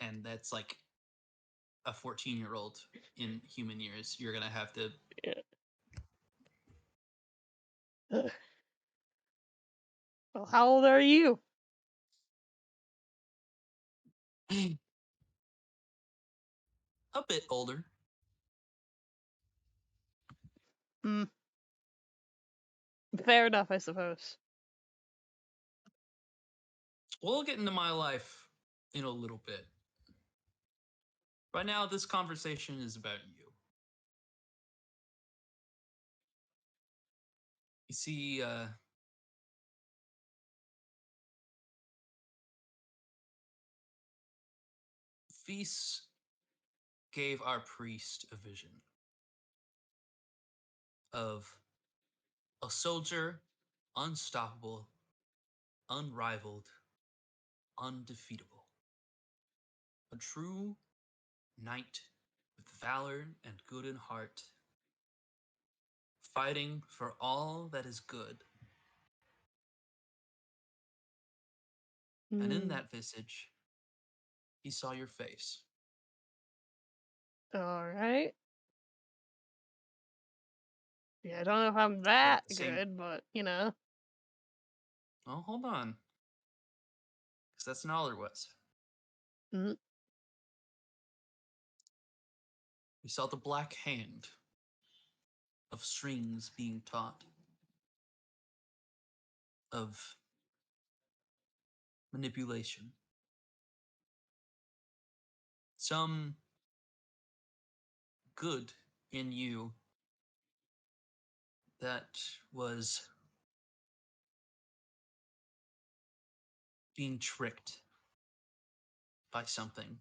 And that's like a 14-year-old in human years. You're going to have to... Ugh. Well, how old are you? a bit older. Hmm. Fair enough, I suppose. We'll get into my life in a little bit. Right now, this conversation is about you. You see, Feast gave our priest a vision of a soldier, unstoppable, unrivaled, undefeatable. A true knight with valor and good in heart, fighting for all that is good. And in that visage, he saw your face. All right. Yeah, I don't know if I'm that same- good, but you know. Oh, hold on. Because that's not all there was. Mhm. We saw the black hand of strings being taut, of manipulation. Some good in you that was being tricked by something.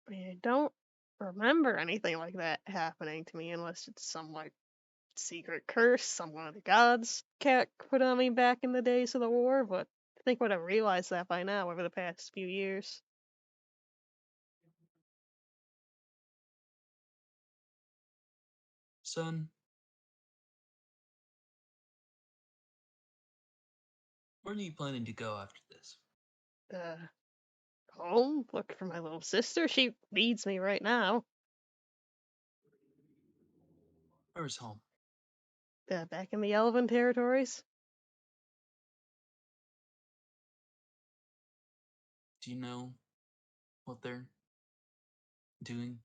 I don't remember anything like that happening to me unless it's some like secret curse some one of the gods cat put on me back in the days of the war, but I think I would have realized that by now over the past few years. Son, where are you planning to go after this? Home, look for my little sister. She needs me right now. Where's home? Back in the Elven territories. Do you know what they're doing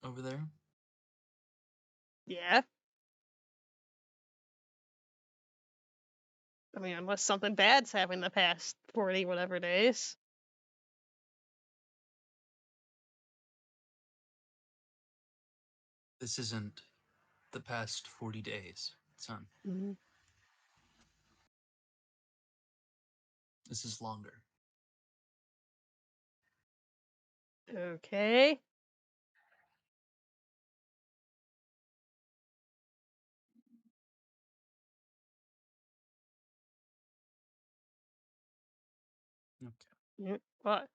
over there? Yeah. I mean, unless something bad's happened the past 40 whatever days. This isn't the past 40 days, son. Mm-hmm. This is longer. Okay. Okay. Yeah, what?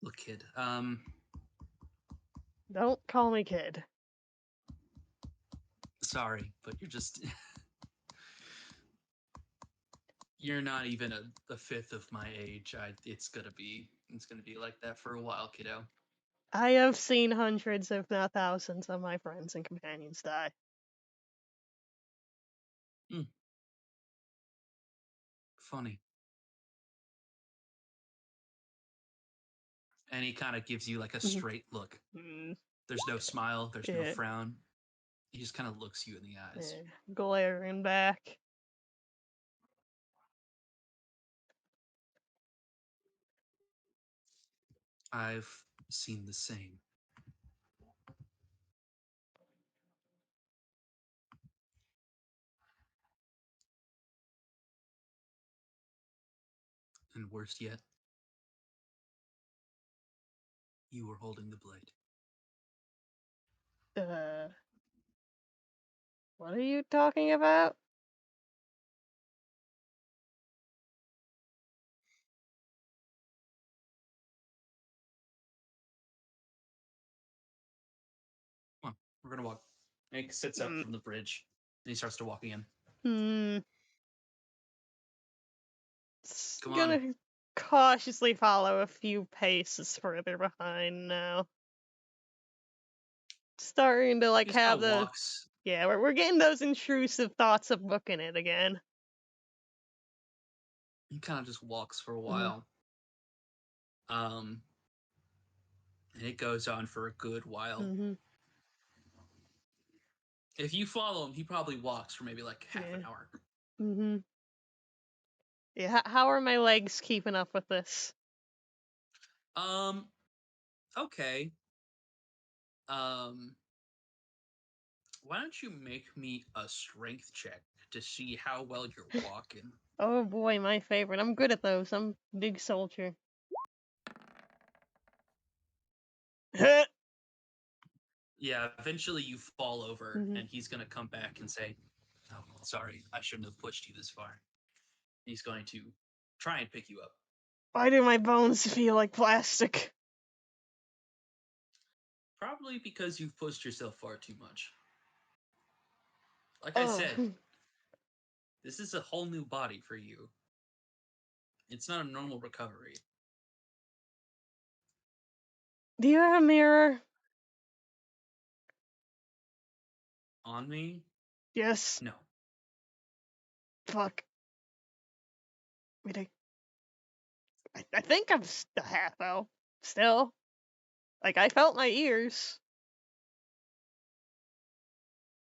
Look, kid. Don't call me kid. Sorry, but you're just you're not even a fifth of my age. It's gonna be like that for a while, kiddo. I have seen hundreds, if not thousands, of my friends and companions die. Funny. And he kind of gives you like a straight look. There's no smile. There's no Yeah. frown. He just kind of looks you in the eyes. Yeah. Glaring back. I've seen the same. And worse yet, you were holding the blade. What are you talking about? Come on, we're gonna walk. And he sits up from the bridge and he starts to walk again. Come Gonna on. cautiously follow a few paces further behind now. Starting to like He just have kinda the walks. yeah, we're getting those intrusive thoughts of booking it again. He kind of just walks for a while. And it goes on for a good while. If you follow him, he probably walks for maybe like half an hour. Yeah, how are my legs keeping up with this? Okay. Why don't you make me a strength check to see how well you're walking? Oh boy, my favorite. I'm good at those. I'm a big soldier. Yeah, eventually you fall over and he's going to come back and say, "Oh, sorry, I shouldn't have pushed you this far." He's going to try and pick you up. Why do my bones feel like plastic? Probably because you've pushed yourself far too much. Like I said, this is a whole new body for you. It's not a normal recovery. Do you have a mirror? On me? Yes. No. Fuck. Wait, I think I'm a half elf still. Like, I felt my ears.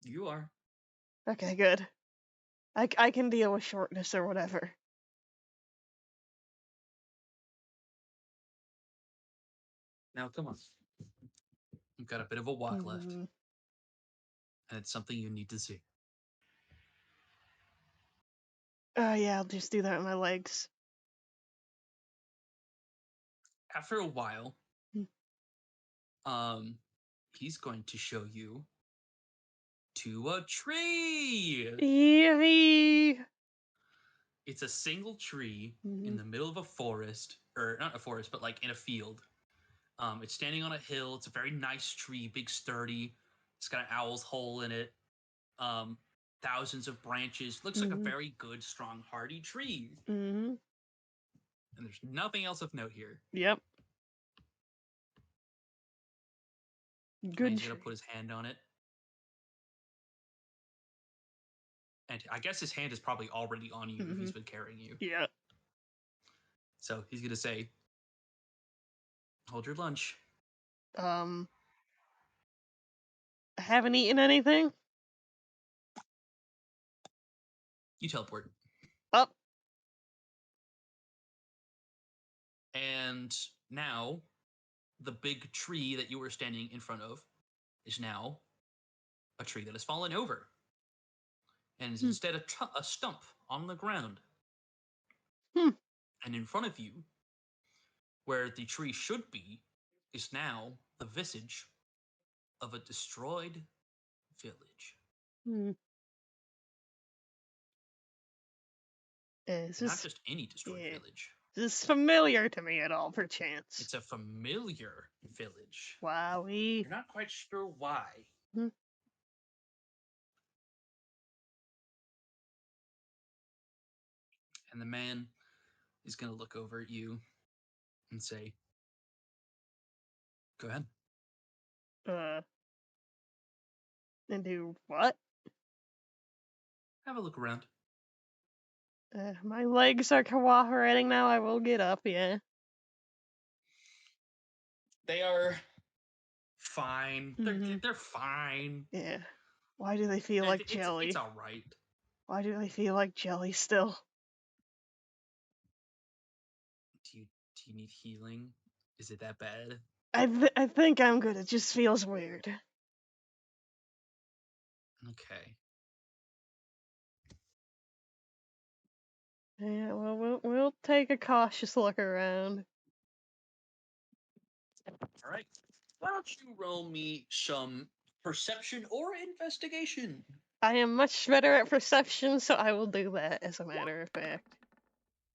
You are. Okay, good. I can deal with shortness or whatever. Now, come on. You've got a bit of a walk left. And it's something you need to see. Yeah, I'll just do that with my legs. After a while, he's going to show you to a tree. Eevee! It's a single tree in the middle of a forest, or not a forest, but like in a field. It's standing on a hill. It's a very nice tree, big, sturdy. It's got an owl's hole in it. Thousands of branches. Looks like a very good, strong, hardy tree. And there's nothing else of note here. Yep. Good. And he's gonna put his hand on it. And I guess his hand is probably already on you if he's been carrying you. Yeah. So he's gonna say, "Hold your lunch." I haven't eaten anything. You teleport. Up. And now, the big tree that you were standing in front of is now a tree that has fallen over. And is instead a stump on the ground. And in front of you, where the tree should be, is now the visage of a destroyed village. Is And not this, just any destroyed yeah. village. is this familiar to me at all, perchance? It's a familiar village. Wowee. You're not quite sure why. Hmm. And the man is going to look over at you and say, go ahead. And do what? Have a look around. My legs are cooperating now. I will get up, yeah. They are fine. Mhm. They're fine. Yeah. Why do they feel like jelly? It's all right. Why do they feel like jelly still? Do you need healing? Is it that bad? I think I'm good. It just feels weird. Okay. Yeah, well, we'll take a cautious look around. All right. Why don't you roll me some perception or investigation? I am much better at perception, so I will do that, as a matter of fact.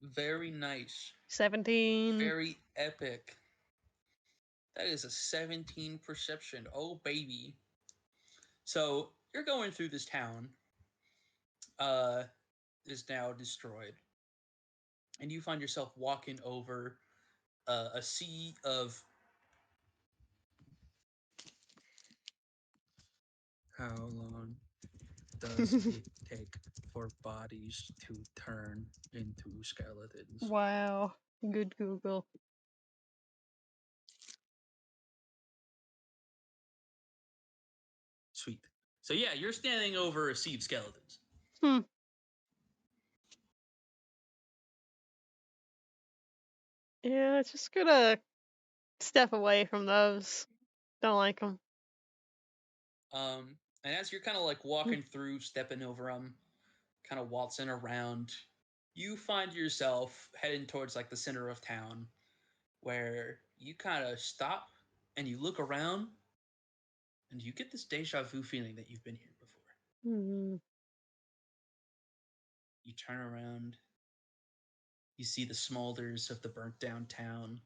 Very nice. 17. Very epic. That is a 17 perception. Oh, baby. So, you're going through this town. Is now destroyed. And you find yourself walking over a sea of... How long does it take for bodies to turn into skeletons? Wow. Good Google. Sweet. So yeah, you're standing over a sea of skeletons. Yeah, just gonna step away from those. Don't like them. And as you're kind of like walking through, stepping over them, kind of waltzing around, you find yourself heading towards like the center of town, where you kind of stop and you look around, and you get this deja vu feeling that you've been here before. Hmm. You turn around, you see the smolders of the burnt down town,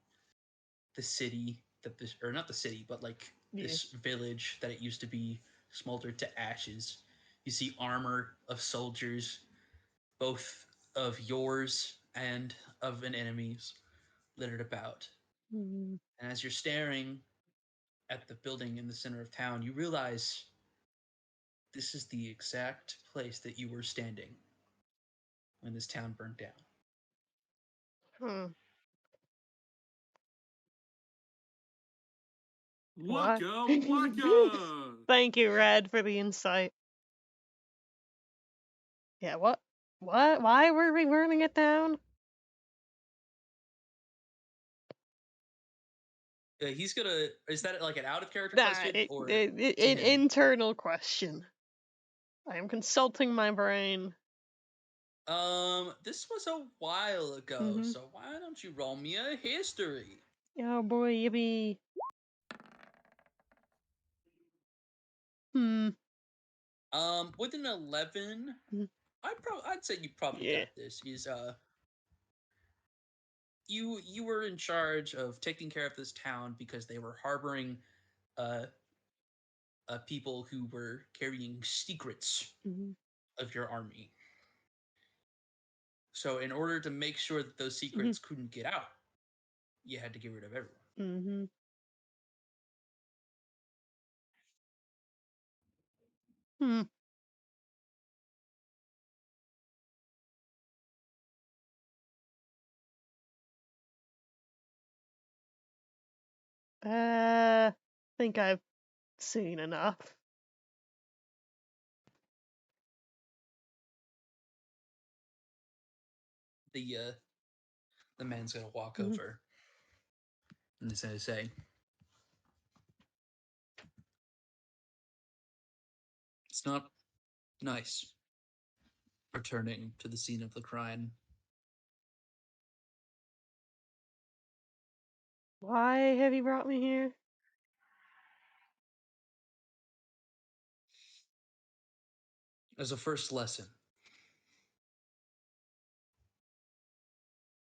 the city that this, or not the city, but like this village that it used to be smoldered to ashes. You see armor of soldiers, both of yours and of an enemy's, littered about. Hmm. And as you're staring at the building in the center of town, you realize this is the exact place that you were standing when this town burned down. Hmm. What? Waka waka! Thank you, Rehd, for the insight. Yeah, what? What? Why were we burning it down? He's gonna. Is that like an out of character Nah, question or to an him? internal question. I am consulting my brain. This was a while ago, Mhm. so why don't you roll me a history? Oh boy, yippee. Hmm. With an 11, Mhm. I'd say you probably Yeah. got this. Is you were in charge of taking care of this town because they were harboring uh people who were carrying secrets Mhm. of your army. So in order to make sure that those secrets couldn't get out, you had to get rid of everyone. Mhm. Hmm. Think I've seen enough. The man's gonna walk Mhm. over and he's gonna say, "It's not nice returning to the scene of the crime. Why have you brought me here? As a first lesson,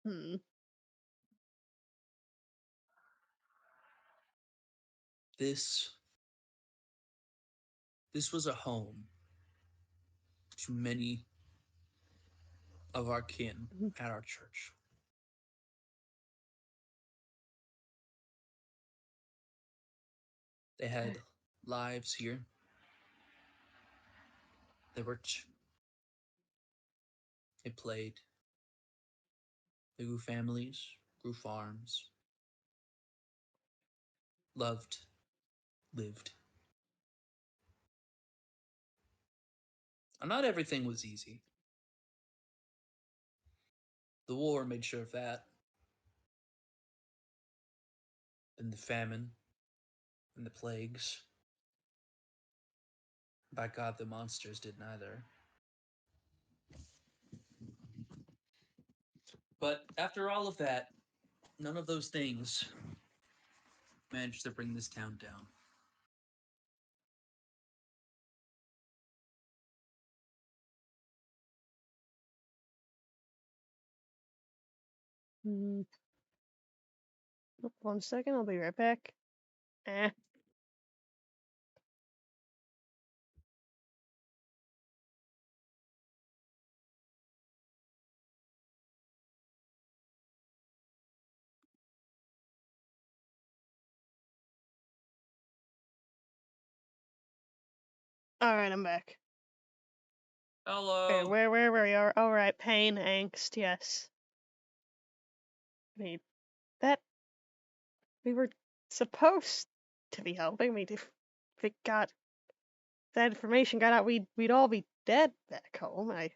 Hmm. This was a home to many of our kin at our church. They had lives here. They worked. They played. They grew families, grew farms, loved, lived. And not everything was easy. The war made sure of that. And the famine and the plagues. By God, the monsters did neither. But after all of that, none of those things managed to bring this town down. Hmm. 1 second, I'll be right back. Eh. Alright, I'm back. Hello. Okay, where we are? Alright, pain, angst, yes. I mean, that... We were supposed to be helping. If it got... that information got out, we'd all be dead back home. I...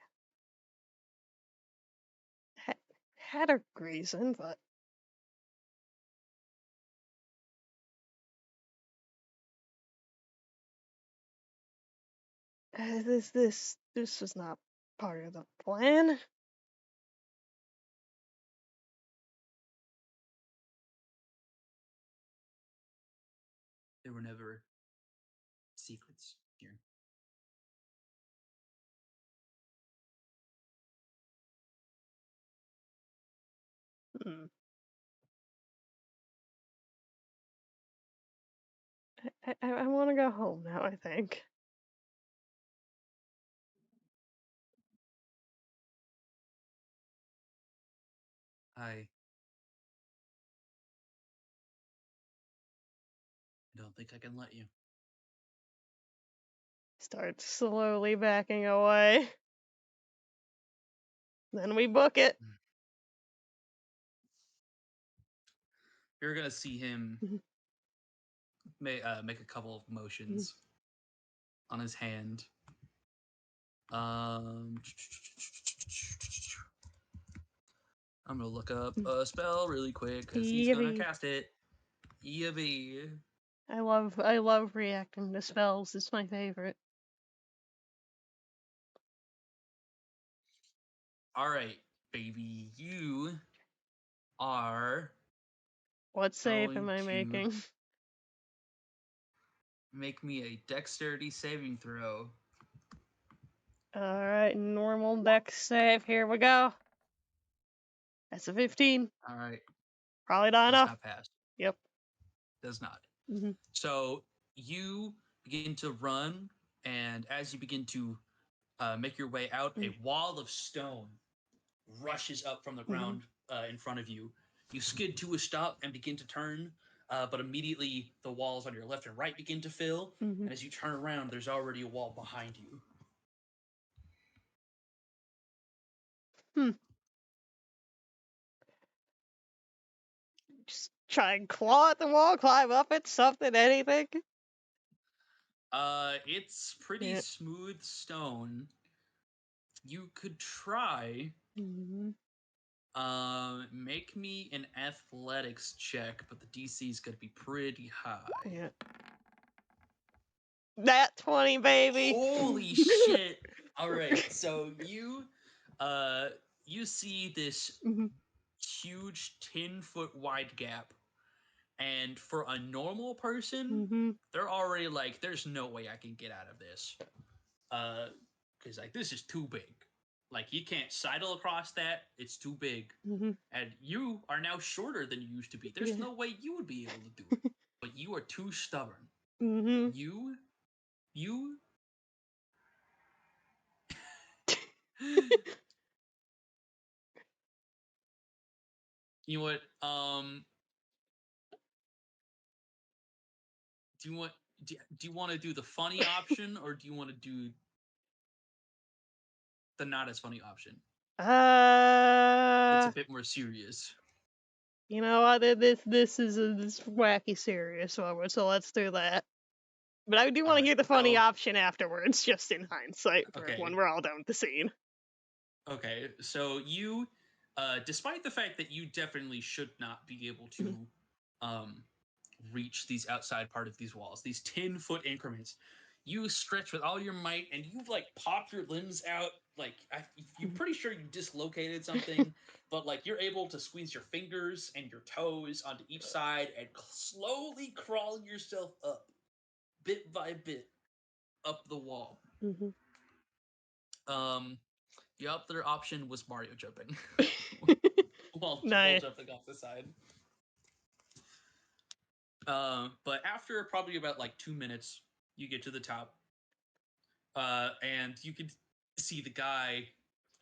had a reason, but... This was not part of the plan. There were never secrets here. Hmm. I want to go home now, I think. I don't think I can let you. Start slowly backing away. Then we book it. You're gonna see him make a couple of motions on his hand. I'm gonna look up a spell really quick because he's gonna cast it. EV. I love reacting to spells. It's my favorite. All right, baby, you are. What save am going I to making? Make me a dexterity saving throw. Alright, normal dex save. Here we go. That's a 15. All right. Probably not Does enough. not pass. Yep. Does not. Mhm. So you begin to run, and as you begin to make your way out, a wall of stone rushes up from the ground in front of you. You skid to a stop and begin to turn, but immediately the walls on your left and right begin to fill. And as you turn around, there's already a wall behind you. Just try and claw at the wall, climb up it, something, anything. It's pretty smooth stone. You could try. Make me an athletics check, but the DC's gonna be pretty high. Yeah. That 20, baby. Holy shit! All right, so you see this huge 10-foot wide gap, and for a normal person, they're already like, "There's no way I can get out of this," because like this is too big. Like he can't sidle across that. It's too big. Mhm. And you are now shorter than you used to be. There's Yeah. no way you would be able to do it. But you are too stubborn. Mhm. You you know what? Do you want to do the funny option or do you want to do the not as funny option? It's a bit more serious. You know what? This is this wacky serious one, so let's do that. But I do want to Alright, hear the funny so- option afterwards, just in hindsight, Okay. when we're all done with the scene. Okay, so you, despite the fact that you definitely should not be able to reach these outside part of these walls, these 10-foot increments, you stretch with all your might and you like pop your limbs out. Like you're pretty sure you dislocated something, but like you're able to squeeze your fingers and your toes onto each side and slowly crawl yourself up, bit by bit, up the wall. Mhm. The other option was Mario jumping while Nice. jumping off the side. But after probably about like 2 minutes, you get to the top, and you can see the guy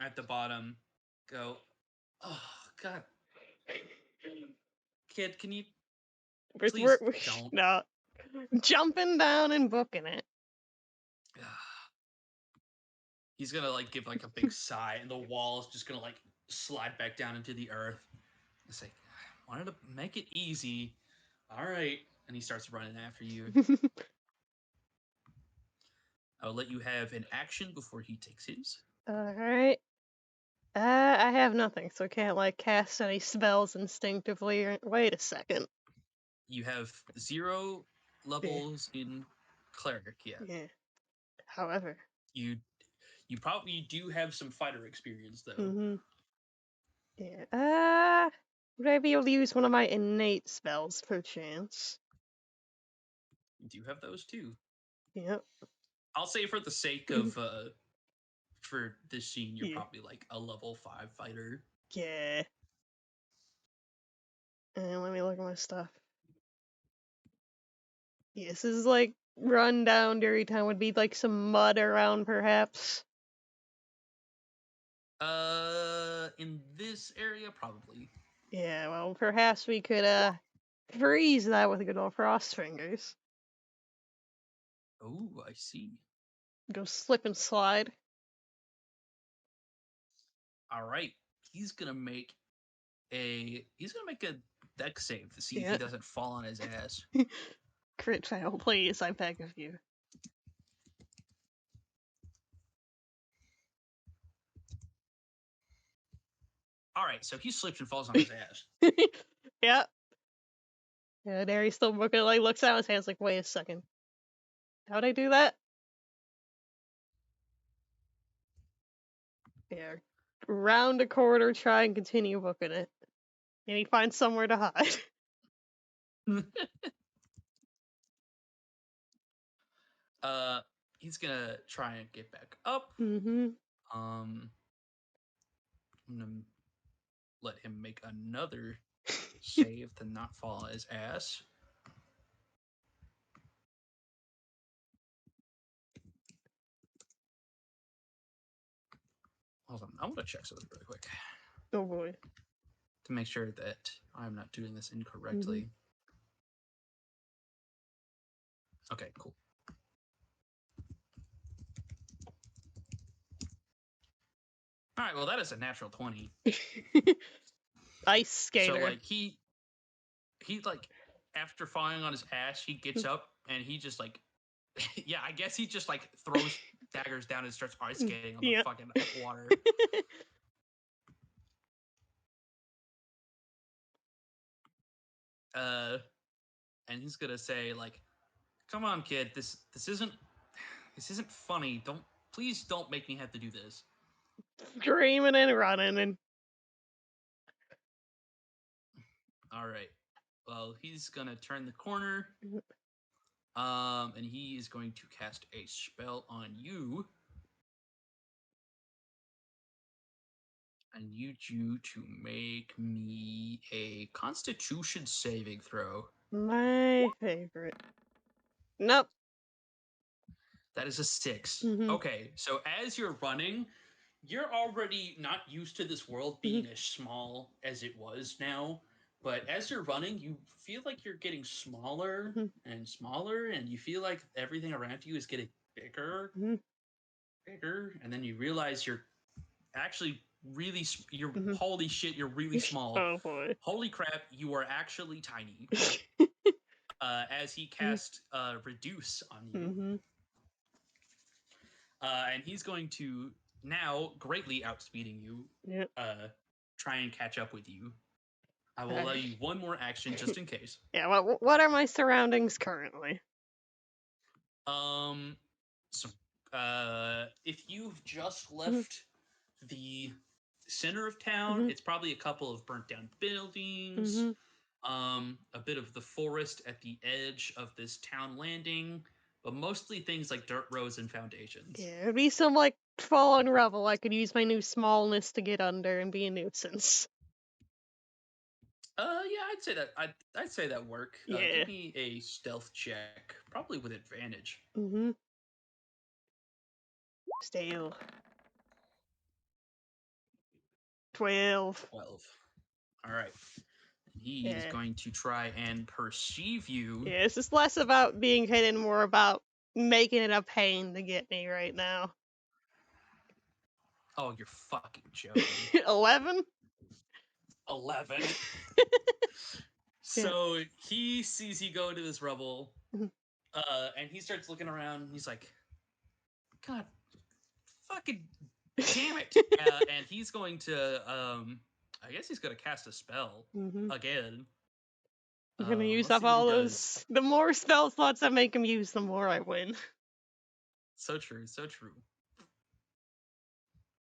at the bottom go, "Oh God, kid, can you please don't?" No. Jumping down and booking it. He's gonna like give like a big sigh, and the wall is just gonna like slide back down into the earth. It's like, I wanted to make it easy. All right, and he starts running after you. I'll let you have an action before he takes his. Alright. I have nothing, so I can't like cast any spells instinctively. Wait a second. You have 0 levels in cleric. Yeah. Yeah. However. You probably do have some fighter experience though. Mm-hmm. Yeah. Would I be able to use one of my innate spells per chance? You do have those too. Yep. I'll say for the sake of for this scene, you're Yeah. probably like a level 5 fighter. Yeah. And let me look at my stuff. Yes, this is like run down dirty town would be like some mud around perhaps. In this area, probably. Yeah, well perhaps we could freeze that with a good old frost fingers. Oh, I see. Go slip and slide. All right, he's gonna make a dex save to see if Yeah. he doesn't fall on his ass. Crit fail, please, I beg of you. All right, so he slips and falls on his ass. Yep. Yeah, Neri's still booking, like, looks down his hands like, wait a second. How'd I do that? Yeah. Round a corner, try and continue booking it. And he finds somewhere to hide. He's gonna try and get back up. Mm-hmm. I'm gonna let him make another save to not fall on his ass. Hold on, I'm gonna check something really quick Oh boy. to make sure that I'm not doing this incorrectly. Okay, cool. All right, well that is a natural 20. Ice skater. So like he like after falling on his ass, he gets up and he just like yeah, I guess he just like throws daggers down and starts ice skating on the Yep. fucking water. And he's gonna say like, "Come on, kid, this isn't funny. Please don't make me have to do this." Screaming and running and All right. Well, he's gonna turn the corner. And he is going to cast a spell on you. I need you to make me a Constitution saving throw. My favorite. Nope. That is a 6. Mhm. Okay, so as you're running, you're already not used to this world being as small as it was now. But as you're running, you feel like you're getting smaller Mhm. and smaller, and you feel like everything around you is getting bigger, Mhm. bigger, and then you realize you're actually really you're Mhm. holy shit, you're really small. Oh boy. Holy crap, you are actually tiny. As he casts reduce on you. Mhm. And he's going to now greatly outspeeding you. Yep. Try and catch up with you. I will allow you one more action just in case. Yeah. What are my surroundings currently? So, if you've just left the center of town, Mhm. it's probably a couple of burnt down buildings, Mhm. a bit of the forest at the edge of this town landing, but mostly things like dirt roads and foundations. Yeah, it'd be some like fallen rubble. I could use my new smallness to get under and be a nuisance. Yeah, I'd say that work. Yeah. Give me a stealth check, probably with advantage. Mhm. Stale. 12. 12. All right. He is Yeah. going to try and perceive you. Yeah, it's just less about being hidden, more about making it a pain to get me right now. Oh, you're fucking joking. 11? 11. So he sees you go into this rubble, Mhm. and he starts looking around. And he's like, "God, fucking damn it!" And he's going to, I guess he's going to cast a spell Mhm. again. I'm gonna use Let's up see what he all does. those. The more spell slots I make him use, the more I win. So true, so true.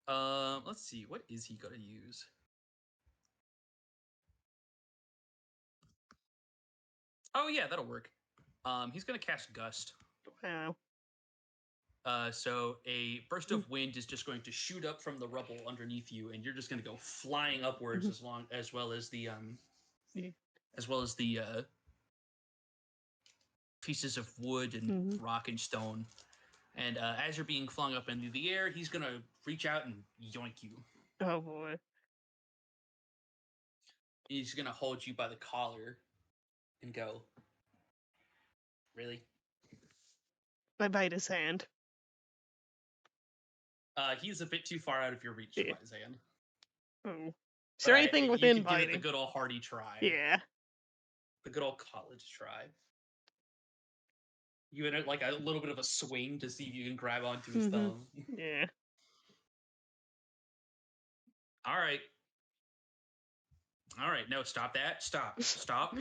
Let's see, what is he gonna use? Oh yeah, that'll work. He's gonna cast Gust. Wow. So a burst of wind is just going to shoot up from the rubble underneath you, and you're just gonna go flying upwards as well as the pieces of wood and rock and stone. And as you're being flung up into the air, he's gonna reach out and yoink you. Oh boy. He's gonna hold you by the collar and go, "Really?" I bite his hand. He's a bit too far out of your reach to Yeah. bite his hand. Oh. Is there anything You within could give it the biting? good old hearty try. Yeah. The good old college try. You in it like a little bit of a swing to see if you can grab onto his thumb. Yeah. All right. No, stop that. Stop. Stop.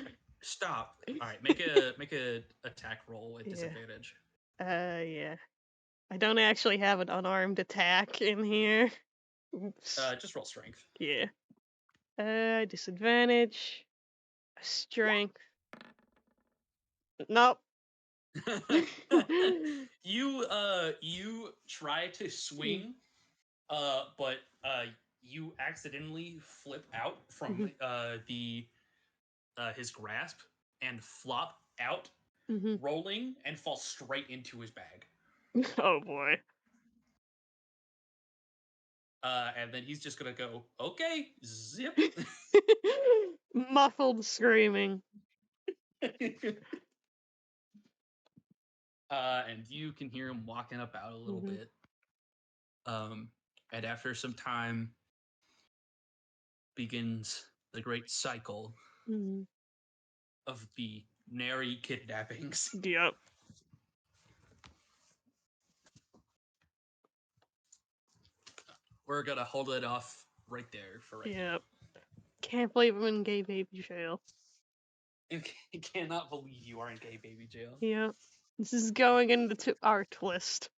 All right, make a attack roll at disadvantage. Yeah. I don't actually have an unarmed attack in here. Oops. Just roll strength. Yeah. Disadvantage. Strength. Nope. You try to swing, but you accidentally flip out from his grasp and flop out, rolling and fall straight into his bag. Oh boy. And then he's just gonna go, okay, zip. Muffled screaming. And you can hear him walking about a little bit. And after some time begins the great cycle of the Neri kidnappings. Yep. We're gonna hold it off right there for right now. Yep. Can't believe I'm in gay baby jail. I cannot believe you are in gay baby jail. Yep. This is going into art list.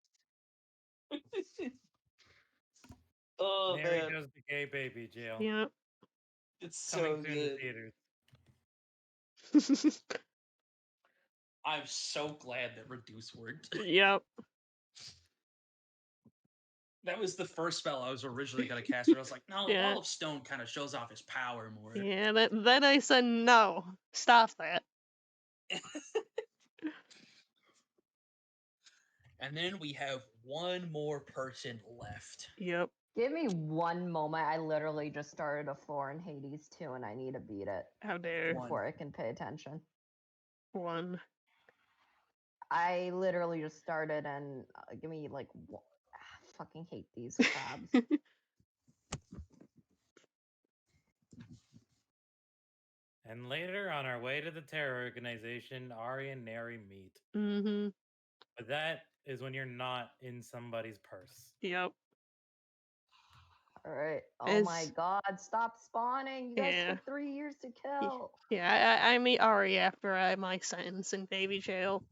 Oh Neri man, goes to gay baby jail. Yep. it's Coming so soon good. to theaters. I'm so glad that Reduce worked. Yep. That was the first spell I was originally gonna cast, but I was like, no, Yeah. Wall of Stone kind of shows off his power more. Yeah, then I said no. Stop that. And then we have one more person left. Yep. Give me one moment. I literally just started a floor in Hades 2 and I need to beat it How dare. before I can pay attention. One. I literally just started and give me like I fucking hate these crabs. And later, on our way to the Terra Organization, Auri and Neri meet. Mm-hmm. But that is when you're not in somebody's purse. Yep. All right. Oh my As- god, stop spawning. You guys Yeah. took 3 years to kill. Yeah, I meet Auri after my sentence in baby jail.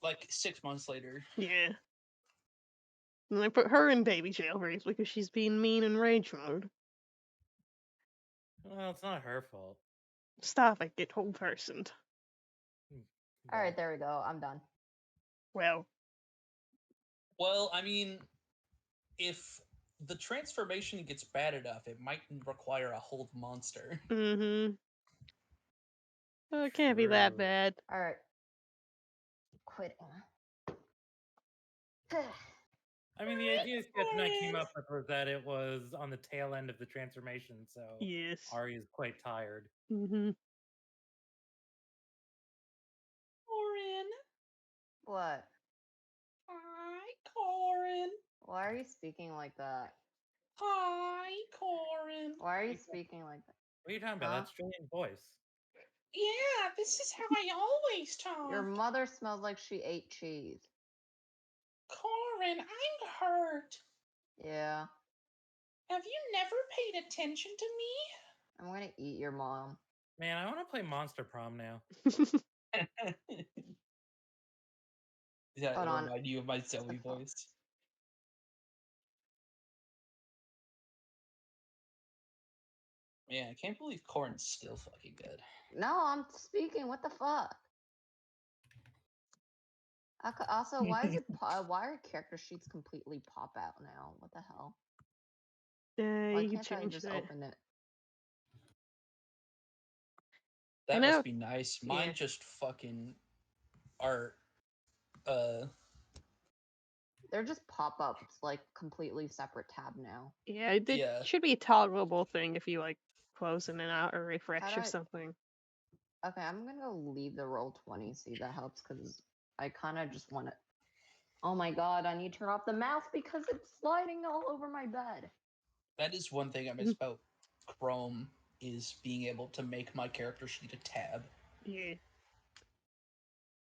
Like 6 months later. Yeah. And I put her in baby jail briefly because she's being mean in rage mode. Well, it's not her fault. Stop it, get whole personed. All right, there we go. I'm done. Well, Well, I mean, if the transformation gets bad enough, it might require a hold monster. mm-hmm. Well, it can't be that True. bad. All right. Quitting. I mean, the idea Sketch and I came up with was that it was on the tail end of the transformation, so Yes. Auri is quite tired. Mm-hmm. Corin. What? Hi, Corin. Why are you speaking like that? Hi, Corin. Why are you speaking like that? What are you talking about? Huh? That's Julian's voice. Yeah, this is how I always talk. Your mother smells like she ate cheese. Corin, I'm hurt. Yeah. Have you never paid attention to me? I'm gonna eat your mom. Man, I want to play Monster Prom now. Yeah, Hold on. remind you of my the Zoe fuck? voice. Man, I can't believe Corin's still fucking good. No, I'm speaking. What the fuck? Also, why is it? Why are character sheets completely pop out now? What the hell? Why You can can't I change just that. open it? That know- must be nice. Mine yeah. just fucking are They're just pop-ups, like completely separate tab now. Yeah, it Yeah. should be a toggleable thing if you like close in and out or refresh How do or I- something. Okay, I'm gonna go leave the Roll20, see if that helps, because I kind of just want to. Oh my god, I need to turn off the mouse because it's sliding all over my bed. that is one thing I miss about Chrome is being able to make my character sheet a tab. Yeah.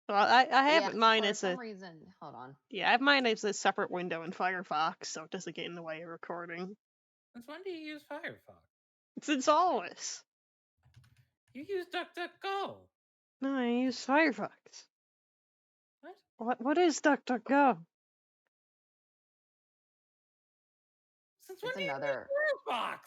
Well, I have Yeah, mine for as some a reason. Hold on. I have mine as a separate window in Firefox, so it doesn't get in the way of recording. Since when do you use Firefox? It's always. You use DuckDuckGo. No, I use Firefox. What? What is DuckDuckGo? Since It's when do you another. use Firefox?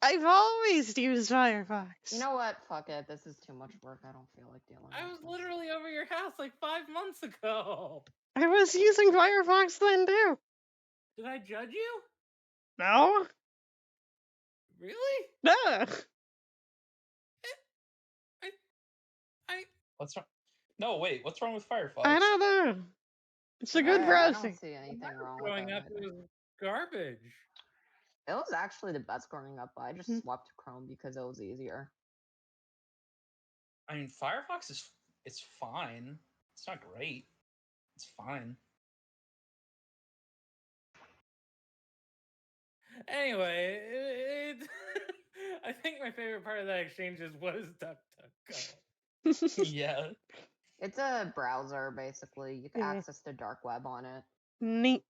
I've always used Firefox. You know what? Fuck it. This is too much work. I don't feel like dealing I with was this. literally over your house like 5 months ago. I was using Firefox then too. Did I judge you? No? Really? No. What's wrong? No, wait. What's wrong with Firefox? I don't know. It's a good I browser. don't see anything wrong with Growing it. up, it was garbage. It was actually the best growing up, but I just swapped to Chrome because it was easier. I mean, Firefox is it's fine. It's not great. It's fine. Anyway, I think my favorite part of that exchange is what is DuckDuckGo? Yeah. It's a browser, basically. You can Yeah. access the dark web on it. Neat.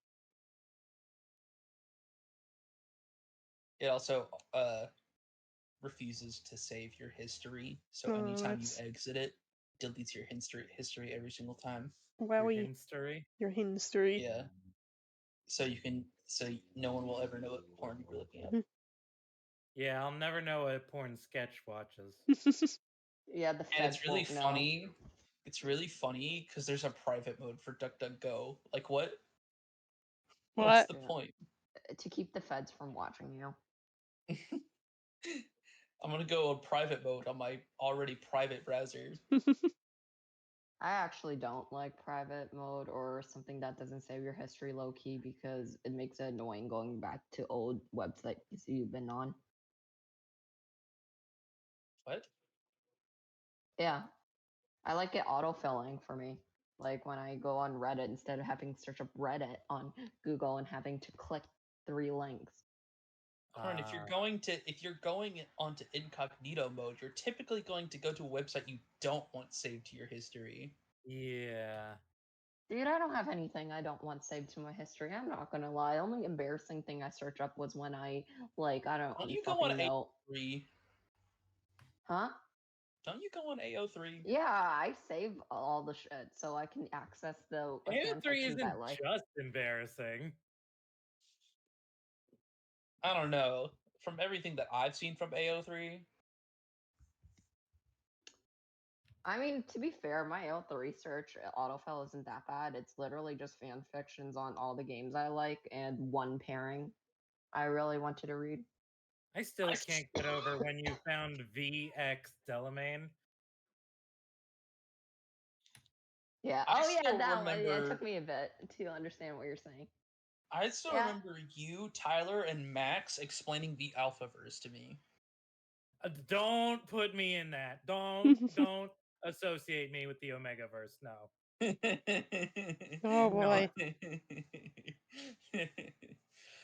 It also refuses to save your history, so Oh, anytime that's- you exit it, deletes your history every single time. Well, Your history. your history. Yeah. So no one will ever know what porn you were looking at. Yeah, I'll never know what porn Sketch watches. Yeah, the And it's feds really won't know. funny It's really funny because there's a private mode for DuckDuckGo. Like, what? What? What's the Yeah. point? To keep the feds from watching you. I'm gonna go on private mode on my already private browser. I actually don't like private mode or something that doesn't save your history low key because it makes it annoying going back to old websites you've been on. What? Yeah. I like it autofilling for me. Like when I go on Reddit, instead of having to search up Reddit on Google and having to click 3 links. Corin, if you're going onto incognito mode, you're typically going to go to a website you don't want saved to your history. Yeah. Dude, I don't have anything I don't want saved to my history. I'm not gonna lie. The only embarrassing thing I search up was when I Don't you go fucking on know. AO3? Huh? Don't you go on AO3? Yeah, I save all the shit so I can access the fan AO3 fictions isn't I like. just embarrassing. I don't know. From everything that I've seen from AO3, I mean, to be fair, my L3 search autofill isn't that bad. It's literally just fan fictions on all the games I like and one pairing I really wanted to read. I still can't get over when you found VX Delamain. Yeah. I Oh yeah, still that one. Yeah, it remember- took me a bit to understand what you're saying. I still Yeah. remember you, Tyler, and Max explaining the Alphaverse to me. Don't put me in that. Don't associate me with the Omegaverse. No. Oh boy.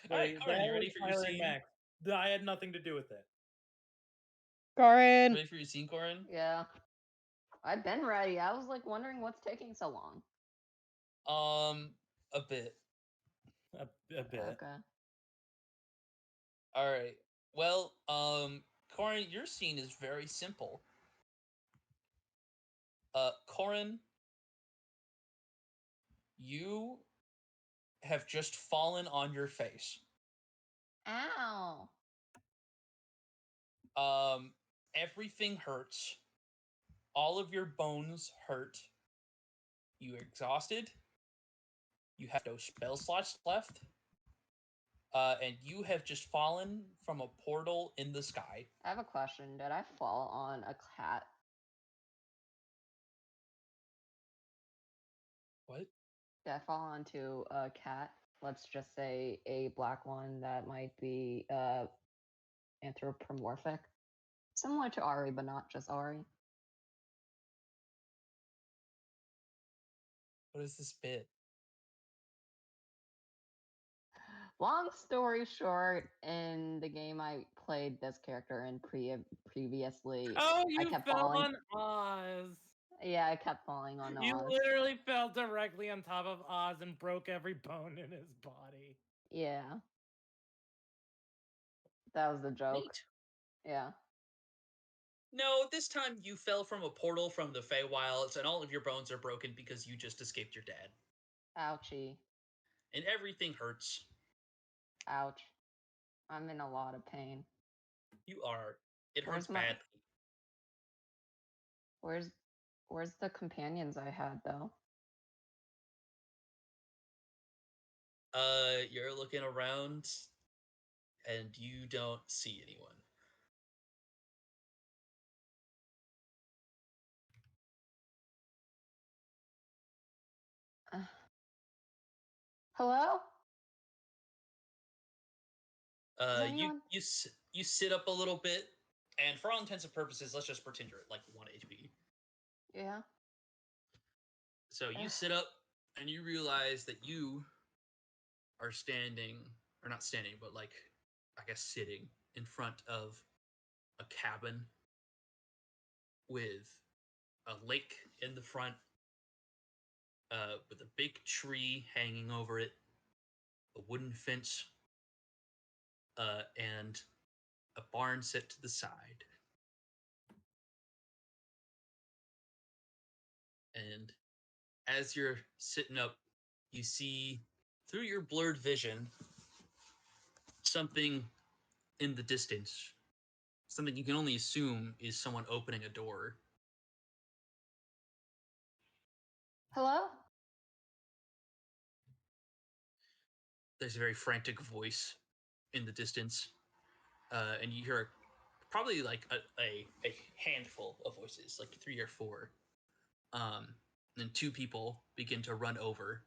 All right, Corin, you ready for your Tyler and scene? Max. I had nothing to do with it. Corin. Ready for your scene, Corin? Yeah. I've been ready. I was like wondering what's taking so long. A bit. A bit. Okay. All right. Well, Corin, your scene is very simple. Corin, you have just fallen on your face. Ow. Everything hurts. All of your bones hurt. You're exhausted. You have no spell slots left. And you have just fallen from a portal in the sky. I have a question. Did I fall on a cat? What? Did I fall onto a cat? Let's just say a black one that might be anthropomorphic. Similar to Auri, but not just Auri. What is this bit? Long story short, in the game I played this character in previously, Oh, I you kept fell falling. on Oz. Yeah, I kept falling on You Oz. literally fell directly on top of Oz and broke every bone in his body. Yeah. That was the joke. Neat. Yeah. No, this time you fell from a portal from the Feywilds, and all of your bones are broken because you just escaped your dad. Ouchie. And everything hurts. Ouch. I'm in a lot of pain. You are. It hurts Where's my- badly. Where's the companions I had though? You're looking around, and you don't see anyone. Hello? You sit up a little bit, and for all intents and purposes, let's just pretend you're at like 1 HP. Yeah. So you sit up, and you realize that you are standing, or not standing, but like, I guess sitting in front of a cabin with a lake in the front, with a big tree hanging over it, a wooden fence, and a barn set to the side. And as you're sitting up, you see through your blurred vision something in the distance. Something you can only assume is someone opening a door. Hello? There's a very frantic voice in the distance, and you hear probably like a handful of voices, like 3 or 4. Then 2 people begin to run over,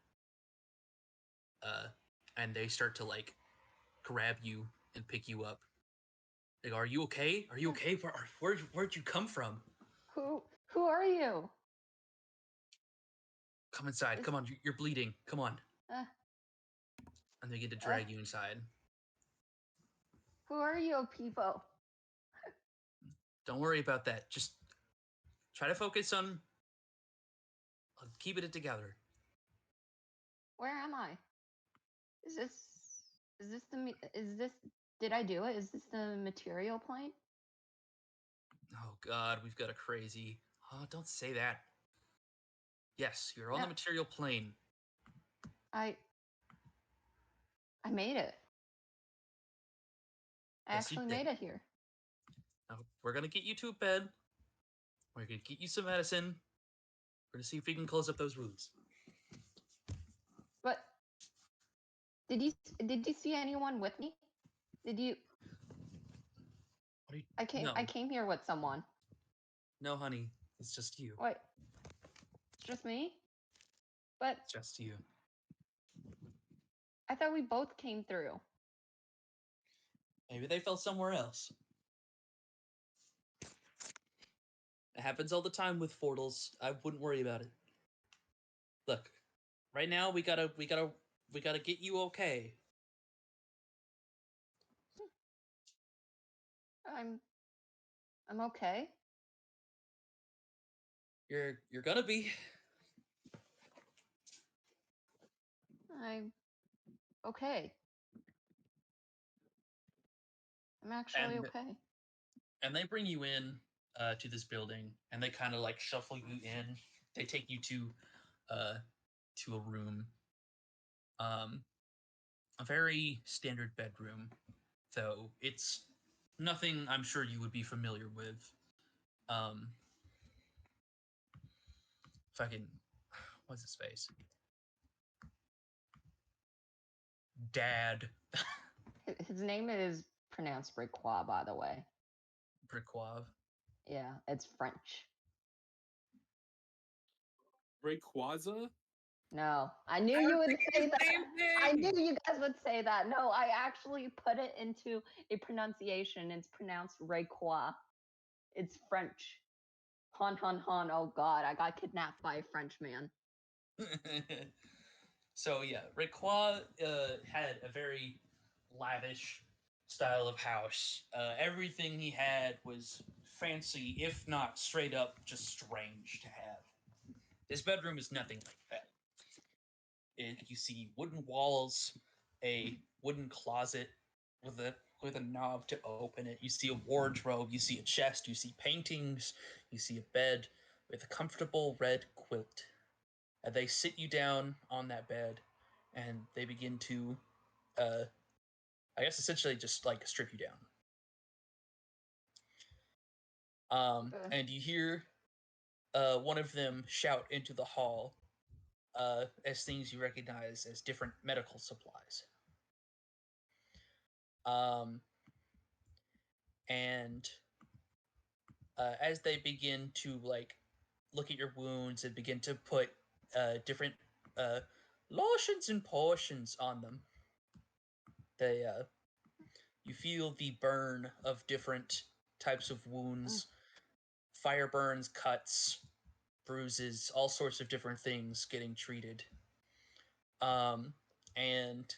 and they start to like grab you and pick you up. They go, "Are you okay? Are you okay? Where'd you come from? Who are you? Come inside. Come on, you're bleeding. Come on." Uh, And they begin to drag you inside. Who are you, people? Don't worry about that. Just try to focus on keeping it together. Where am I? Did I do it? Is this the material plane? Oh God, we've got a crazy. Oh, don't say that. Yes, you're on the material plane. I made it. I Yes, you actually did. made it here. Now, we're gonna get you to a bed. We're gonna get you some medicine. We're gonna see if we can close up those wounds. But did you see anyone with me? Did you? What are you? I came here with someone. No, honey, it's just you. Wait, it's just me? But It's just you. I thought we both came through. Maybe they fell somewhere else. It happens all the time with portals. I wouldn't worry about it. Look, right now we gotta get you okay. I'm okay. You're gonna be. I'm okay. I'm actually okay. And they bring you in to this building, and they kind of like shuffle you in. They take you to a room, a very standard bedroom, though it's nothing I'm sure you would be familiar with. Fucking, what's his face? Dad. His name is pronounced Bricois, by the way. Bricois. Yeah, it's French. Rayquaza? No, I knew you would say that. I knew you guys would say that. No, I actually put it into a pronunciation. It's pronounced Rayquois. It's French. Han. Oh God, I got kidnapped by a French man. So yeah, Rayquois had a very lavish style of house. Everything he had was fancy, if not straight up just strange to have. His bedroom is nothing like that. You see wooden walls, a wooden closet with a knob to open it. You see a wardrobe, you see a chest, you see paintings, you see a bed with a comfortable red quilt. And they sit you down on that bed, and they begin to, I guess, essentially just like strip you down. And you hear one of them shout into the hall as things you recognize as different medical supplies. And as they begin to like look at your wounds and begin to put different lotions and potions on them, they you feel the burn of different types of wounds, fire burns, cuts, bruises, all sorts of different things getting treated. And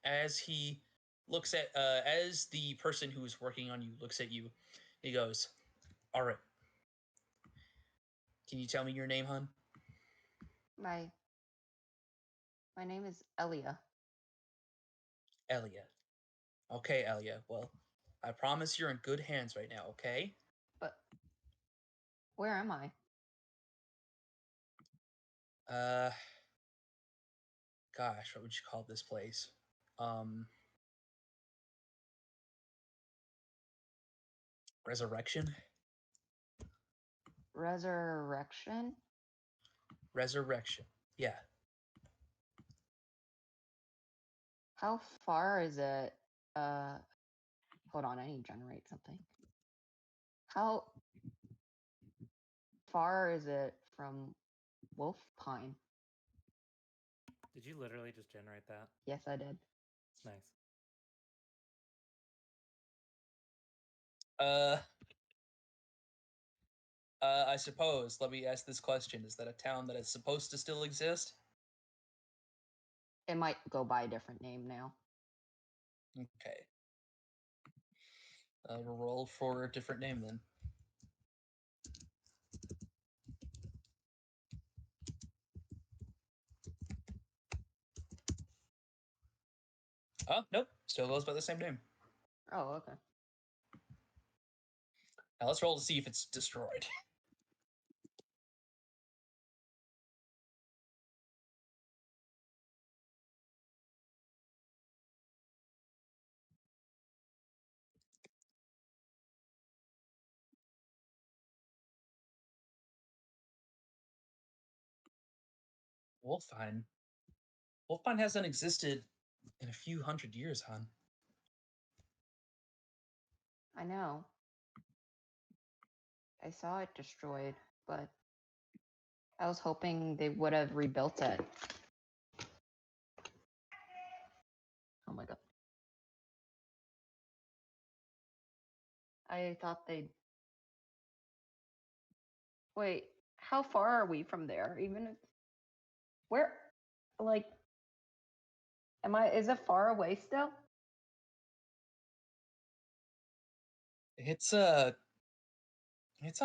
as he looks at, as the person who is working on you looks at you, he goes, "All right. Can you tell me your name, hon?" My name is Ellia. Ellia. Okay, Ellia. Well, I promise you're in good hands right now, okay? But where am I? Gosh, what would you call this place? Resurrection? Resurrection? Resurrection. Yeah. How far is it? Hold on, I need to generate something. How far is it from Wolf Pine? Did you literally just generate that? Yes, I did. Nice. I suppose, let me ask this question. Is that a town that is supposed to still exist? It might go by a different name now. Okay. We'll roll for a different name then. Oh, nope. Still goes by the same name. Oh, okay. Now let's roll to see if it's destroyed. Wolfine. Wolfine hasn't existed in a few hundred years, hon. I know. I saw it destroyed, but I was hoping they would have rebuilt it. Oh my god. I thought they'd. Wait, how far are we from there? Even if. Where? Like. Is it far away still? It's on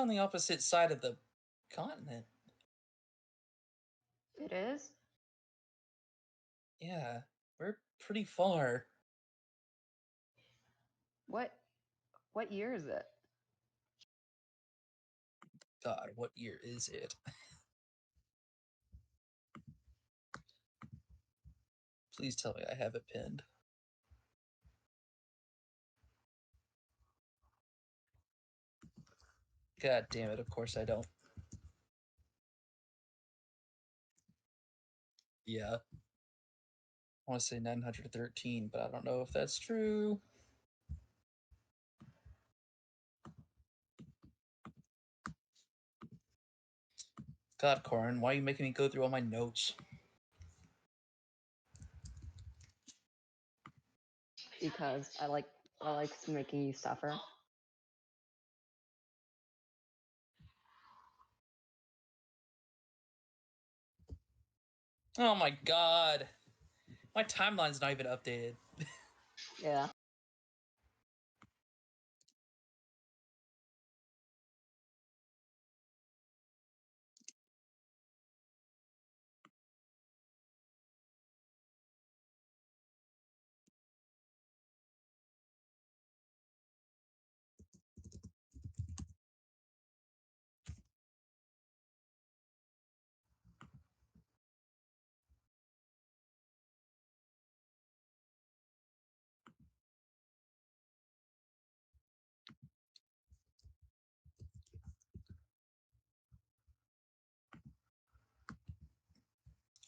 the opposite side of the continent. It is? Yeah, we're pretty far. What year is it? God, what year is it? Please tell me I have it pinned. God damn it, of course I don't. Yeah. I want to say 913, but I don't know if that's true. God, Corin, why are you making me go through all my notes? Because I like making you suffer. Oh my god. My timeline's not even updated. Yeah.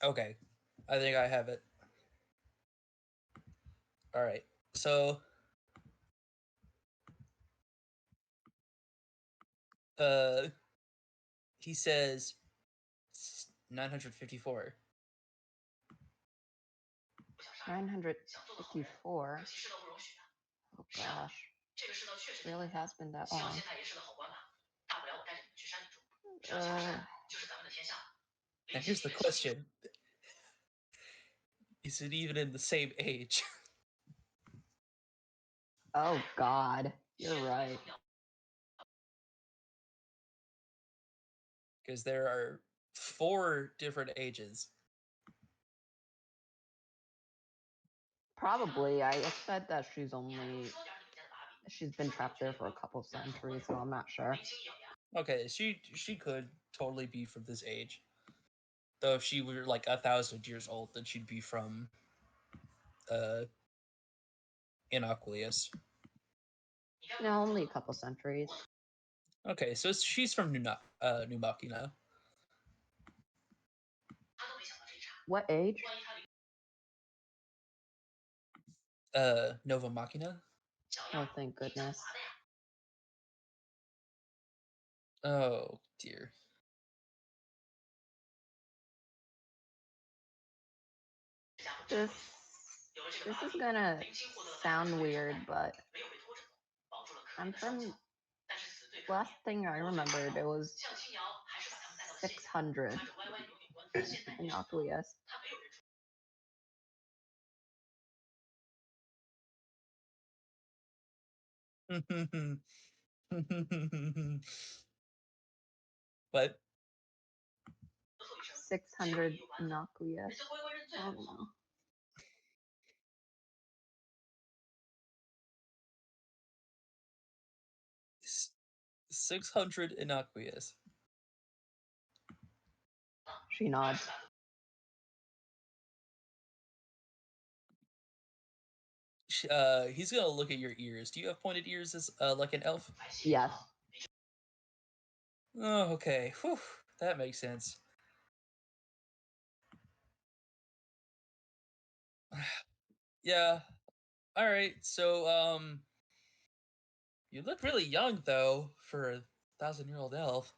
Okay. I think I have it. Alright. So he says 954. 954. Oh gosh. It really has been that long. Now here's the question. Is it even in the same age? Oh god. You're right. Because there are 4 different ages. Probably. I said that she's been trapped there for a couple centuries, so I'm not sure. Okay, she could totally be from this age. Though if she were like 1,000 years old, then she'd be from Inoculius. No, only a couple centuries. Okay, so she's from Numaki now. What age? Nova Machina. Oh, thank goodness. Oh dear. This is gonna sound weird, but I'm from. Last thing I remembered, it was 600 innocuous. What? 600 innocuous. I don't know. S- 600 innocuous. She nods. He's gonna look at your ears. Do you have pointed ears as like an elf? Yes. Oh, okay. Whew, that makes sense. Yeah. All right. So, you look really young though for a 1,000-year-old elf.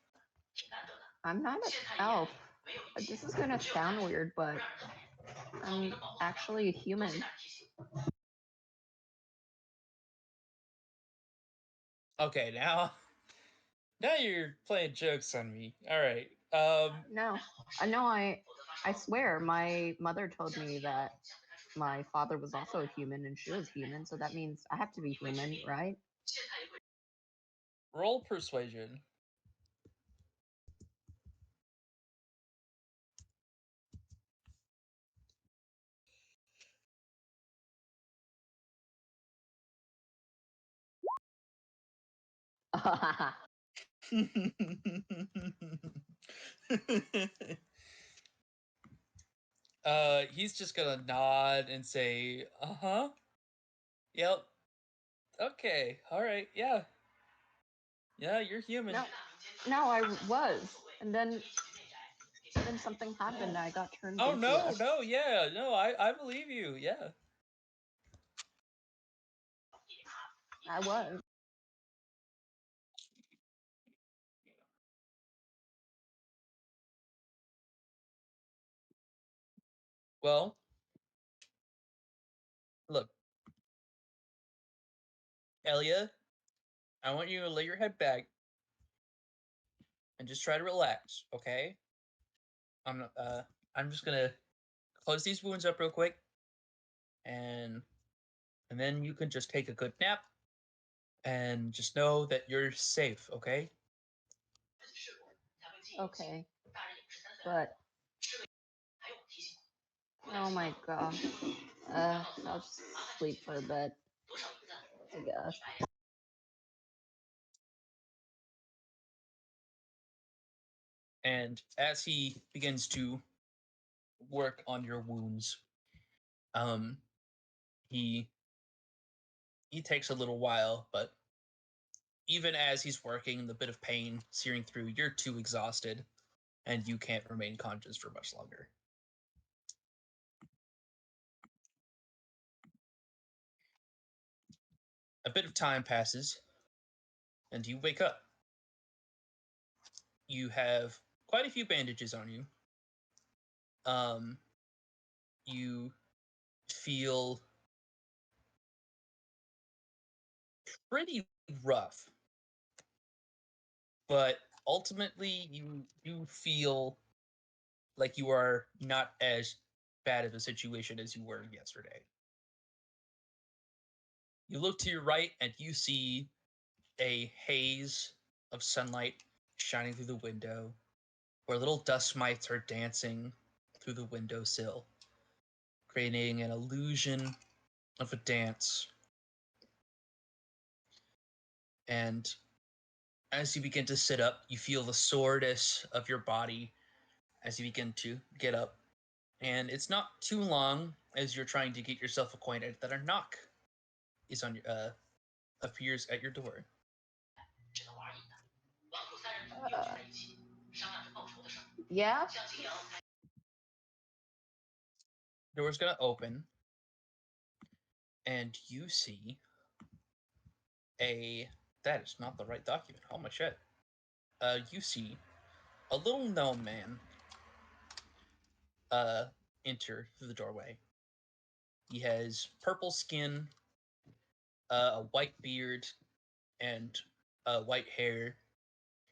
I'm not an elf. This is gonna sound weird, but I'm actually a human. Okay, now you're playing jokes on me. All right. No, I swear, my mother told me that my father was also a human and she was human, so that means I have to be human, right? Roll persuasion. He's just gonna nod and say, "Uh-huh. Yep. Okay. All right. Yeah. Yeah, you're human." No, I was, and then something happened. I got turned. Oh into no, a- no, yeah, no, I believe you. Yeah. I was. Well, look, Ellia, I want you to lay your head back and just try to relax, okay? I'm just gonna close these wounds up real quick, and then you can just take a good nap, and just know that you're safe, okay? Okay, but oh my gosh. I'll just sleep for a bit, I guess. And as he begins to work on your wounds, um, he takes a little while, but even as he's working, the bit of pain searing through, you're too exhausted, and you can't remain conscious for much longer. A bit of time passes, and you wake up. You have quite a few bandages on you. You feel pretty rough, but ultimately you feel like you are not as bad of a situation as you were yesterday. You look to your right and you see a haze of sunlight shining through the window, where little dust mites are dancing through the windowsill, creating an illusion of a dance. And as you begin to sit up, you feel the soreness of your body as you begin to get up. And it's not too long as you're trying to get yourself acquainted that a knock is on your appears at your door. Yeah? door's gonna open, and you see that is not the right document. Oh my shit. You see a little gnome man enter through the doorway. He has purple skin, a white beard, and white hair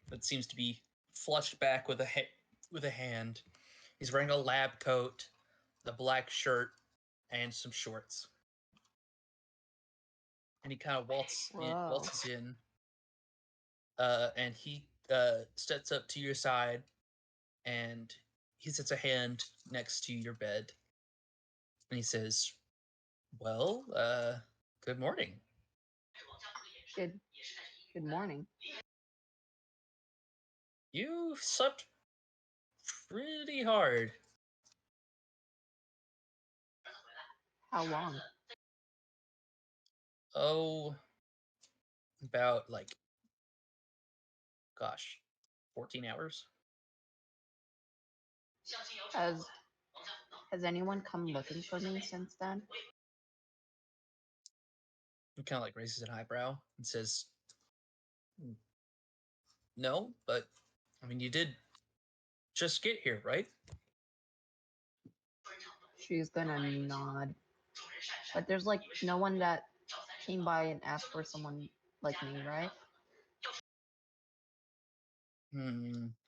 that seems to be flushed back with a hand. He's wearing a lab coat, a black shirt, and some shorts. And he kind of waltzes in, and he steps up to your side, and he sets a hand next to your bed, and he says, "Well, good morning." Good morning. You slept pretty hard. How long? Oh, about 14 hours. Has anyone come looking for me since then? He kind of raises an eyebrow and says, "No, but I mean, you did just get here, right?" She's gonna nod. But there's no one that came by and asked for someone like me, right?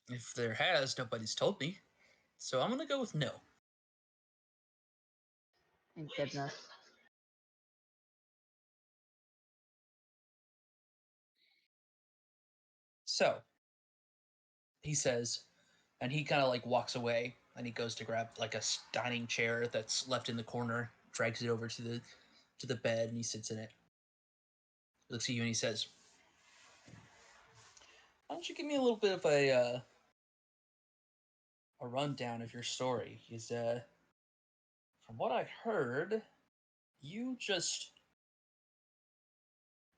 If there has, nobody's told me. So I'm gonna go with no. Thank goodness. So he says, and he kind of walks away, and he goes to grab a dining chair that's left in the corner, drags it over to the bed, and he sits in it. He looks at you and he says, "Why don't you give me a little bit of a rundown of your story? Because from what I heard, you just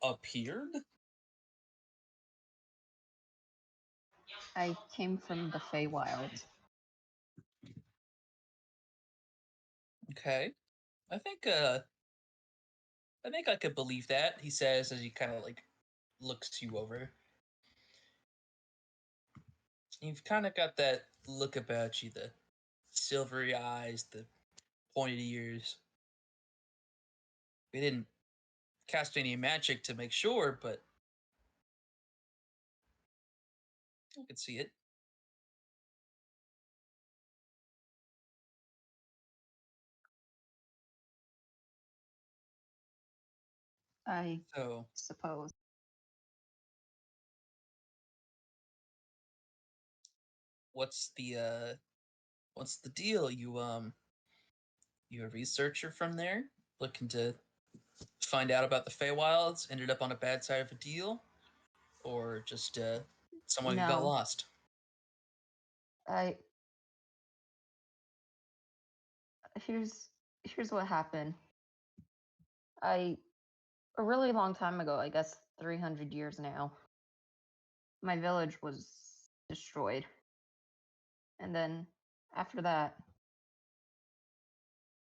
appeared." I came from the Feywild. Okay, I think I could believe that, he says as he kind of looks you over. You've kind of got that look about you, the silvery eyes, the pointed ears. We didn't cast any magic to make sure, but I could see it. I So, suppose. what's the deal? You a researcher from there, looking to find out about the Feywilds, ended up on a bad side of a deal, or just someone who got No. lost? Here's what happened. A really long time ago, I guess 300 years now, my village was destroyed. And then after that,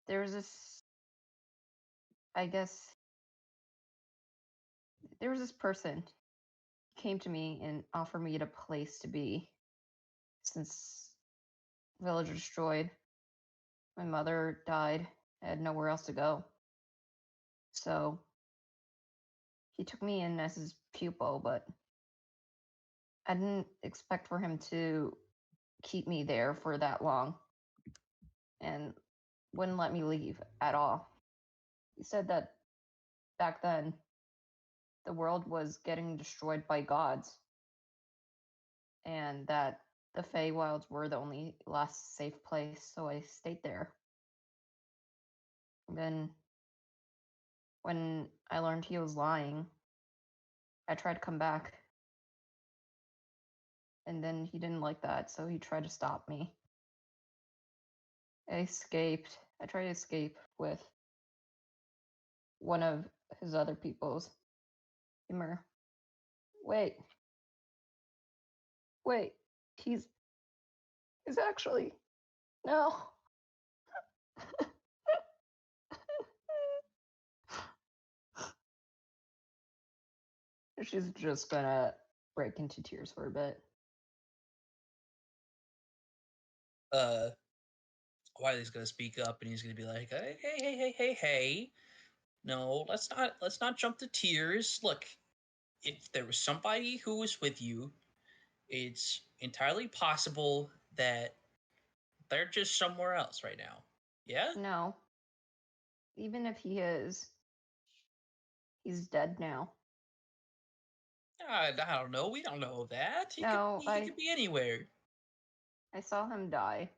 there was this, I guess, there was this person came to me and offered me a place to be since village was destroyed. My mother died. I had nowhere else to go. So he took me in as his pupil, but I didn't expect for him to keep me there for that long and wouldn't let me leave at all. He said that back then the world was getting destroyed by gods and that the Feywilds were the only last safe place, so I stayed there. And then when I learned he was lying, I tried to come back. And then he didn't like that, so he tried to stop me. I escaped. I tried to escape with one of his other people's. Humor. Wait. He's actually no. She's just gonna break into tears for a bit. Wiley's gonna speak up and he's gonna be like, hey. No, let's not jump to tears. Look, if there was somebody who was with you, it's entirely possible that they're just somewhere else right now. Yeah? No. Even if he is, he's dead now. I don't know. We don't know that. He No, could be anywhere. I saw him die.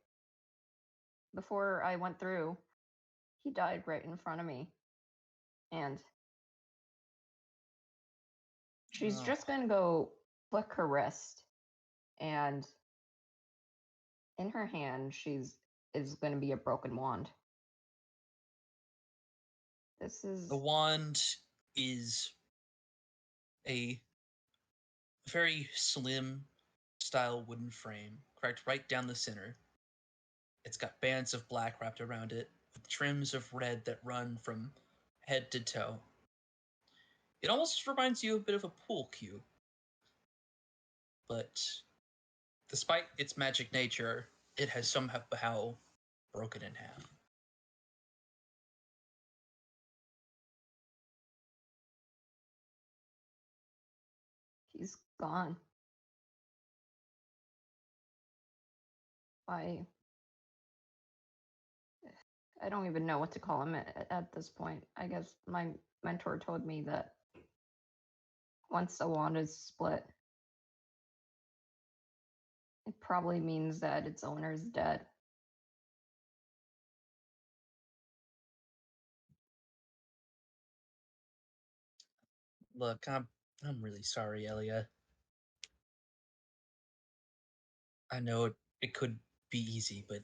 Before I went through, he died right in front of me. And she's just gonna go flick her wrist, and in her hand is gonna be a broken wand. This is The wand is a very slim style wooden frame, cracked right down the center. It's got bands of black wrapped around it, with trims of red that run from head to toe. It almost reminds you a bit of a pool cue. But despite its magic nature, it has somehow broken in half. he's gone. I don't even know what to call him at this point. I guess my mentor told me that once the wand is split, it probably means that its owner is dead. Look, I'm really sorry, Ellia. I know it could be easy, but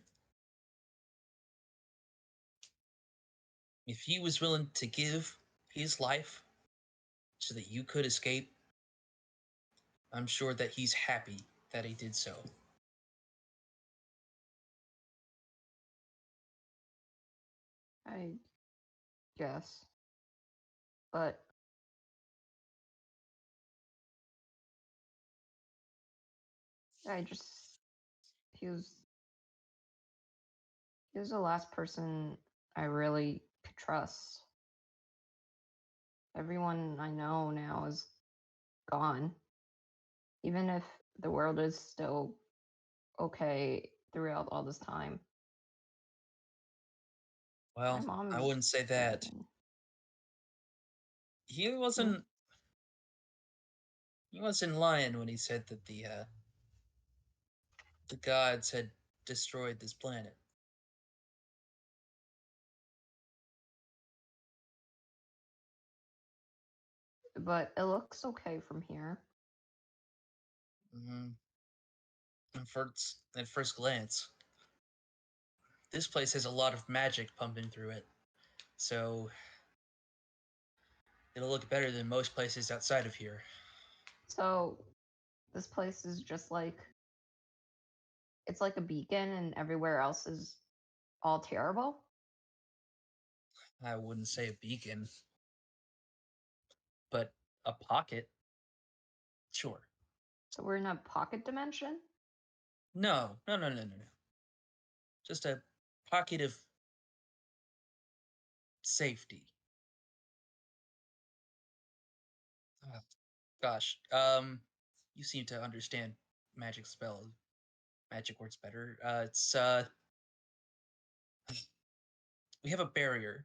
if he was willing to give his life so that you could escape, I'm sure that he's happy that he did so. I guess. But he was the last person I really could trust. Everyone I know now is gone. Even if the world is still okay throughout all this time. Well, I wouldn't say that. He wasn't lying when he said that the gods had destroyed this planet. But it looks okay from here. Mm-hmm. At first glance, this place has a lot of magic pumping through it, so it'll look better than most places outside of here. So this place is just like, it's like a beacon and everywhere else is all terrible? I wouldn't say a beacon, but a pocket. Sure. So we're in a pocket dimension? No. Just a pocket of safety. Oh, gosh, you seem to understand magic words better. We have a barrier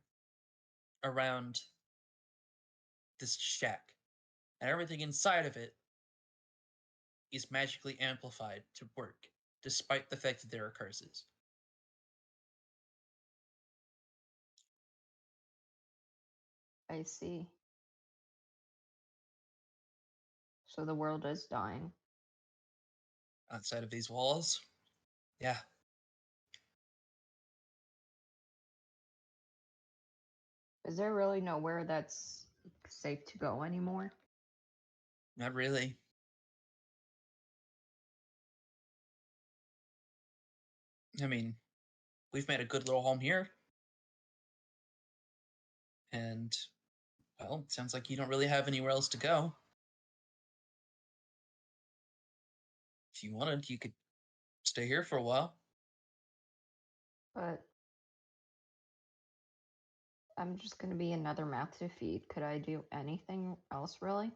around this shack, and everything inside of it is magically amplified to work, despite the fact that there are curses. I see. So the world is dying. Outside of these walls, yeah. Is there really nowhere that's safe to go anymore? Not really. I mean, we've made a good little home here. And, well, it sounds like you don't really have anywhere else to go. If you wanted, you could stay here for a while. But I'm just gonna be another mouth to feed. Could I do anything else, really?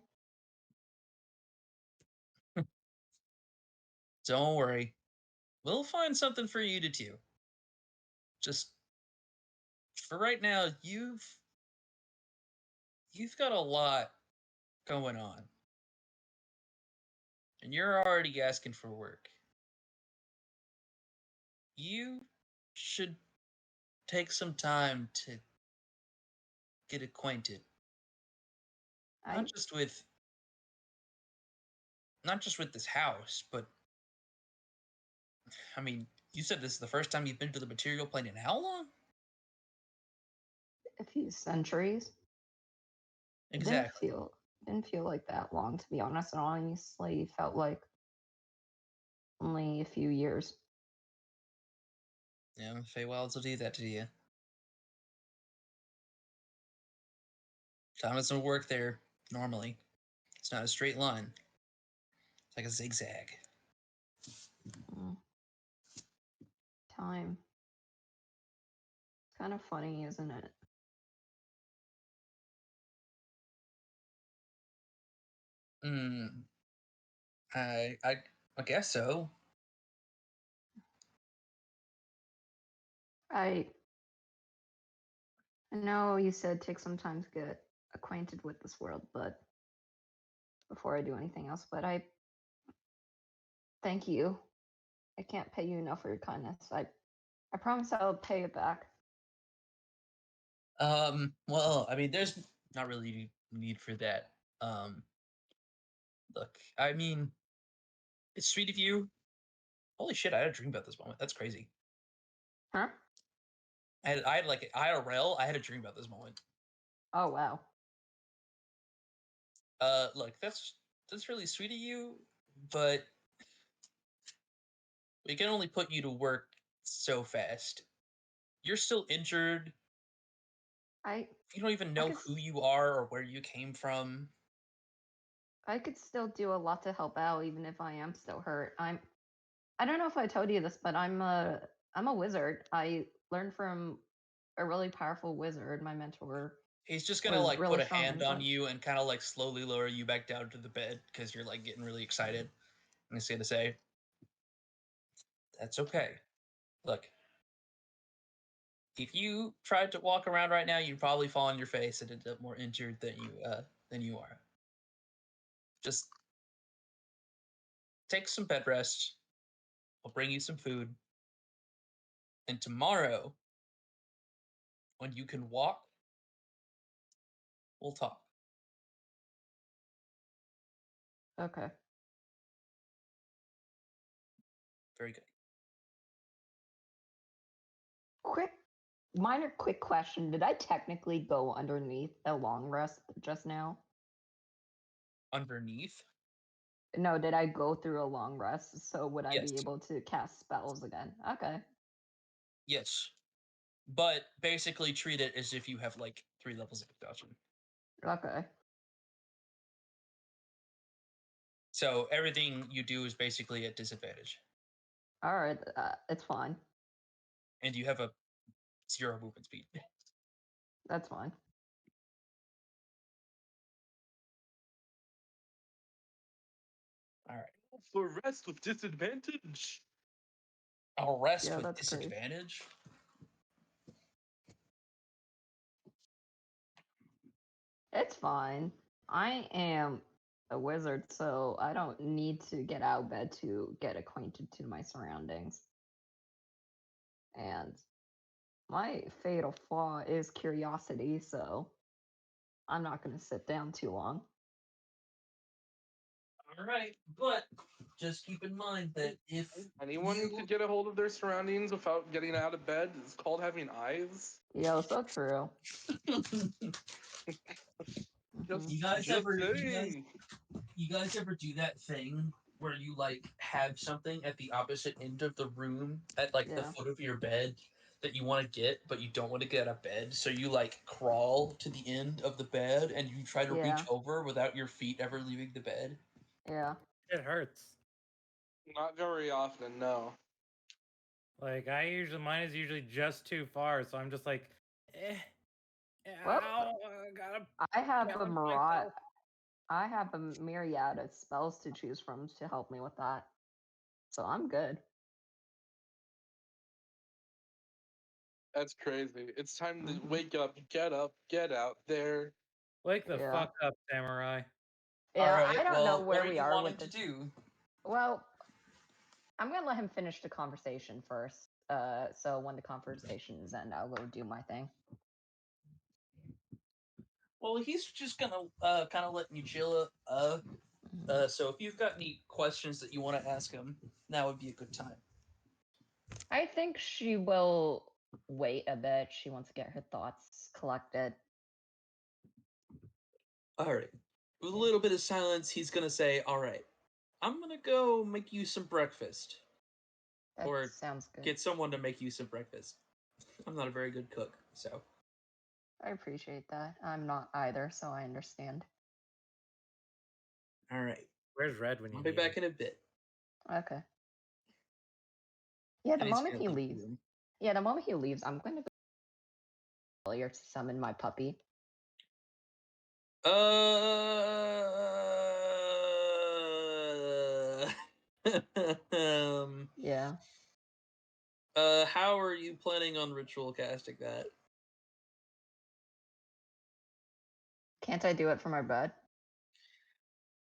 Don't worry. We'll find something for you to do. Just for right now, you've got a lot going on. And you're already asking for work. You should take some time to get acquainted. Not just with this house, but I mean, you said this is the first time you've been to the material plane in how long? A few centuries. Exactly. Didn't feel like that long, to be honest. It honestly felt like only a few years. Yeah, Feywilds will do that to you. Time doesn't work there normally. It's not a straight line. It's like a zigzag. Time. It's kind of funny, isn't it? I guess so. I know you said take some time to get acquainted with this world, but before I do anything else, but I thank you. I can't pay you enough for your kindness. I promise I'll pay it back. Well, I mean, there's not really need for that. Look, I mean, it's sweet of you. Holy shit, I had a dream about this moment. That's crazy. Huh? I had like IRL. I had a dream about this moment. Oh wow. Look, that's really sweet of you, but we can only put you to work so fast. You're still injured. You don't even know who you are or where you came from. I could still do a lot to help out, even if I am still hurt. I don't know if I told you this, but I'm a wizard. I learned from a really powerful wizard, my mentor. He's just gonna like really put a hand on you and kind of like slowly lower you back down to the bed because you're like getting really excited. And he's gonna say, "That's okay. Look, if you tried to walk around right now, you'd probably fall on your face and end up more injured than you are. Just take some bed rest. I'll bring you some food. And tomorrow, when you can walk, we'll talk." Okay. Very good. Quick question. Did I technically go underneath a long rest just now? Underneath? No, did I go through a long rest? So would I Yes. be able to cast spells again? Okay. Yes. But basically treat it as if you have like 3 levels of exhaustion. Okay. So everything you do is basically at disadvantage. All right, it's fine. And you have a 0 movement speed. That's fine. All right. For rest with disadvantage. I'll rest with disadvantage. Great. It's fine. I am a wizard, so I don't need to get out of bed to get acquainted to my surroundings. And my fatal flaw is curiosity, so I'm not going to sit down too long. All right, but just keep in mind that if anyone could get a hold of their surroundings without getting out of bed, it's called having eyes. Yeah, so true. You guys ever do that thing where you like have something at the opposite end of the room at like the foot of your bed that you want to get, but you don't want to get out of bed, so you like crawl to the end of the bed and you try to reach over without your feet ever leaving the bed? Yeah. It hurts. Not very often, no. Like mine is usually just too far, so I'm just like, Well, ow, I gotta I have a challenge myriad. myself. I have a myriad of spells to choose from to help me with that, so I'm good. That's crazy. It's time to wake up, get out there. Wake the Yeah. fuck up, samurai. Yeah, Alright, I don't well, know where what are we you are wanting with to this. do? Well, I'm gonna let him finish the conversation first. So when the conversation is end, I'll go do my thing. Well, he's just gonna kind of letting you chill. So if you've got any questions that you want to ask him, now would be a good time. I think she will wait a bit. She wants to get her thoughts collected. All right. With a little bit of silence, he's gonna say, "All right, I'm gonna go make you some breakfast, That or sounds good. get someone to make you some breakfast. I'm not a very good cook, so." I appreciate that. I'm not either, so I understand. All right. Where's Rehd when you I'll be need him? back in a bit. Okay. Yeah, the And he's moment gonna he leave the leaves. room. Yeah, the moment he leaves, I'm going to go earlier to summon my puppy. Yeah. How are you planning on ritual casting that? Can't I do it from our bed?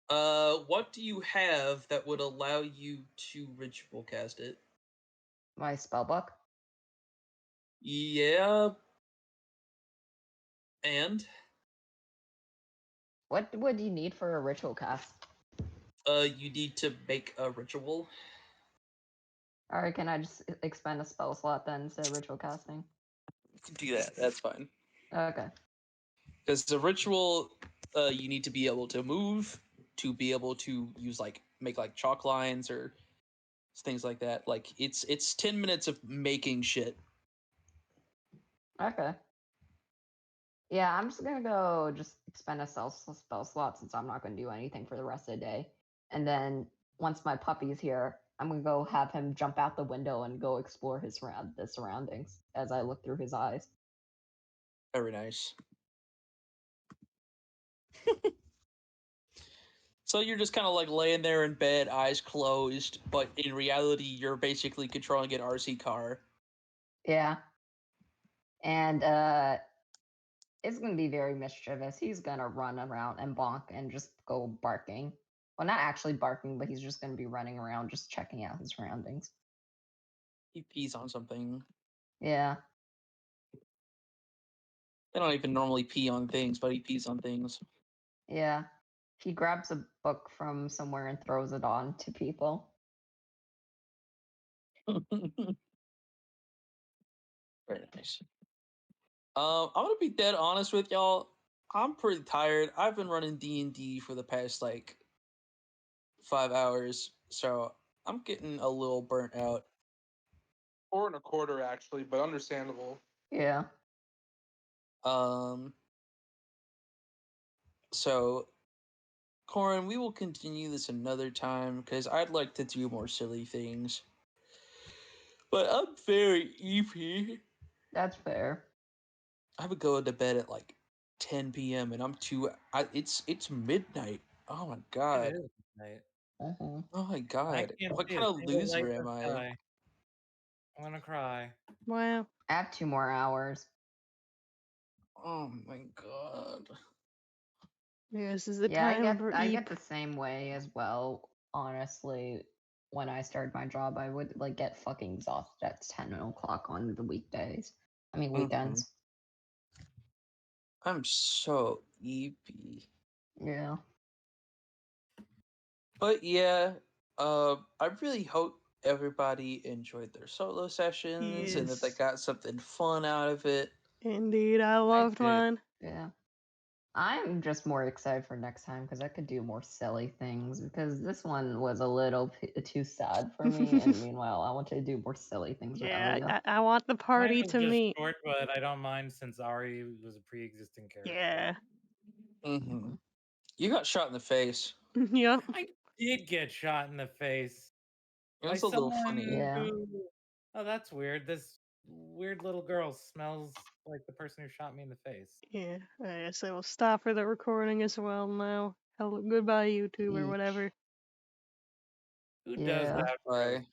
What do you have that would allow you to ritual cast it? My spell book? Yeah. And? What would you need for a ritual cast? You need to make a ritual. Alright, can I just expend a spell slot then instead of ritual casting? You can do that. That's fine. Okay. Because the ritual, you need to be able to move, to be able to use make chalk lines or things like that. Like it's 10 minutes of making shit. Okay. Yeah, I'm just gonna go just expend a spell slot since I'm not gonna do anything for the rest of the day. And then once my puppy's here, I'm gonna go have him jump out the window and go explore the surroundings as I look through his eyes. Very nice. So you're just kind of like laying there in bed, eyes closed, but in reality, you're basically controlling an RC car. Yeah. And it's gonna be very mischievous. He's gonna run around and bonk and just go barking. Well, not actually barking, but he's just gonna be running around just checking out his surroundings. He pees on something. Yeah. They don't even normally pee on things, but he pees on things. Yeah. He grabs a book from somewhere and throws it on to people. Very nice. I'm gonna be dead honest with y'all. I'm pretty tired. I've been running D&D for the past 5 hours, so I'm getting a little burnt out. 4 1/4 actually, but understandable. Yeah. So, Corin, we will continue this another time because I'd like to do more silly things. But I'm very EP. That's fair. I would go to bed at 10 p.m. and it's midnight. Oh my god. It is night. Mm-hmm. Oh my I god. can't What see kind a of single light loser in am the I? sky. I'm gonna cry. Wow. I have 2 more hours. Oh my god. Yeah, this is the Yeah, time for I Eep. get the same way as well. Honestly, when I started my job, I would get fucking exhausted at 10 o'clock on the weekdays. I mean weekends. I'm so EP. Yeah. But yeah, I really hope everybody enjoyed their solo sessions and that they Yes. got something fun out of it. Indeed, I loved did. mine. Yeah. I'm just more excited for next time because I could do more silly things because this one was a little too sad for me. And meanwhile, I want to do more silly things with Yeah, Ellia. I want the Mine party was to just meet. short, but I don't mind since Auri was a pre-existing character. Yeah. You got shot in the face. Yep. I did get shot in the face. By was a little someone funny. Yeah. who... Oh, that's weird. This weird little girl smells like the person who shot me in the face. Yeah, I guess I will stop for the recording as well now. Hello, goodbye, YouTube or Eek. whatever. Who does Yeah. that for a Bye.